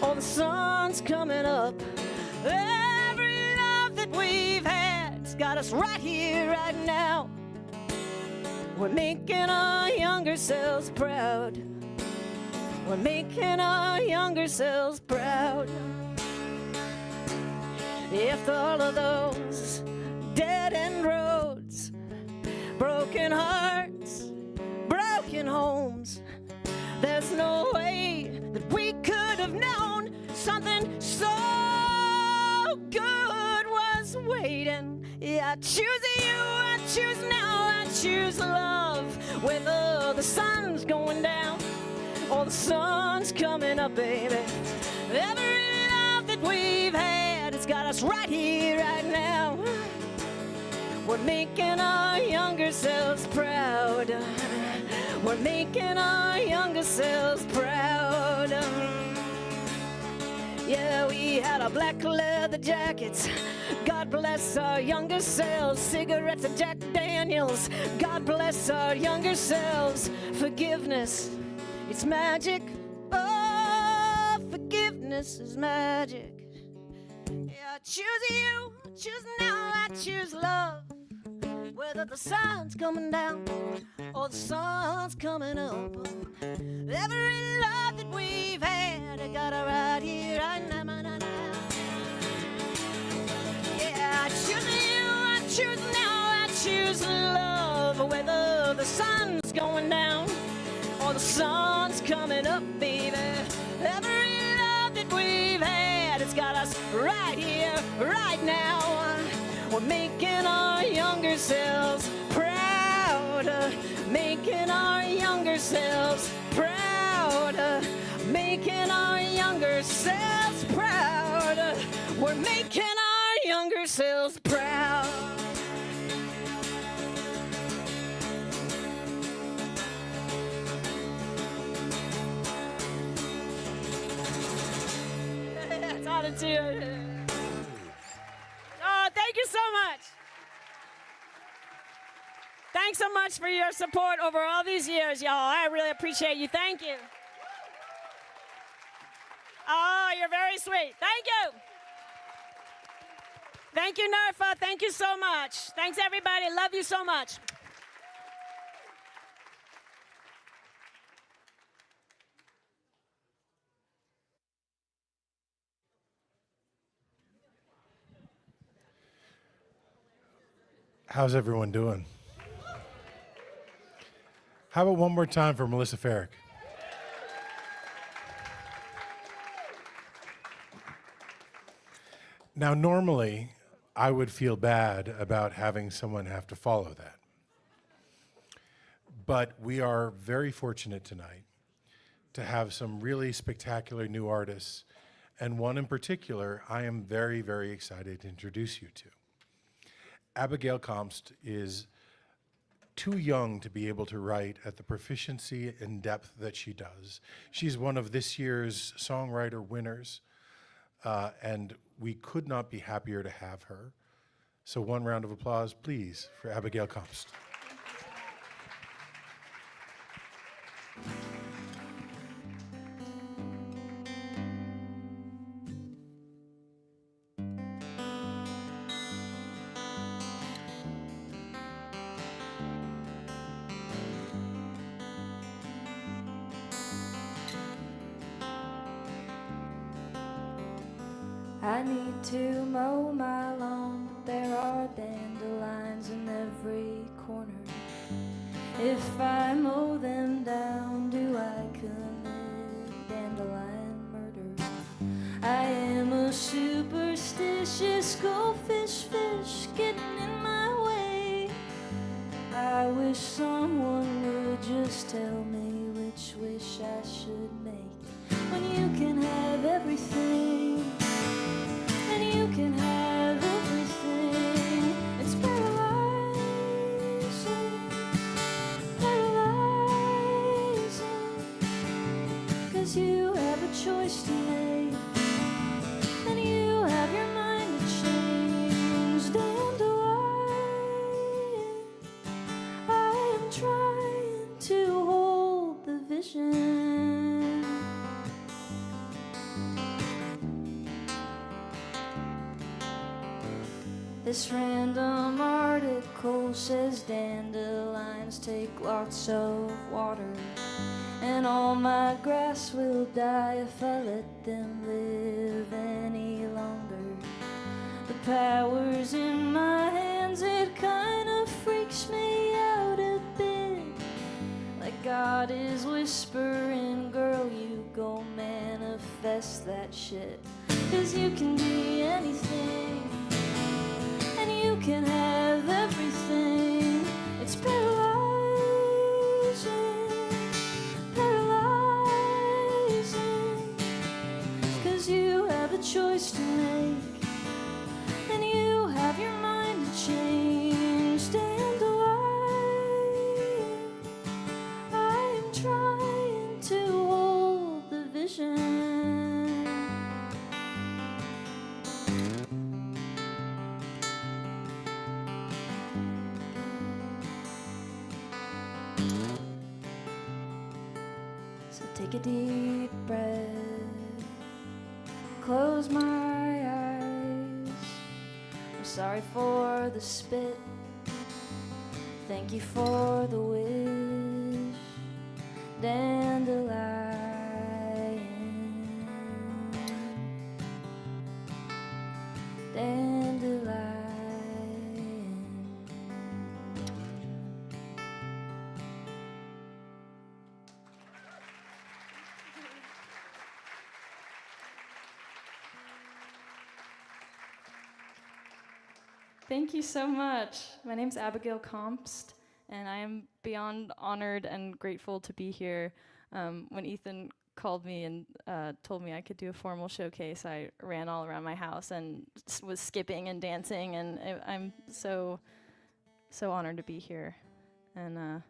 or the sun's coming up, every love that we've had's got us right here, right now. We're making our younger selves proud. We're making our younger selves proud. If all of those dead-end roads, broken hearts, broken homes, there's no way that we could have known something so good was waiting. Yeah, I choose you, I choose now, I choose love. Whether the sun's going down or the sun's coming up, baby. Every love that we've had has got us right here, right now. We're making our younger selves proud. We're making our younger selves proud. Yeah, we had our black leather jackets. God bless our younger selves. Cigarettes and Jack Daniels. God bless our younger selves. Forgiveness, it's magic. Oh, forgiveness is magic. Yeah, I choose you, I choose now, I choose love. Whether the sun's coming down or the sun's coming up, every love that we've had, I got it right here, right now, now. Yeah, I choose you, I choose now, I choose love. Whether the sun's going down or the sun's coming up, baby, every love that we've had, it's got us right here, right now. We're making our younger selves proud. Making our younger selves proud. Making our younger selves proud. We're making our younger selves proud. That's attitude. Oh, thank you so much. Thanks so much for your support over all these years, y'all. I really appreciate you. Thank you. Oh, you're very sweet. Thank you. Thank you, Nerfa. Thank you so much. Thanks, everybody. Love you so much. How's everyone doing? How about one more time for Melissa Ferrick? Now, normally, I would feel bad about having someone have to follow that. But we are very fortunate tonight to have some really spectacular new artists, and one in particular I am very, very excited to introduce you to. Abigayle Kmopst is too young to be able to write at the proficiency and depth that she does. She's one of this year's songwriter winners, and we could not be happier to have her. So one round of applause, please, for Abigayle Kmopst. I need to mow my lawn, but there are dandelions in every corner. If I mow them down, do I commit dandelion murder? I am a superstitious goldfish fish getting in my way. I wish someone would just tell me which wish I should make. When you can have everything, and you can have everything, it's paralyzing, paralyzing, 'cause you have a choice to make, and you have your mind to change. Dandelion, I am trying to hold the vision. This random article says dandelions take lots of water, and all my grass will die if I let them live any longer. The power's in my hands, it kind of freaks me out a bit, like God is whispering, girl, you go manifest that shit. 'Cause you can be anything, you can have everything. It's paralyzing, paralyzing, 'cause you have a choice to make, and you have your mind to change. Dandelion, I am trying to hold the vision. Take a deep breath, close my eyes. I'm sorry for the spit, thank you for the wish. Dandelion, dandelion. Thank you so much. My name's Abigayle Kmopst, and I am beyond honored and grateful to be here. When Ethan called me and told me I could do a formal showcase, I ran all around my house and was skipping and dancing, and I'm so honored to be here. And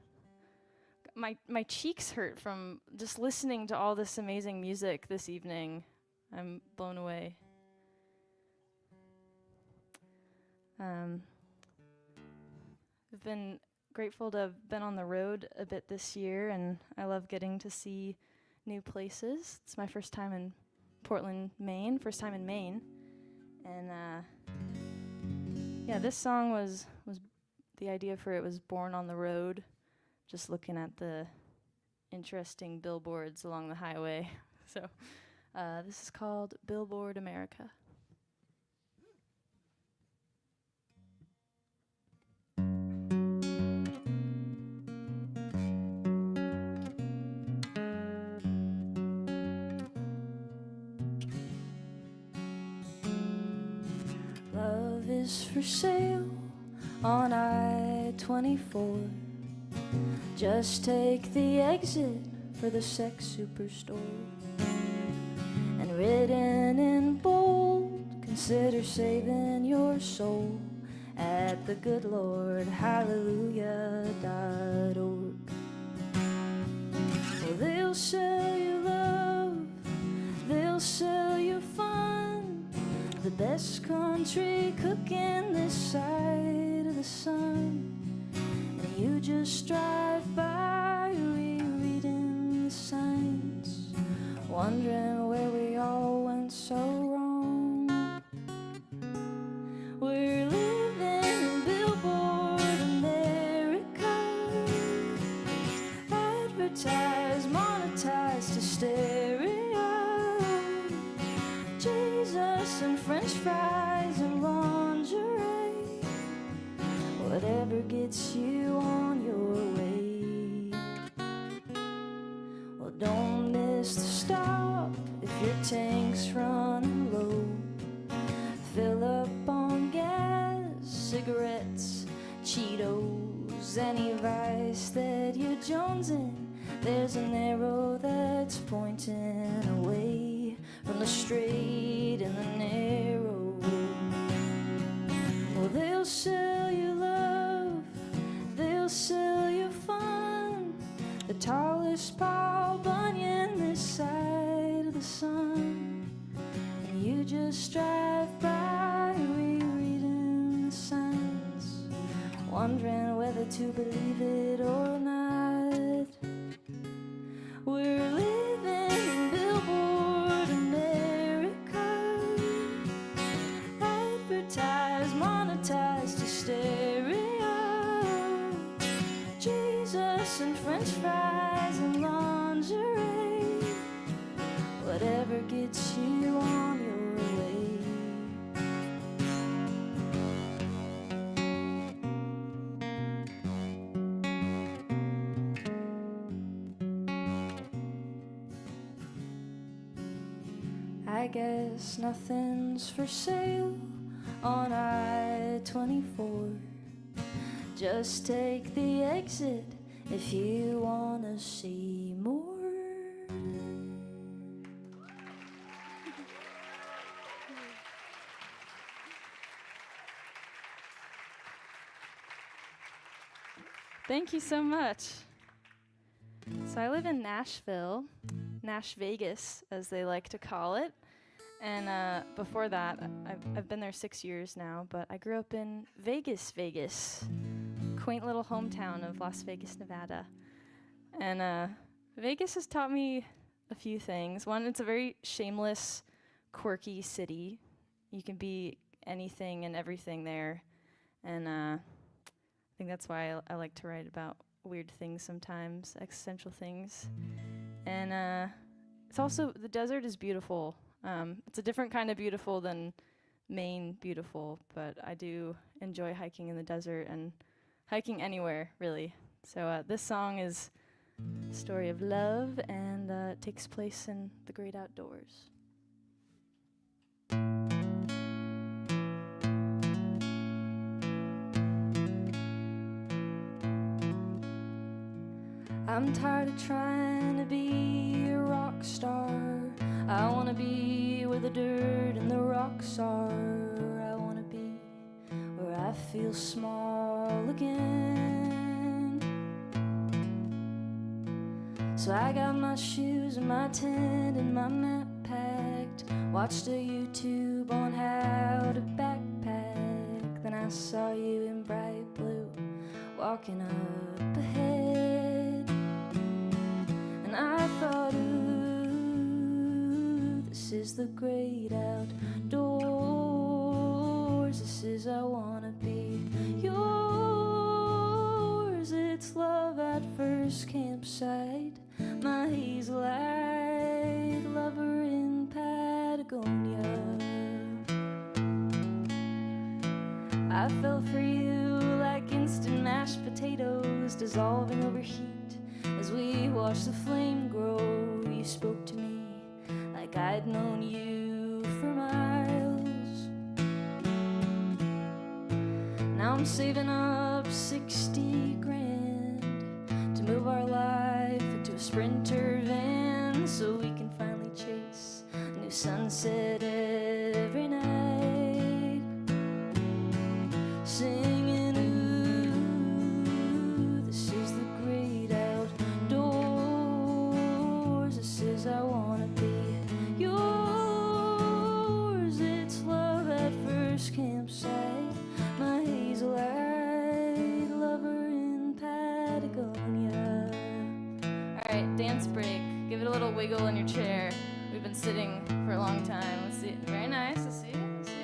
my cheeks hurt from just listening to all this amazing music this evening. I'm blown away. I've been grateful to have been on the road a bit this year, and I love getting to see new places. It's my first time in Portland, Maine, and yeah, this song was the idea for it was born on the road, just looking at the interesting billboards along the highway. So this is called Billboard America. Love is for sale on I-24. Just take the exit for the sex superstore. And written in bold, consider saving your soul at thegoodlordhallelujah.org. Well, they'll sell you love, they'll sell you fun, the best country cooking this side of the sun. And you just drive by rereading the signs, wondering where we all went so wrong. We're living in billboard America, advertised, monetized hysteria, Jesus and French fries and lingerie, whatever gets you on your way. Well, don't miss the stop if your tank's running low. Fill up on gas, cigarettes, Cheetos, any vice that you're jonesing. There's an arrow that's pointing away from the straight and the narrow. Well, they'll sell you love, they'll sell you fun, the tallest Paul Bunyan this side of the sun. And you just drive by rereading the signs, wondering whether to believe it or not. We're living in billboard America, advertised, monetized hysteria, Jesus and French fries and lingerie, whatever gets you on your way. I guess nothing's for sale on I-24. Just take the exit if you wanna see more. Thank you so much. So I live in Nashville, Nash Vegas, as they like to call it. And before that, I've been there 6 years now, but I grew up in Vegas, quaint little hometown of Las Vegas, Nevada. And Vegas has taught me a few things. One, it's a very shameless, quirky city. You can be anything and everything there. And I think that's why I like to write about weird things sometimes, existential things. And it's also, the desert is beautiful. It's a different kind of beautiful than Maine beautiful, but I do enjoy hiking in the desert and hiking anywhere, really. So this song is a story of love, and it takes place in the great outdoors. I'm tired of trying to be a rock star. I wanna be where the dirt and the rocks are. I wanna be where I feel small again. So I got my shoes and my tent and my map packed. Watched a YouTube on how to backpack. Then I saw you in bright blue walking up ahead. And I thought, ooh, this is the great outdoors. This is I wanna be yours. It's love at first campsite. My hazel-eyed lover in Patagonia. I fell for you like instant mashed potatoes dissolving over heat. As we watched the flame grow, you spoke to me like I'd known you for miles. Now I'm saving up 60 grand to move our life into a Sprinter van, so we can finally chase a new sunset every night. Sing wiggle in your chair. We've been sitting for a long time. Let's see. Very nice. Let's see. Let's see.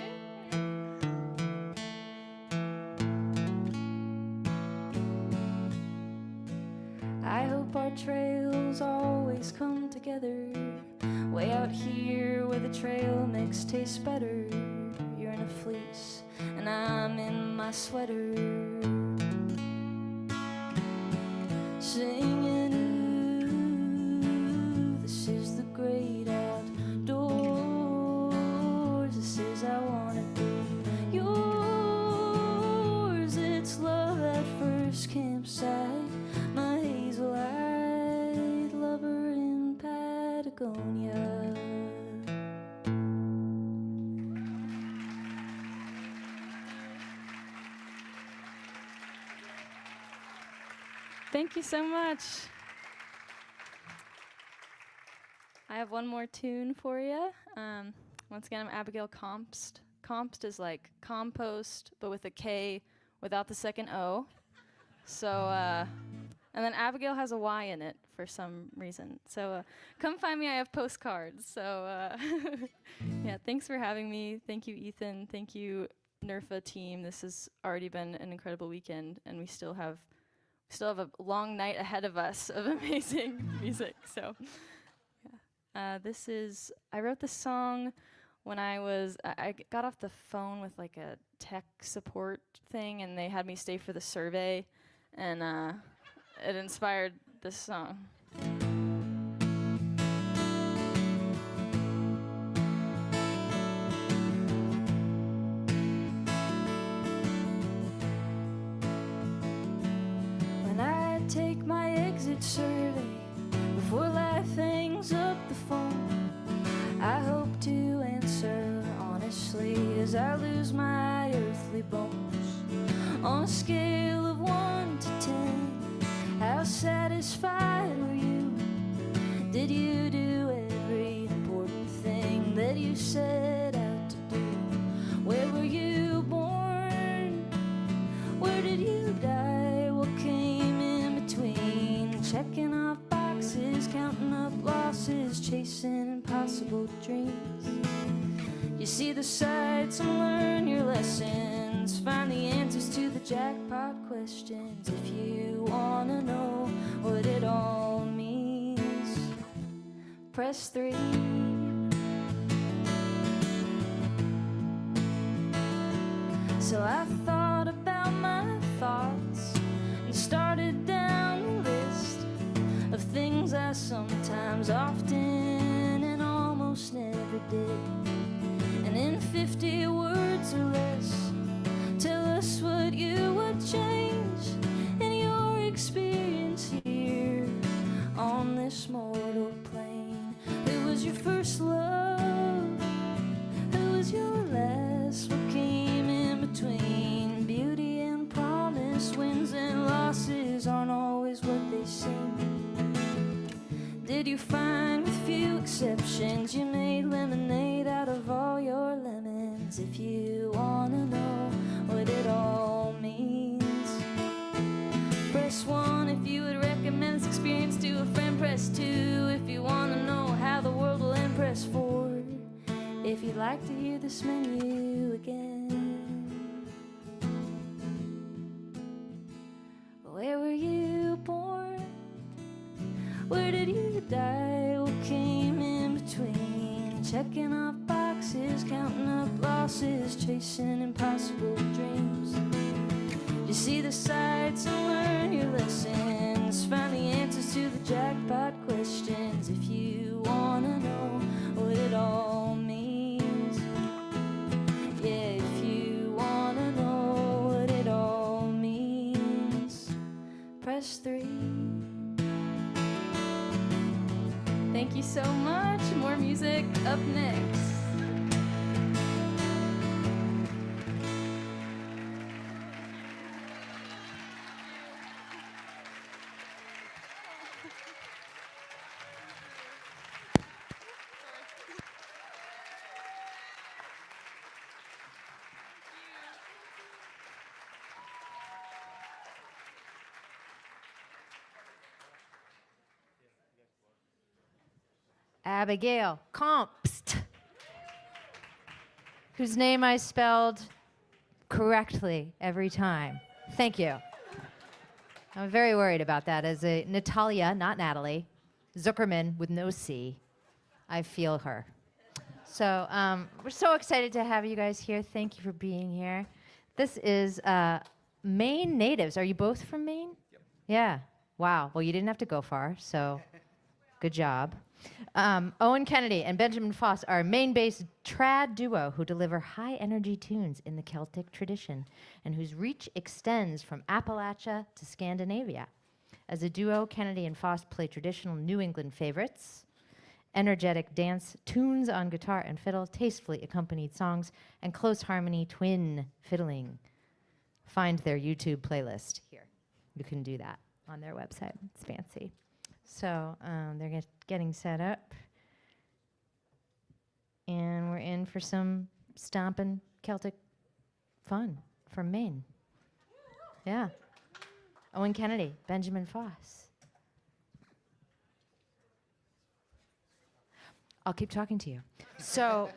I hope our trails always come together. Way out here where the trail mix tastes better. You're in a fleece and I'm in my sweater, singing, ooh, this is the great outdoors. This is I wanna be yours. It's love at first campsite. My hazel-eyed lover in Patagonia. Thank you so much. I have one more tune for you. Once again, I'm Abigayle Kmopst. Kmopst is like compost, but with a K without the second O. So, and then Abigayle has a Y in it for some reason. So come find me, I have postcards. So yeah, thanks for having me. Thank you, Ethan. Thank you, NERFA team. This has already been an incredible weekend, and we still have a long night ahead of us of amazing music. So yeah, I wrote this song when I got off the phone with like a tech support thing, and they had me stay for the survey, and it inspired this song. When I take my exit survey before life hangs up the phone, I hope to answer honestly as I lose my earthly bones. On a scale of 1 to 10, how satisfied were you? Did you do every important thing that you set out to do? Where were you born? Where did you die? What came in between? Checking off boxes, counting up losses, chasing impossible dreams. You see the sights and learn your lessons. Find the answers to the jackpot questions. If you wanna know what it all means, press 3. So I thought about my thoughts and started down the list of things I sometimes, often, and almost never did. And in 50 words or less, tell us what you would change in your experience here on this mortal plane. Who was your first love? Who was your last? What came in between? Beauty and promise, wins and losses aren't always what they seem. Did you find, with few exceptions, you made lemonade out of all your lemons? If you wanna know what it all means, press 1 if you would recommend this experience to a friend. Press 2 if you wanna know how the world will end. Press 4 if you'd like to hear this menu again. Where were you born? Where did you die? What came in between? Checking off boxes, counting up losses, chasing impossible dreams. You see the sights and learn your lessons. Find the answers to the jackpot questions. If you wanna know what it all means, yeah, if you wanna know what it all means, press 3. Thank you so much. More music up next. Abigayle Kmopst, whose name I spelled correctly every time. Thank you. I'm very worried about that. As a Natalia, not Natalie, Zuckerman with no C, I feel her. So we're so excited to have you guys here. Thank you for being here. This is Maine natives. Are you both from Maine? Yep. Yeah. Wow. Well, you didn't have to go far, so good job. Owen Kennedy and Benjamin Foss are a Maine-based trad duo who deliver high-energy tunes in the Celtic tradition and whose reach extends from Appalachia to Scandinavia. As a duo, Kennedy and Foss play traditional New England favorites, energetic dance tunes on guitar and fiddle, tastefully accompanied songs, and close harmony twin fiddling. Find their YouTube playlist here. You can do that on their website. It's fancy. So they're getting set up. And we're in for some stomping Celtic fun from Maine. Yeah. Owen Kennedy, Benjamin Foss. I'll keep talking to you. So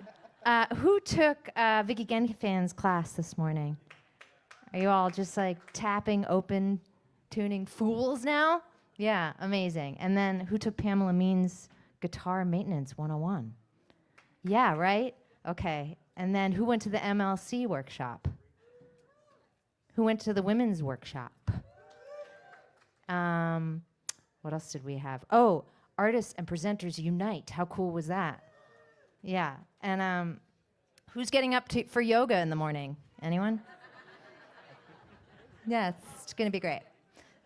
who took Vicky Genfan's class this morning? Are you all just like tapping, open, tuning fools now? Yeah, amazing. And then who took Pamela Mean's Guitar Maintenance 101? Yeah, right? Okay. And then who went to the MLC workshop? Who went to the women's workshop? What else did we have? Oh, Artists and Presenters Unite. How cool was that? Yeah. And who's getting up for yoga in the morning? Anyone? Yeah, it's going to be great.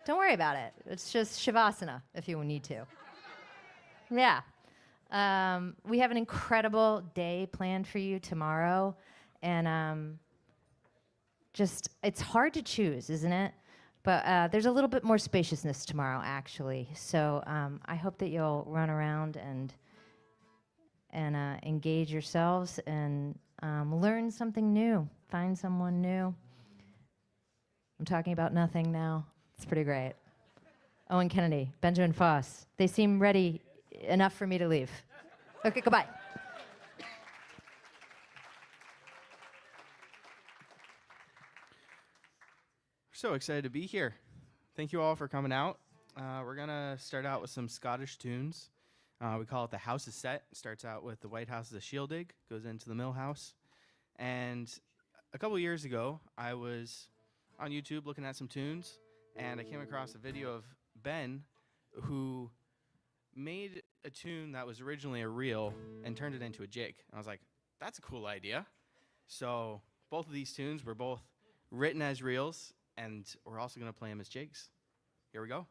Don't worry about it. It's just Shavasana if you need to. Yeah. We have an incredible day planned for you tomorrow. And it's hard to choose, isn't it? But there's a little bit more spaciousness tomorrow, actually. So I hope that you'll run around and engage yourselves and learn something new, find someone new. I'm talking about nothing now. It's pretty great. Owen Kennedy, Benjamin Foss. They seem ready enough for me to leave. Okay, goodbye. So excited to be here. Thank you all for coming out. We're going to start out with some Scottish tunes. We call it the House is Set. It starts out with the White House is a Shieldig, goes into the Mill House. And a couple years ago, I was on YouTube looking at some tunes, and I came across a video of Ben, who made a tune that was originally a reel and turned it into a jig. And I was like, that's a cool idea. So both of these tunes were both written as reels, and we're also going to play them as jigs. Here we go.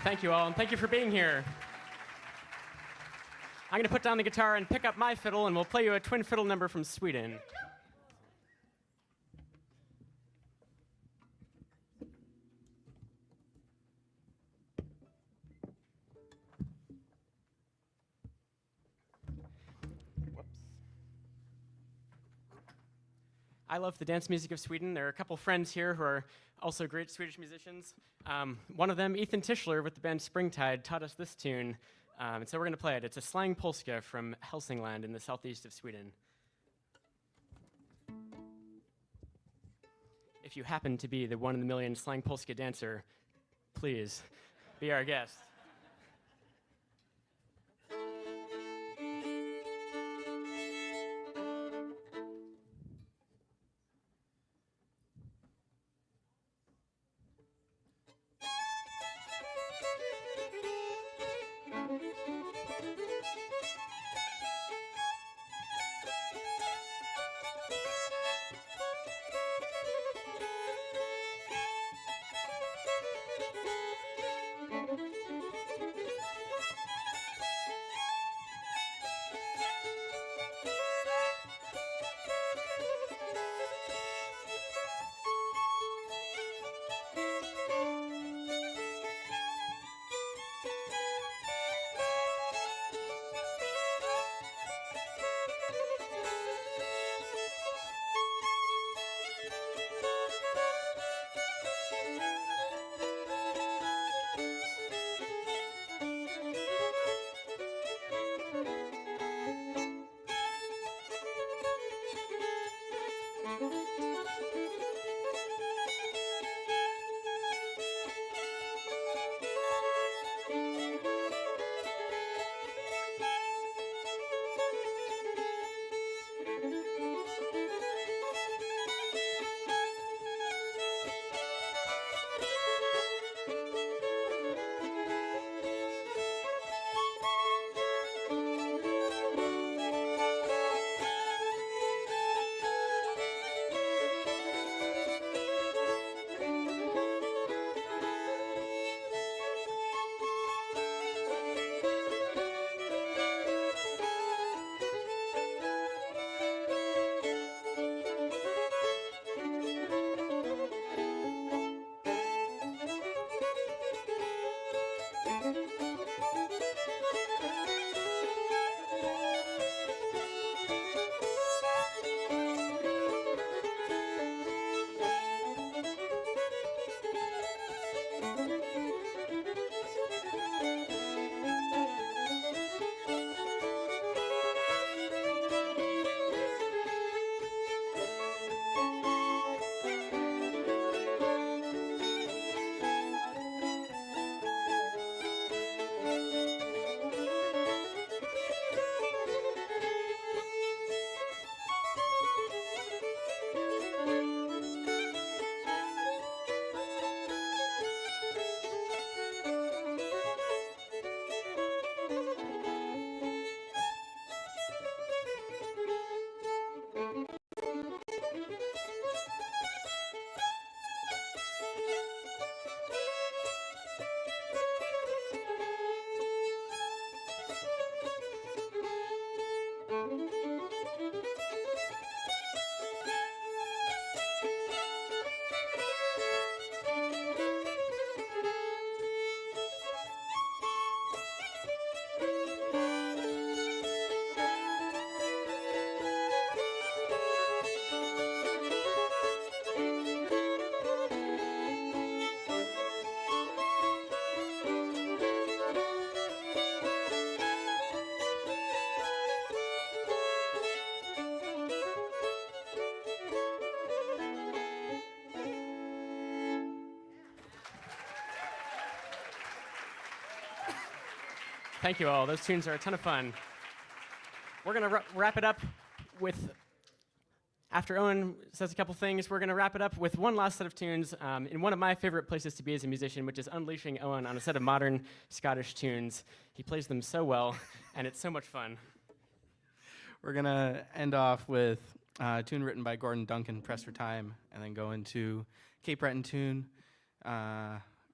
Thank you all, and thank you for being here. I'm going to put down the guitar and pick up my fiddle, and we'll play you a twin fiddle number from Sweden. I love the dance music of Sweden. There are a couple friends here who are also great Swedish musicians. One of them, Ethan Tischler with the band Springtide, taught us this tune, and so we're going to play it. It's a slang polska from Hälsingland in the southeast of Sweden. If you happen to be the one in a million slang polska dancer, please be our guest. Thank you all. Those tunes are a ton of fun. We're going to wrap it up with, after Owen says a couple things, we're going to wrap it up with one last set of tunes in one of my favorite places to be as a musician, which is unleashing Owen on a set of modern Scottish tunes. He plays them so well, and it's so much fun. We're going to end off with a tune written by Gordon Duncan, Pressed for Time, and then go into Cape Breton tune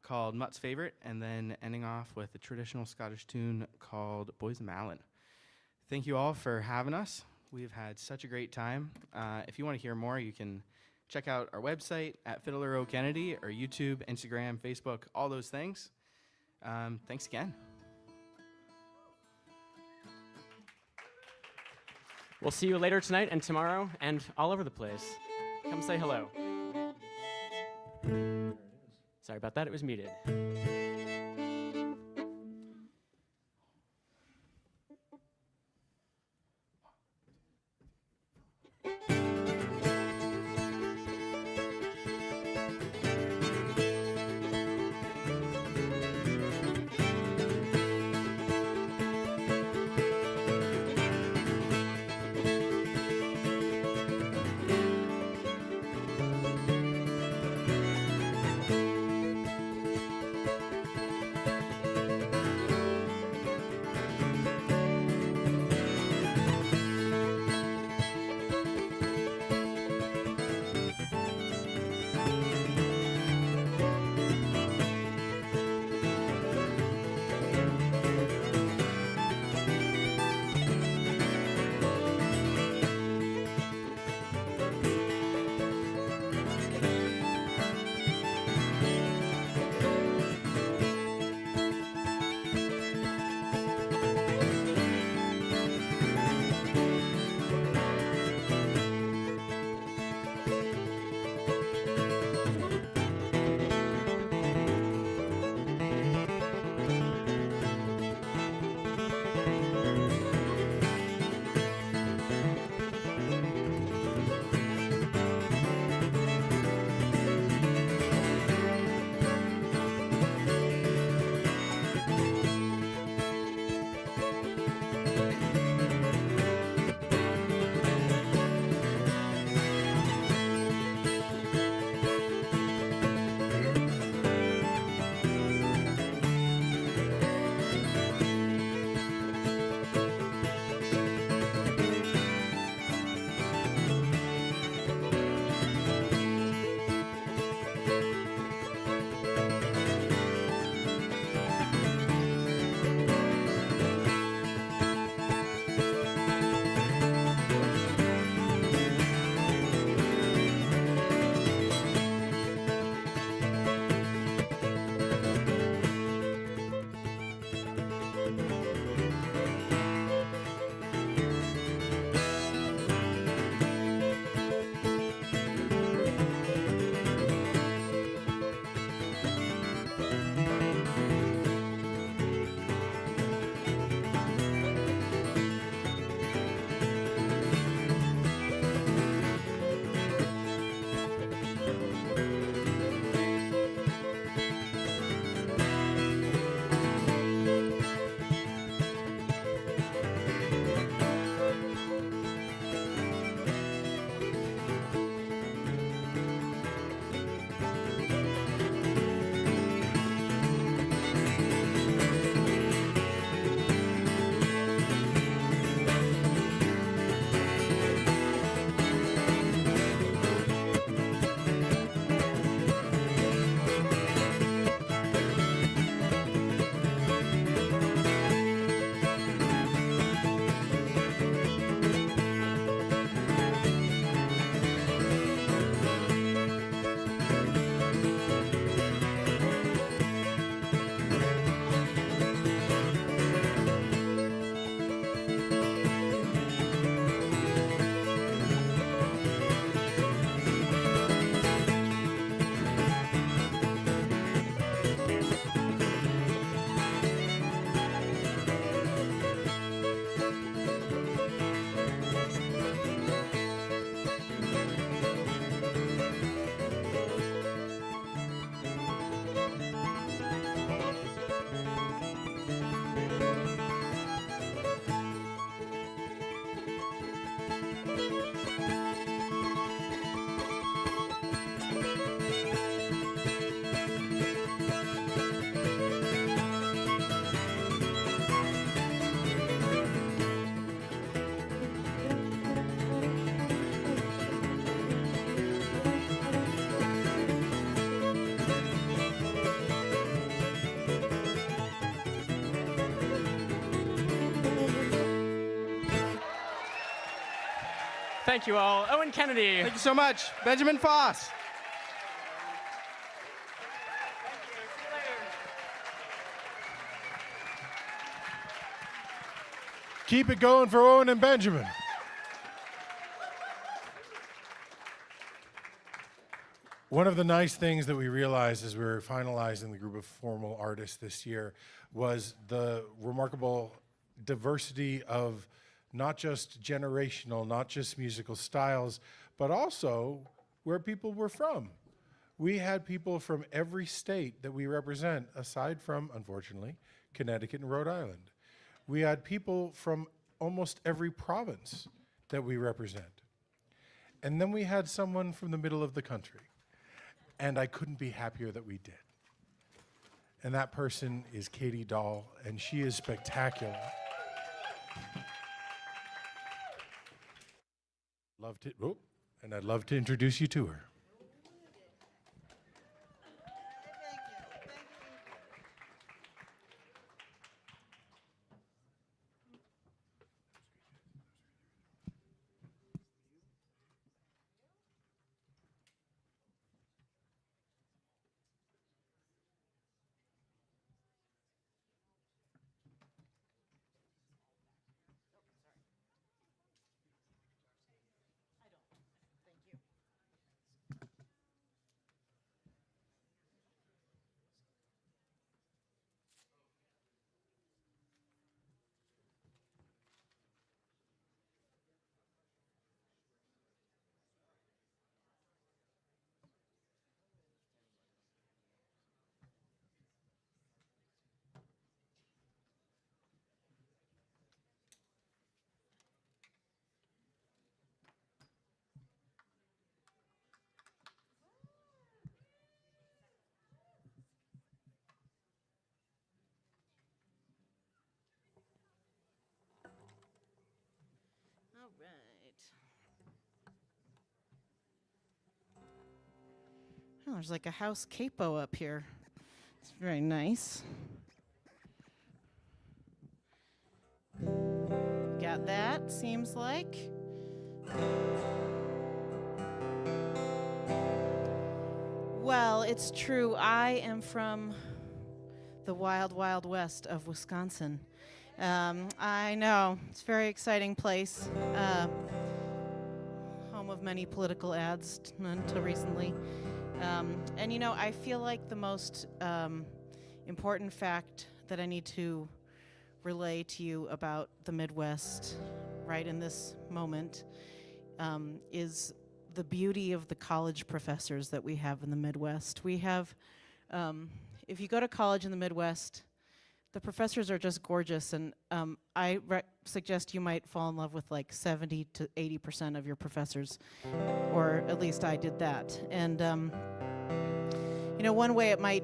called Mutt's Favorite, and then ending off with a traditional Scottish tune called Boys of Malin. Thank you all for having us. We've had such a great time. If you want to hear more, you can check out our website at Fiddler O'Kennedy or YouTube, Instagram, Facebook, all those things. Thanks again. We'll see you later tonight and tomorrow and all over the place. Come say hello. Sorry about that, it was muted. Thank you all. Owen Kennedy. Thank you so much. Benjamin Foss. Keep it going for Owen and Benjamin. One of the nice things that we realized as we were finalizing the group of formal artists this year was the remarkable diversity of not just generational, not just musical styles, but also where people were from. We had people from every state that we represent, aside from, unfortunately, Connecticut and Rhode Island. We had people from almost every province that we represent. And then we had someone from the middle of the country. And I couldn't be happier that we did. And that person is Katie Dahl, and she is spectacular. I'd love to introduce you to her. All right. Oh, there's like a house capo up here. It's very nice. Got that, seems like. Well, it's true. I am from the wild, wild west of Wisconsin. I know, it's a very exciting place. Home of many political ads until recently. And you know, I feel like the most important fact that I need to relay to you about the Midwest right in this moment is the beauty of the college professors that we have in the Midwest. We have, if you go to college in the Midwest, the professors are just gorgeous, and I suggest you might fall in love with like 70 to 80% of your professors, or at least I did that. And you know, one way it might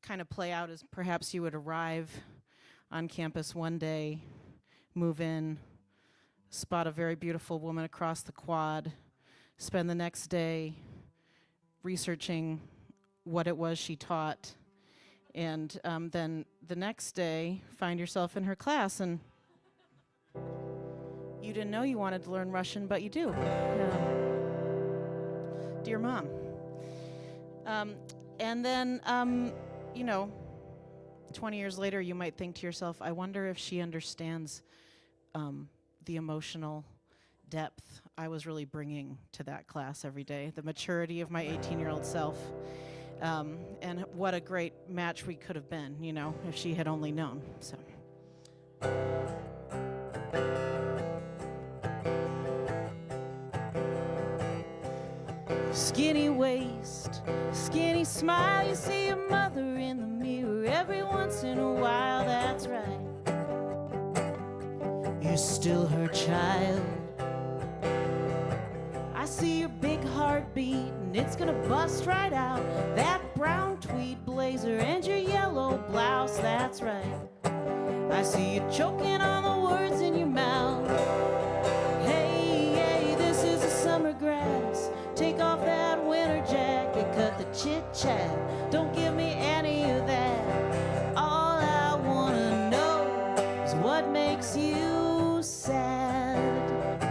kind of play out is perhaps you would arrive on campus one day, move in, spot a very beautiful woman across the quad, spend the next day researching what it was she taught, and then the next day find yourself in her class and you didn't know you wanted to learn Russian, but you do. Dear Mom. And then, you know, 20 years later, you might think to yourself, I wonder if she understands the emotional depth I was really bringing to that class every day, the maturity of my 18-year-old self, and what a great match we could have been, you know, if she had only known. So. Skinny waist, skinny smile, you see your mother in the mirror every once in a while, that's right. You're still her child. I see your big heartbeat and it's gonna bust right out. That brown tweed blazer and your yellow blouse, that's right. I see you choking on the words in your mouth. Hey, hey, this is a summer grass. Take off that winter jacket, cut the chit-chat. Don't give me any of that. All I wanna know is what makes you sad.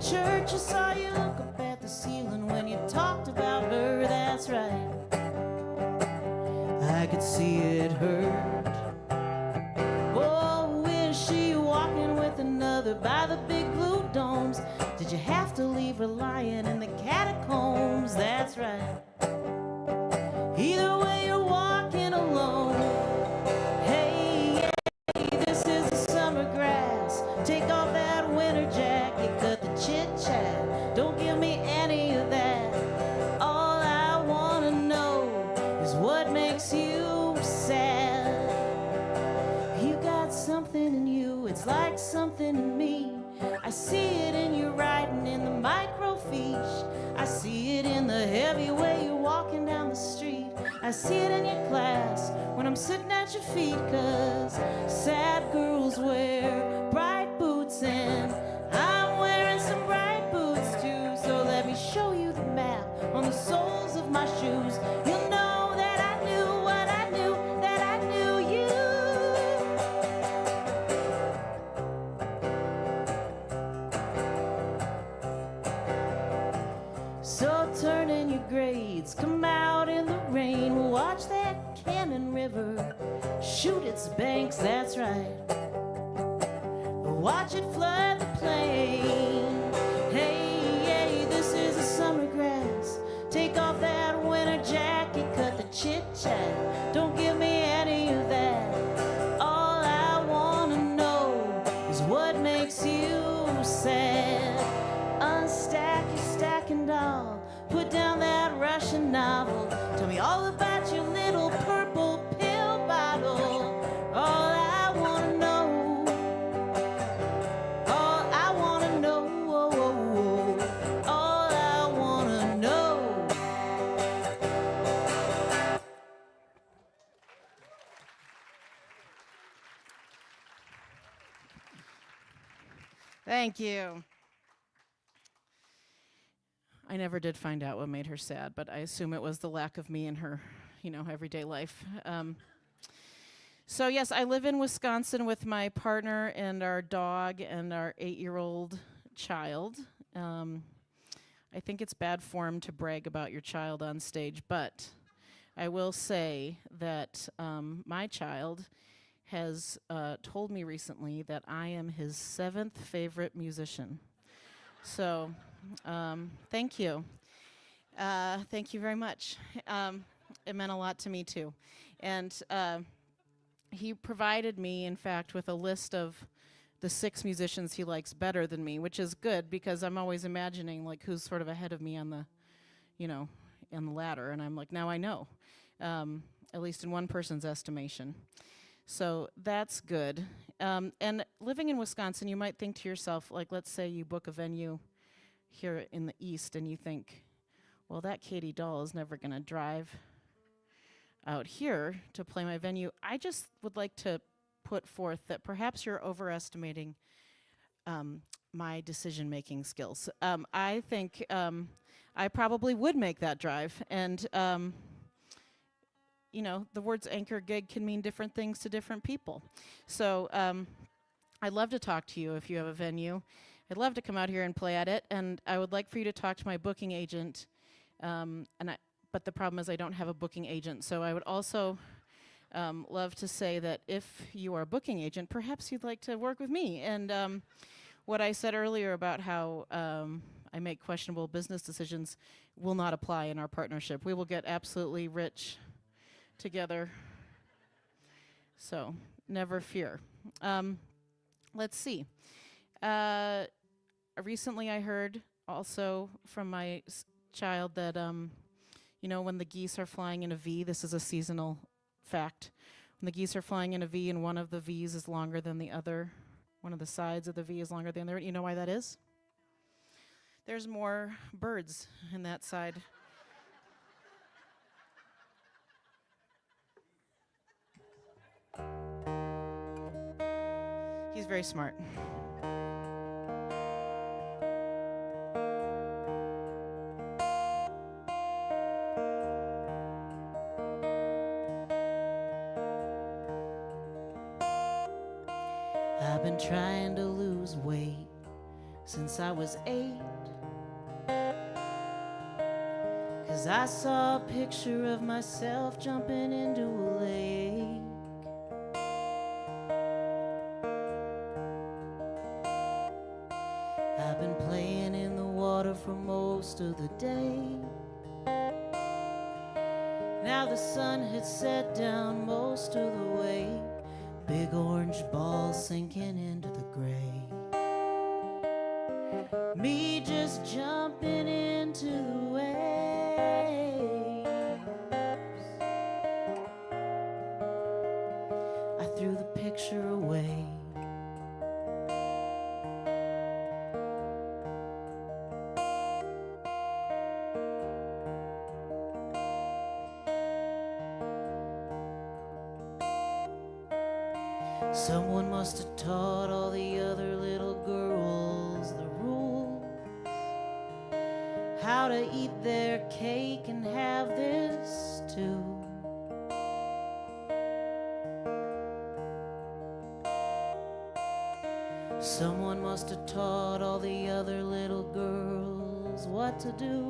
church, I saw you look up at the ceiling when you talked about her, that's right. I could see it hurt. Oh, is she walking with another by the big blue domes? Did you have to leave her lying in the catacombs? That's right. Either way, you're walking alone. Hey, this is the summer grass. Take off that winter jacket, cut the chit-chat. Don't give me any of that. All I wanna know is what makes you sad. You got something in you, it's like something in me. I see it in your writing, in the microfiche. I see it in the heavy way you're walking down the street. I see it in your class when I'm sitting at your feet. 'Cause sad girls wear bright boots and I'm wearing some bright boots too. So let me show you the map on the soles of my shoes. You'll know that I knew what I knew, that I knew you. So turn in your grades, come out in the rain. We'll watch that Cannon River shoot its banks, that's right. We'll watch it flood the plain. Hey, this is the summer grass. Take off that winter jacket, cut the chit-chat. Don't give me any of that. All I wanna know is what makes you sad. Unstack your stacking doll, put down that Russian novel. Tell me all about your little purple pill bottle. All I wanna know, all I wanna know, all I wanna know. Thank you. I never did find out what made her sad, but I assume it was the lack of me in her, everyday life. So yes, I live in Wisconsin with my partner and our dog and our 8-year-old child. I think it's bad form to brag about your child on stage, but I will say that my child has told me recently that I am his 7th favorite musician. So thank you. Thank you very much. It meant a lot to me too. And he provided me, in fact, with a list of the 6 musicians he likes better than me, which is good because I'm always imagining like who's sort of ahead of me on the, in the ladder. And I'm like, now I know, at least in one person's estimation. So that's good. And living in Wisconsin, you might think to yourself, like, let's say you book a venue here in the East and you think, well, that Katie Dahl is never going to drive out here to play my venue. I just would like to put forth that perhaps you're overestimating my decision-making skills. I think I probably would make that drive. And, the words anchor gig can mean different things to different people. So I'd love to talk to you if you have a venue. I'd love to come out here and play at it. And I would like for you to talk to my booking agent. But the problem is I don't have a booking agent. So I would also love to say that if you are a booking agent, perhaps you'd like to work with me. And what I said earlier about how I make questionable business decisions will not apply in our partnership. We will get absolutely rich together. So never fear. Let's see. Recently I heard also from my child that when the geese are flying in a V, this is a seasonal fact. When the geese are flying in a V and one of the V's is longer than the other, one of the sides of the V is longer than the other, you know why that is? There's more birds in that side. He's very smart. I've been trying to lose weight since I was 8. 'Cause I saw a picture of myself jumping into a lake. I've been playing in the water for most of the day. Now the sun had set down most of the way. Big orange balls sinking into the gray. Me just jumping into the waves. I threw the picture away. Someone must have taught all the other little girls the rules, how to eat their cake and have this too. Someone must have taught all the other little girls what to do,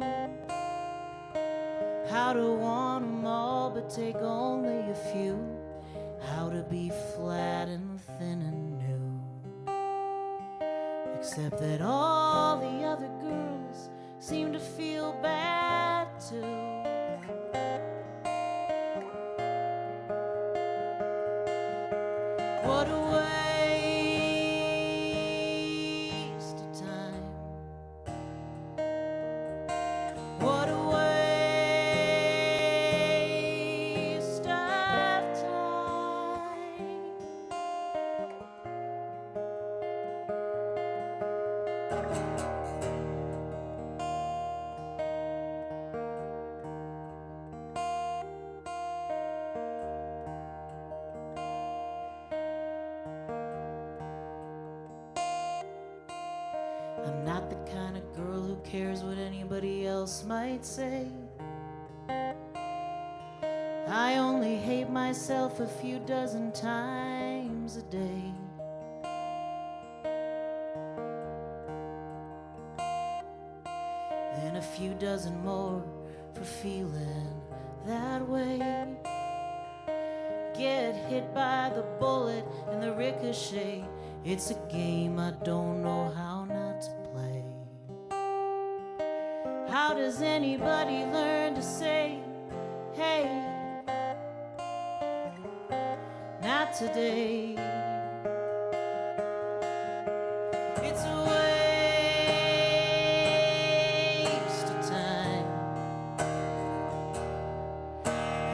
how to want 'em all but take only a few, how to be flat and thin and new. Except that all the other girls seem to feel bad too. What a waste of time. What a waste of I'm not the kind of girl who cares what anybody else might say. I only hate myself a few dozen times a day. And a few dozen more for feeling that way. Get hit by the bullet and the ricochet. It's a game I don't know how not to play. How does anybody learn to say, hey, not today? It's a waste of time.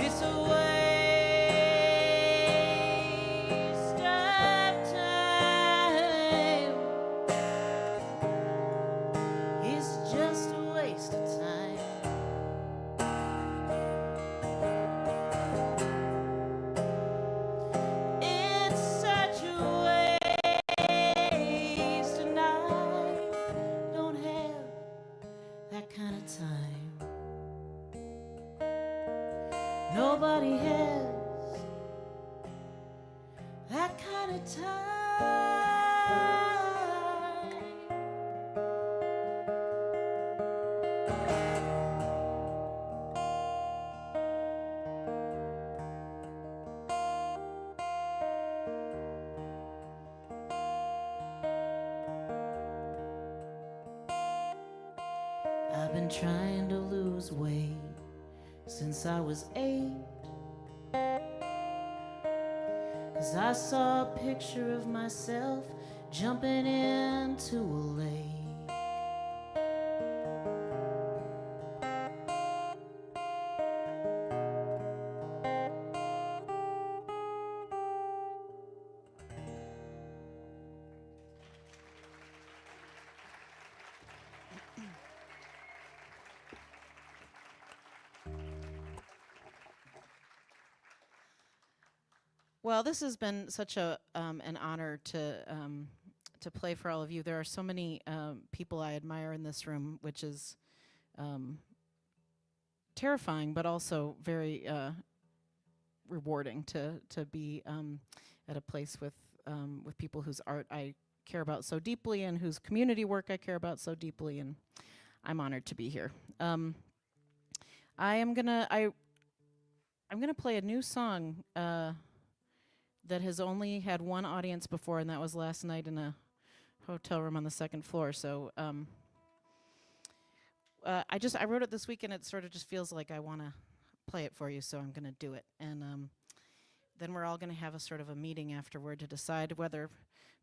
It's a waste of time. It's just a waste of time. It's such a waste, and I don't have that kind of time. Nobody has that kind of time. I've been trying to lose weight since I was 8. 'Cause I saw a picture of myself jumping into a lake. Well, this has been such an honor to play for all of you. There are so many people I admire in this room, which is terrifying, but also very rewarding to be at a place with people whose art I care about so deeply and whose community work I care about so deeply, and I'm honored to be here. I'm gonna play a new song that has only had one audience before, and that was last night in a hotel room on the second floor. So I wrote it this week, and it sort of just feels like I want to play it for you, so I'm gonna do it. And then we're all gonna have a sort of a meeting afterward to decide whether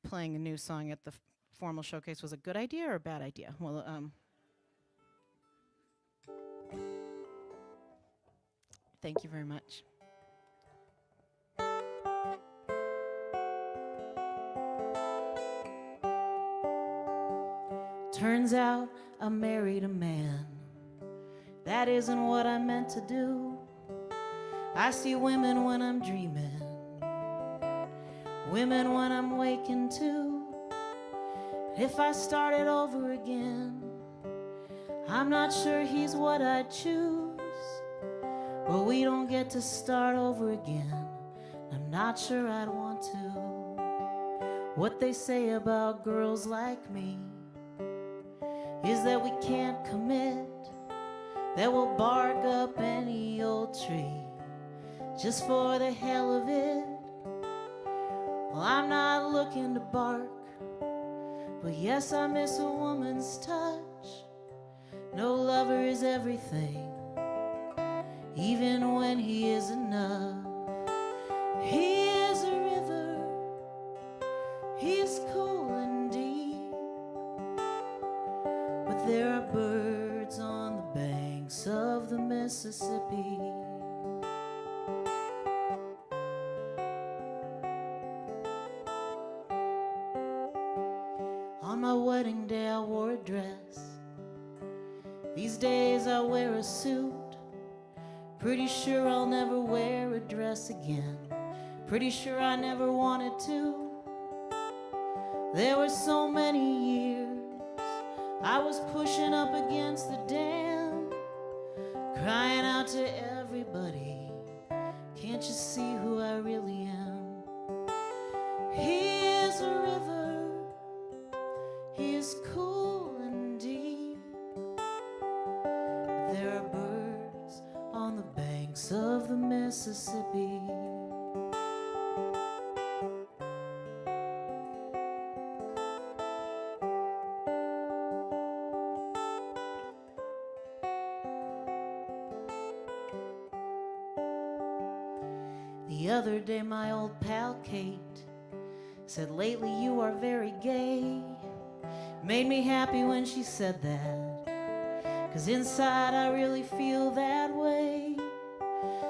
playing a new song at the formal showcase was a good idea or a bad idea. Well, thank you very much. Turns out I married a man. That isn't what I meant to do. I see women when I'm dreaming, women when I'm waking too. If I started over again, I'm not sure he's what I'd choose. But we don't get to start over again. I'm not sure I'd want to. What they say about girls like me is that we can't commit, that we'll bark up any old tree just for the hell of it. Well, I'm not looking to bark, but yes, I miss a woman's touch. No lover is everything, even when he is enough. He is a river, he is cool and deep, but there are birds on the banks of the Mississippi. On my wedding day I wore a dress. These days I wear a suit. Pretty sure I'll never wear a dress again. Pretty sure I never wanted to. There were so many years I was pushing up against the dam, crying out to everybody, can't you see who I really am? He is a river, he is cool and deep. There are birds on the banks of the Mississippi. The other day my old pal Kate said, lately you are very gay. Made me happy when she said that, 'cause inside I really feel that way.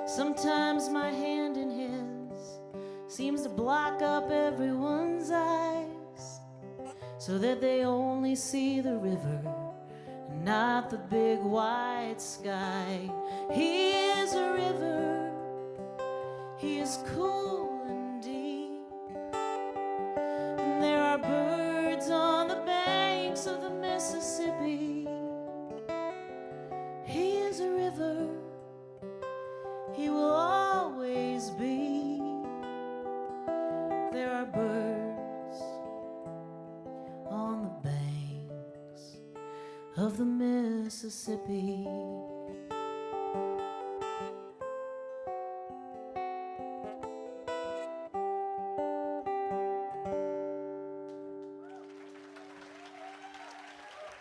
Sometimes my hand in his seems to block up everyone's eyes, so that they only see the river and not the big white sky. He is a river, he is cool and deep, and there are birds on the banks of the Mississippi. He is a river, he will always be. There are birds on the banks of the Mississippi.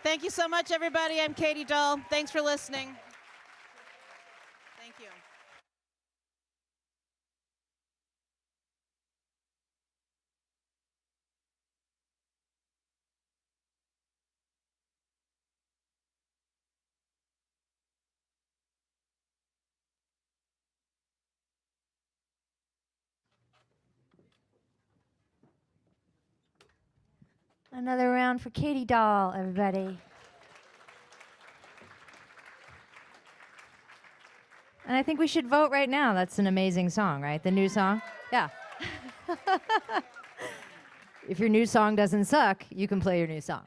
Thank you so much, everybody. I'm Katie Dahl. Thanks for listening. Thank you. Another round for Katie Dahl, everybody. And I think we should vote right now. That's an amazing song, right? The new song? Yeah. If your new song doesn't suck, you can play your new song.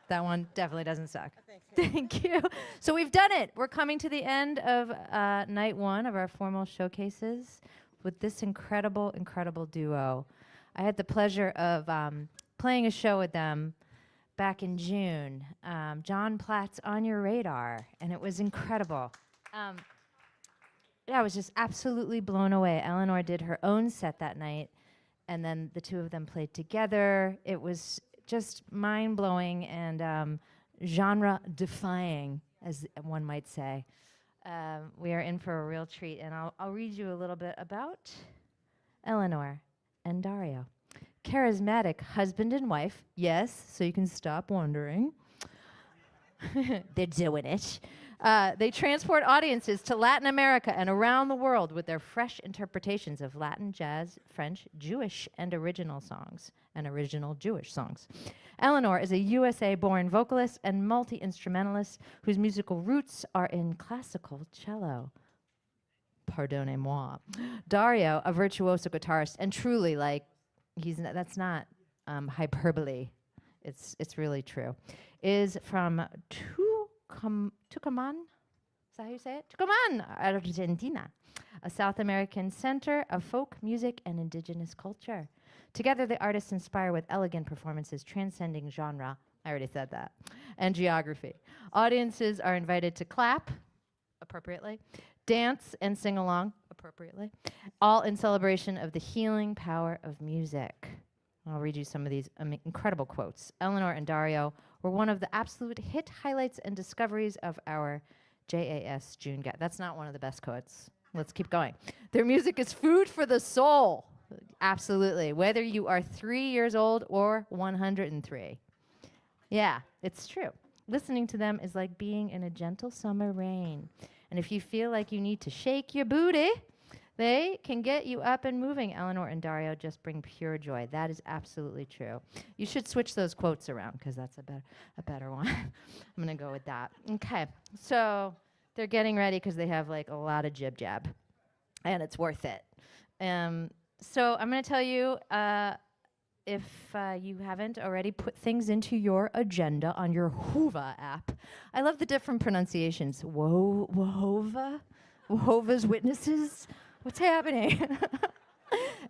That one definitely doesn't suck. Thank you. So we've done it. We're coming to the end of night one of our formal showcases with this incredible, incredible duo. I had the pleasure of playing a show with them back in June. John Platt's On Your Radar, and it was incredible. Yeah, I was just absolutely blown away. Eleanor did her own set that night, and then the two of them played together. It was just mind-blowing and genre-defying, as one might say. We are in for a real treat, and I'll read you a little bit about Eleanor and Dario. Charismatic husband and wife, yes, so you can stop wondering. They're doing it. They transport audiences to Latin America and around the world with their fresh interpretations of Latin, jazz, French, Jewish, and original Jewish songs. Eleanor is a USA-born vocalist and multi-instrumentalist whose musical roots are in classical cello. Pardonnez-moi. Dario, a virtuoso guitarist, and truly, like, that's not hyperbole. It's really true. Is from Tucumán. Is that how you say it? Tucumán, Argentina, a South American center of folk music and indigenous culture. Together, the artists inspire with elegant performances transcending genre. I already said that. And geography. Audiences are invited to clap, appropriately, dance and sing along, appropriately, all in celebration of the healing power of music. I'll read you some of these incredible quotes. Eleanor and Dario were one of the absolute hit highlights and discoveries of our JAS June Gap. That's not one of the best quotes. Let's keep going. Their music is food for the soul. Absolutely. Whether you are 3 years old or 103. Yeah, it's true. Listening to them is like being in a gentle summer rain. And if you feel like you need to shake your booty, they can get you up and moving. Eleanor and Dario just bring pure joy. That is absolutely true. You should switch those quotes around because that's a better one. I'm going to go with that. Okay, so they're getting ready because they have like a lot of jib-jab, and it's worth it. So I'm going to tell you, if you haven't already put things into your agenda on your Hova app. I love the different pronunciations. Jehovah's Witnesses. What's happening?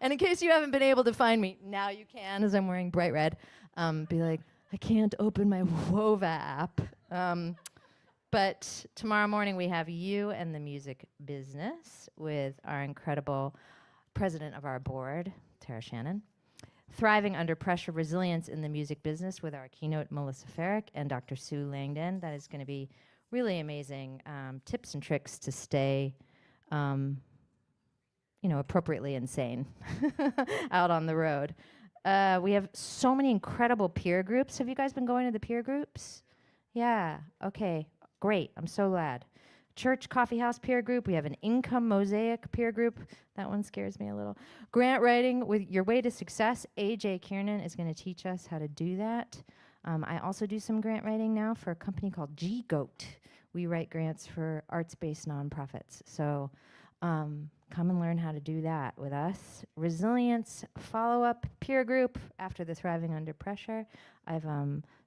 And in case you haven't been able to find me, now you can, as I'm wearing bright red. Be like, I can't open my Hova app. But tomorrow morning we have You and the Music Business with our incredible president of our board, Tara Shannon. Thriving Under Pressure, Resilience in the Music Business with our keynote, Melissa Ferrick, and Dr. Sue Langdon. That is going to be really amazing. Tips and tricks to stay appropriately insane out on the road. We have so many incredible peer groups. Have you guys been going to the peer groups? Yeah, okay, great, I'm so glad. Church Coffee House peer group. We have an Income Mosaic peer group. That one scares me a little. Grant writing with Your Way to Success. AJ Kiernan is going to teach us how to do that. I also do some grant writing now for a company called G-Goat. We write grants for arts-based nonprofits. So come and learn how to do that with us. Resilience follow-up peer group after the Thriving Under Pressure. I've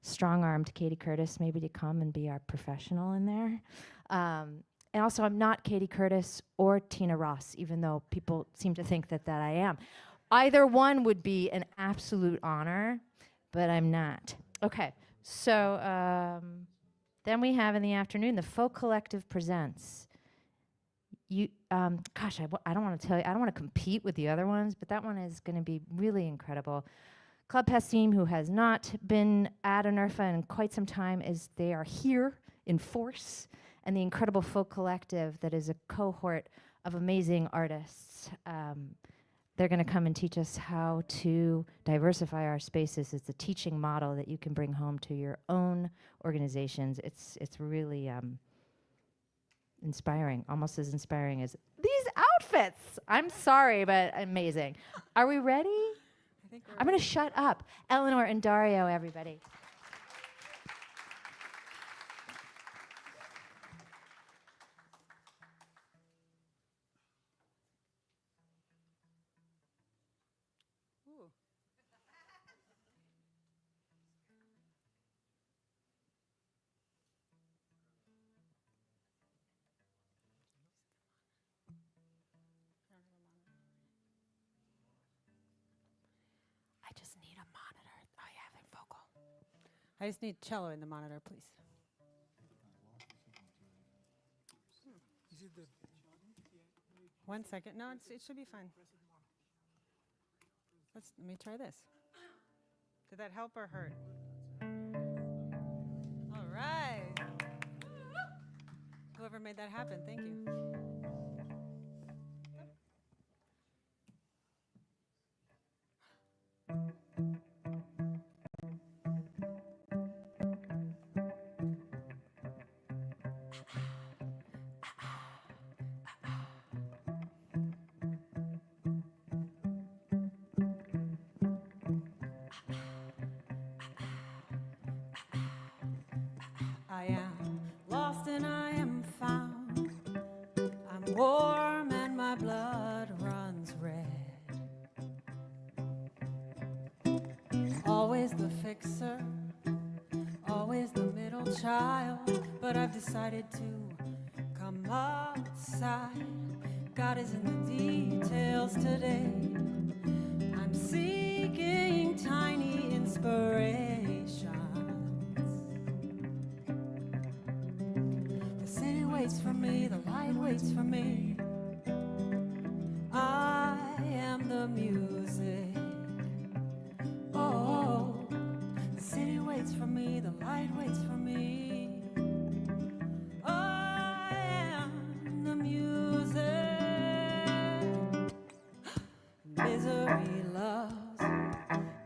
strong-armed Katie Curtis maybe to come and be our professional in there. And also, I'm not Katie Curtis or Tina Ross, even though people seem to think that I am. Either one would be an absolute honor, but I'm not. Okay, so then we have in the afternoon, the Folk Collective Presents. Gosh, I don't want to tell you, I don't want to compete with the other ones, but that one is going to be really incredible. Club Passim, who has not been at Nerfa in quite some time, they are here in force. And the incredible Folk Collective that is a cohort of amazing artists. They're going to come and teach us how to diversify our spaces. It's a teaching model that you can bring home to your own organizations. It's really inspiring, almost as inspiring as these outfits. I'm sorry, but amazing. Are we ready? I think I'm going to shut up. Eleanor and Dario, everybody. I just need a monitor. Oh, I just need cello in the monitor, please. One second. No, it should be fine. Let me try this. Did that help or hurt? All right. Whoever made that happen, thank you. I am lost and I am found. I'm warm and my blood runs red. Always the fixer, always the middle child. But I've decided to come outside. God is in the details today. I'm seeking tiny inspirations. The city waits for me, the light waits for me. I am the music. Oh, the city waits for me, the light waits for me. I am the music. Misery loves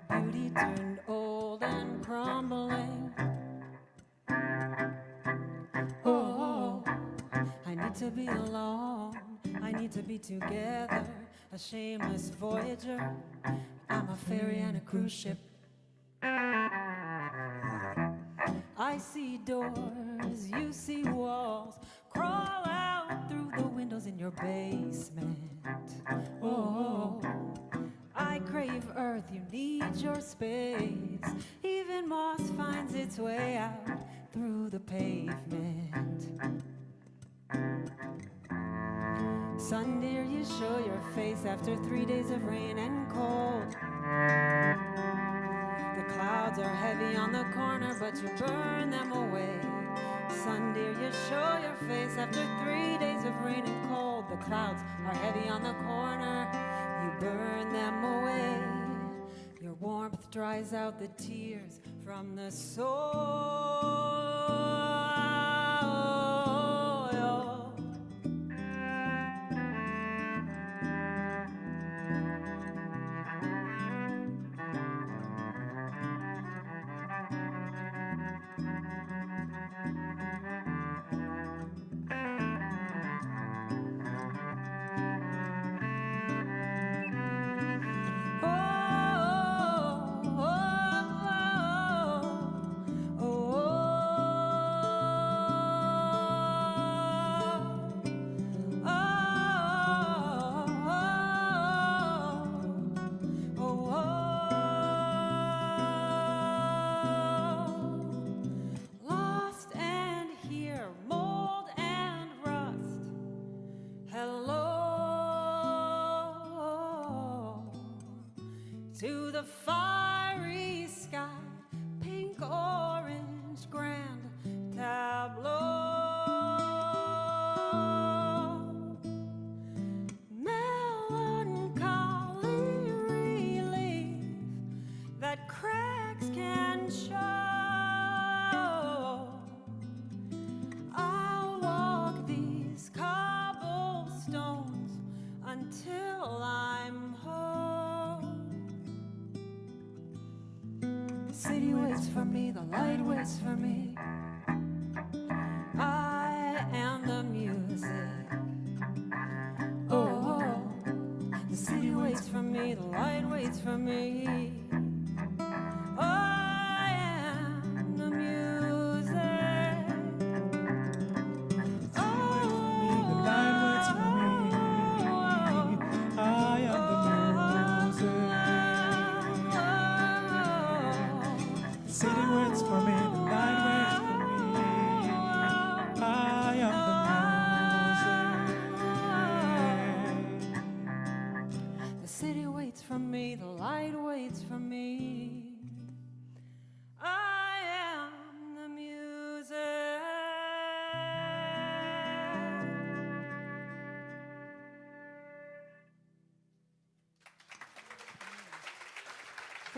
beauty turned old and crumbling. Oh, I need to be alone. I need to be together. A shameless voyager. I'm a ferry on a cruise ship. I see doors, you see walls. Crawl out through the windows in your basement. Oh, I crave earth, you need your space. Even moss finds its way out through the pavement. Sun dear, you show your face after 3 days of rain and cold. The clouds are heavy on the corner, but you burn them away. Sun dear, you show your face after 3 days of rain and cold. The clouds are heavy on the corner, you burn them away. Your warmth dries out the tears from the soul. To the fiery sky, pink, orange, grand tableau. Melancholy relief that cracks can show. I'll walk these cobblestones until I'm home. The city waits for me, the light waits for me. I am the music. Oh, the city waits for me, the light waits for me. I am the music. The light waits for me. I am the music. The city waits for me, the light waits for me. I am the music. The city waits for me, the light waits for me. I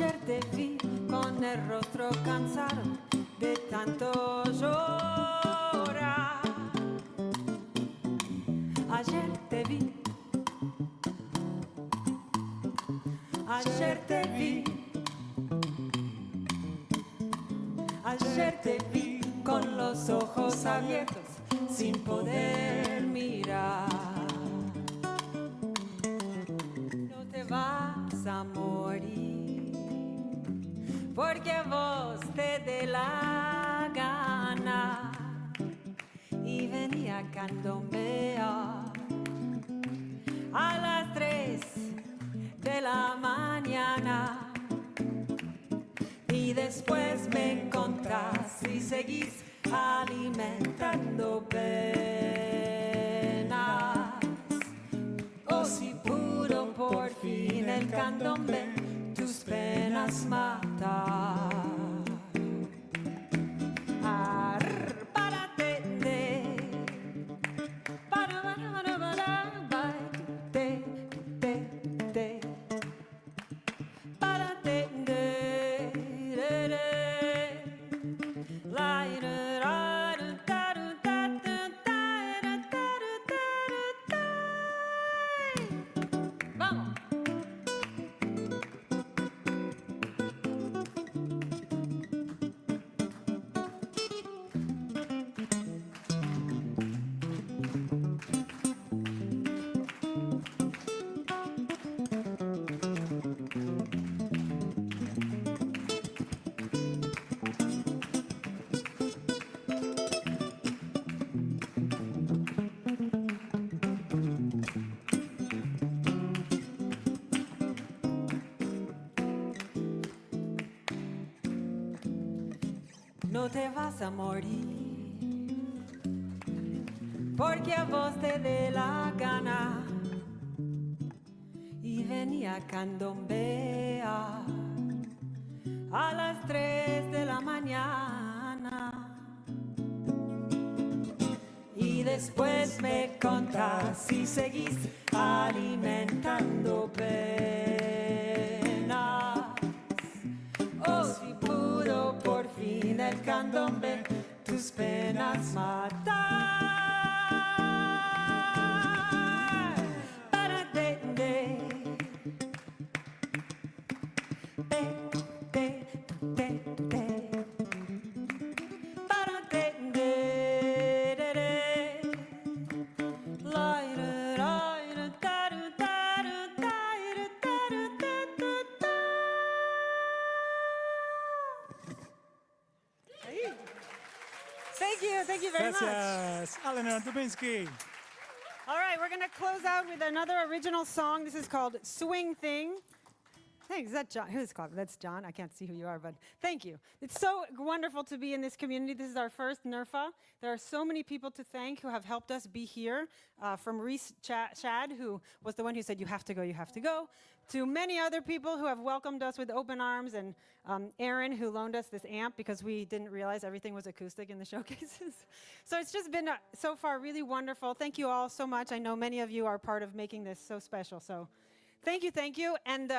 Ayer te vi con el rostro cansado de tanto llorar. Ayer te vi. Ayer te vi. Ayer te vi con los ojos abiertos sin poder mirar. No te vas a morir porque a vos te dé la gana y venía a candombear a las 3 de la mañana. Y después me encontrás y seguís alimentando penas. Oh, si pudo por fin el candombe tus penas matar. No te vas a morir porque a vos te dé la gana y venía a candombear a las 3 de la mañana. Y después me contás si seguís alimentando penas. Oh, si pudo por fin el candombe tus penas matar. Para Thank you very much. Gracias, Eleanor Dubinsky. All right, we're going to close out with another original song. This is called Swing Thing. Thanks. Is that John? Who's called? That's John. I can't see who you are, but thank you. It's so wonderful to be in this community. This is our first NERFA. There are so many people to thank who have helped us be here, from Reese Shad, who was the one who said, you have to go, to many other people who have welcomed us with open arms, and Aaron, who loaned us this amp because we didn't realize everything was acoustic in the showcases. So it's just been, so far, really wonderful. Thank you all so much. I know many of you are part of making this so special. So thank you. And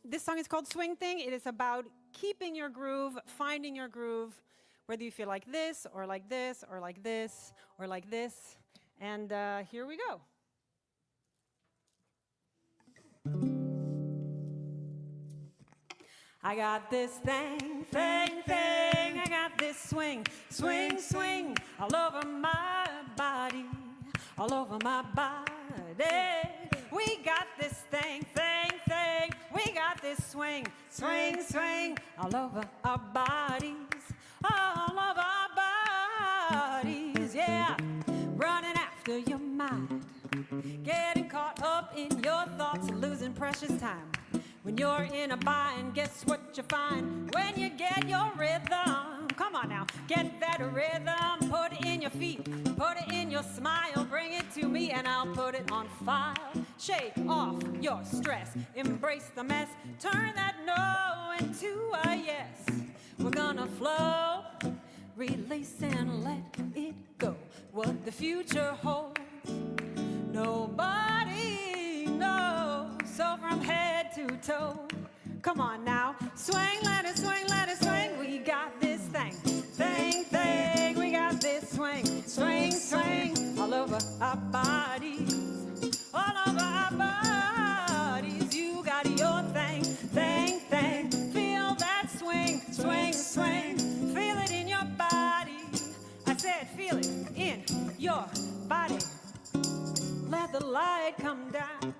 this song is called Swing Thing. It is about keeping your groove, finding your groove, whether you feel like this, or like this, or like this, or like this. And here we go. I got this thing. I got this swing, all over my body, all over my body. We got this thing. We got this swing, all over our bodies, all over our bodies, yeah. Running after your mind, getting caught up in your thoughts and losing precious time. When you're in a bind, guess what you find? When you get your rhythm, come on now, get that rhythm, put it in your feet, put it in your smile, bring it to me and I'll put it on file. Shake off your stress, embrace the mess, turn that no into a yes. We're gonna flow, release and let it go. What the future holds, nobody knows. So from head to toe, come Come on now. Swing, let it swing, let it swing. We got this thing. Thing, thing. We got this swing. Swing, swing. All over our bodies. All over our bodies. You got your thing. Thing, thing. Feel that swing. Swing, swing. Feel it in your body. I said feel it in your body. Let the light come down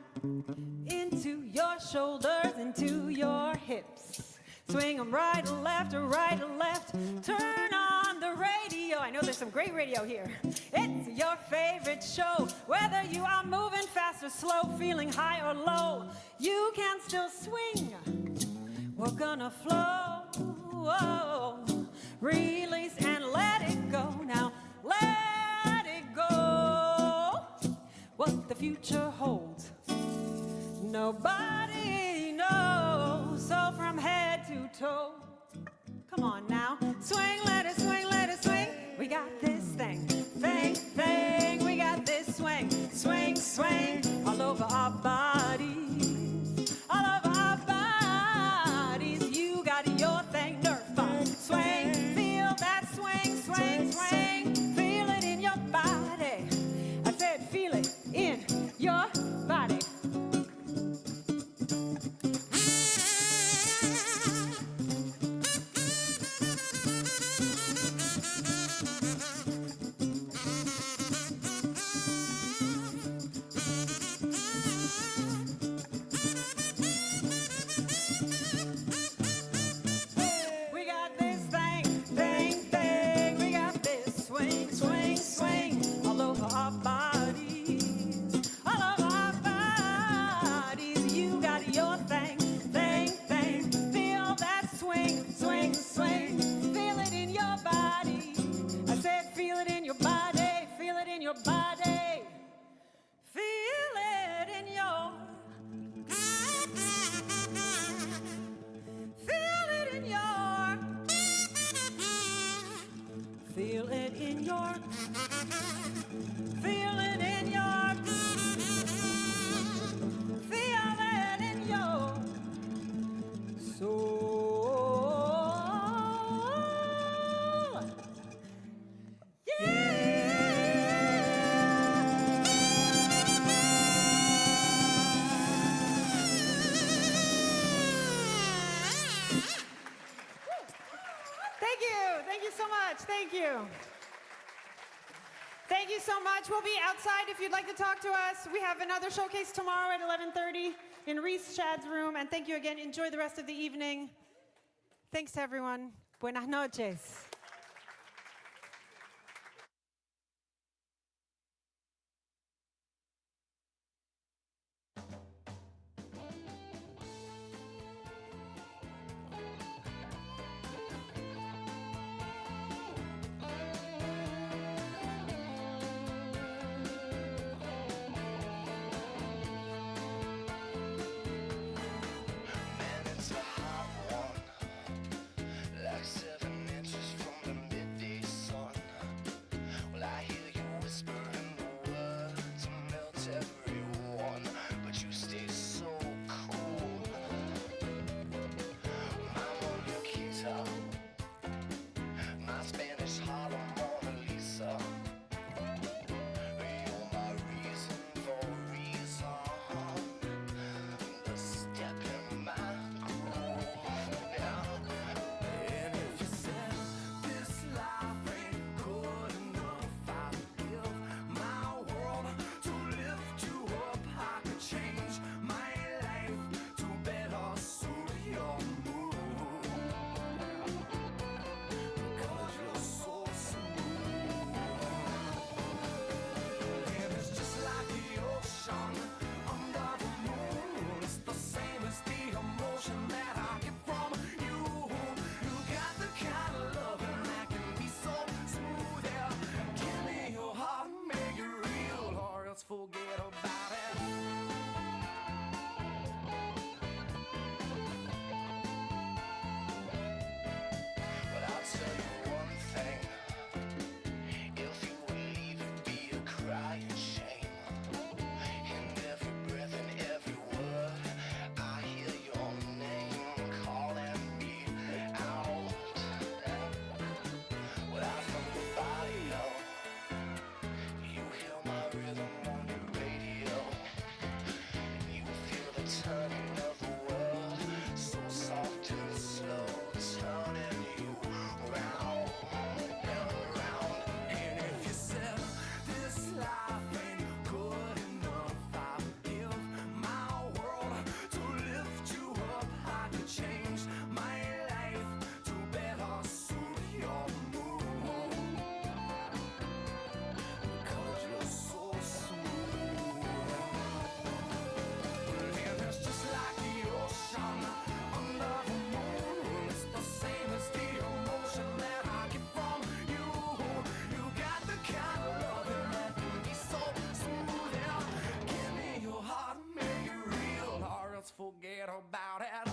into your shoulders, into your hips. Swing them right or left or right or left. Turn on the radio. I know there's some great radio here. It's your favorite show. Whether you are moving fast or slow, feeling high or low, you can still swing. We're gonna flow. Release and let it go. Now let it go. What the future holds, nobody knows. So from head to toe, come on now. Swing, let it swing, let it swing. We got this thing, thing, thing. We got this swing, swing, swing. All over our bodies, all over our bodies. You got your thing, nerve bomb. Swing, feel that swing, swing, swing. Feel it in your body. I said feel it in your body. We got this thing, thing, thing. We got this swing, swing, swing. All over our bodies, all over our bodies. You got your thing, thing, thing. Feel that swing, swing, swing. Feel it in your body. I said feel it in your body, feel it in your body. Feel it in your Feel it in your Feel it in your Feel it in your Feel it in your soul. Thank you so much. Thank you. Thank you so much. We'll be outside if you'd like to talk to us. We have another showcase tomorrow at 11:30 in Reese Shad's room. And thank you again. Enjoy the rest of the evening. Thanks to everyone. Buenas noches. It's a hot one, like 7 inches from about it.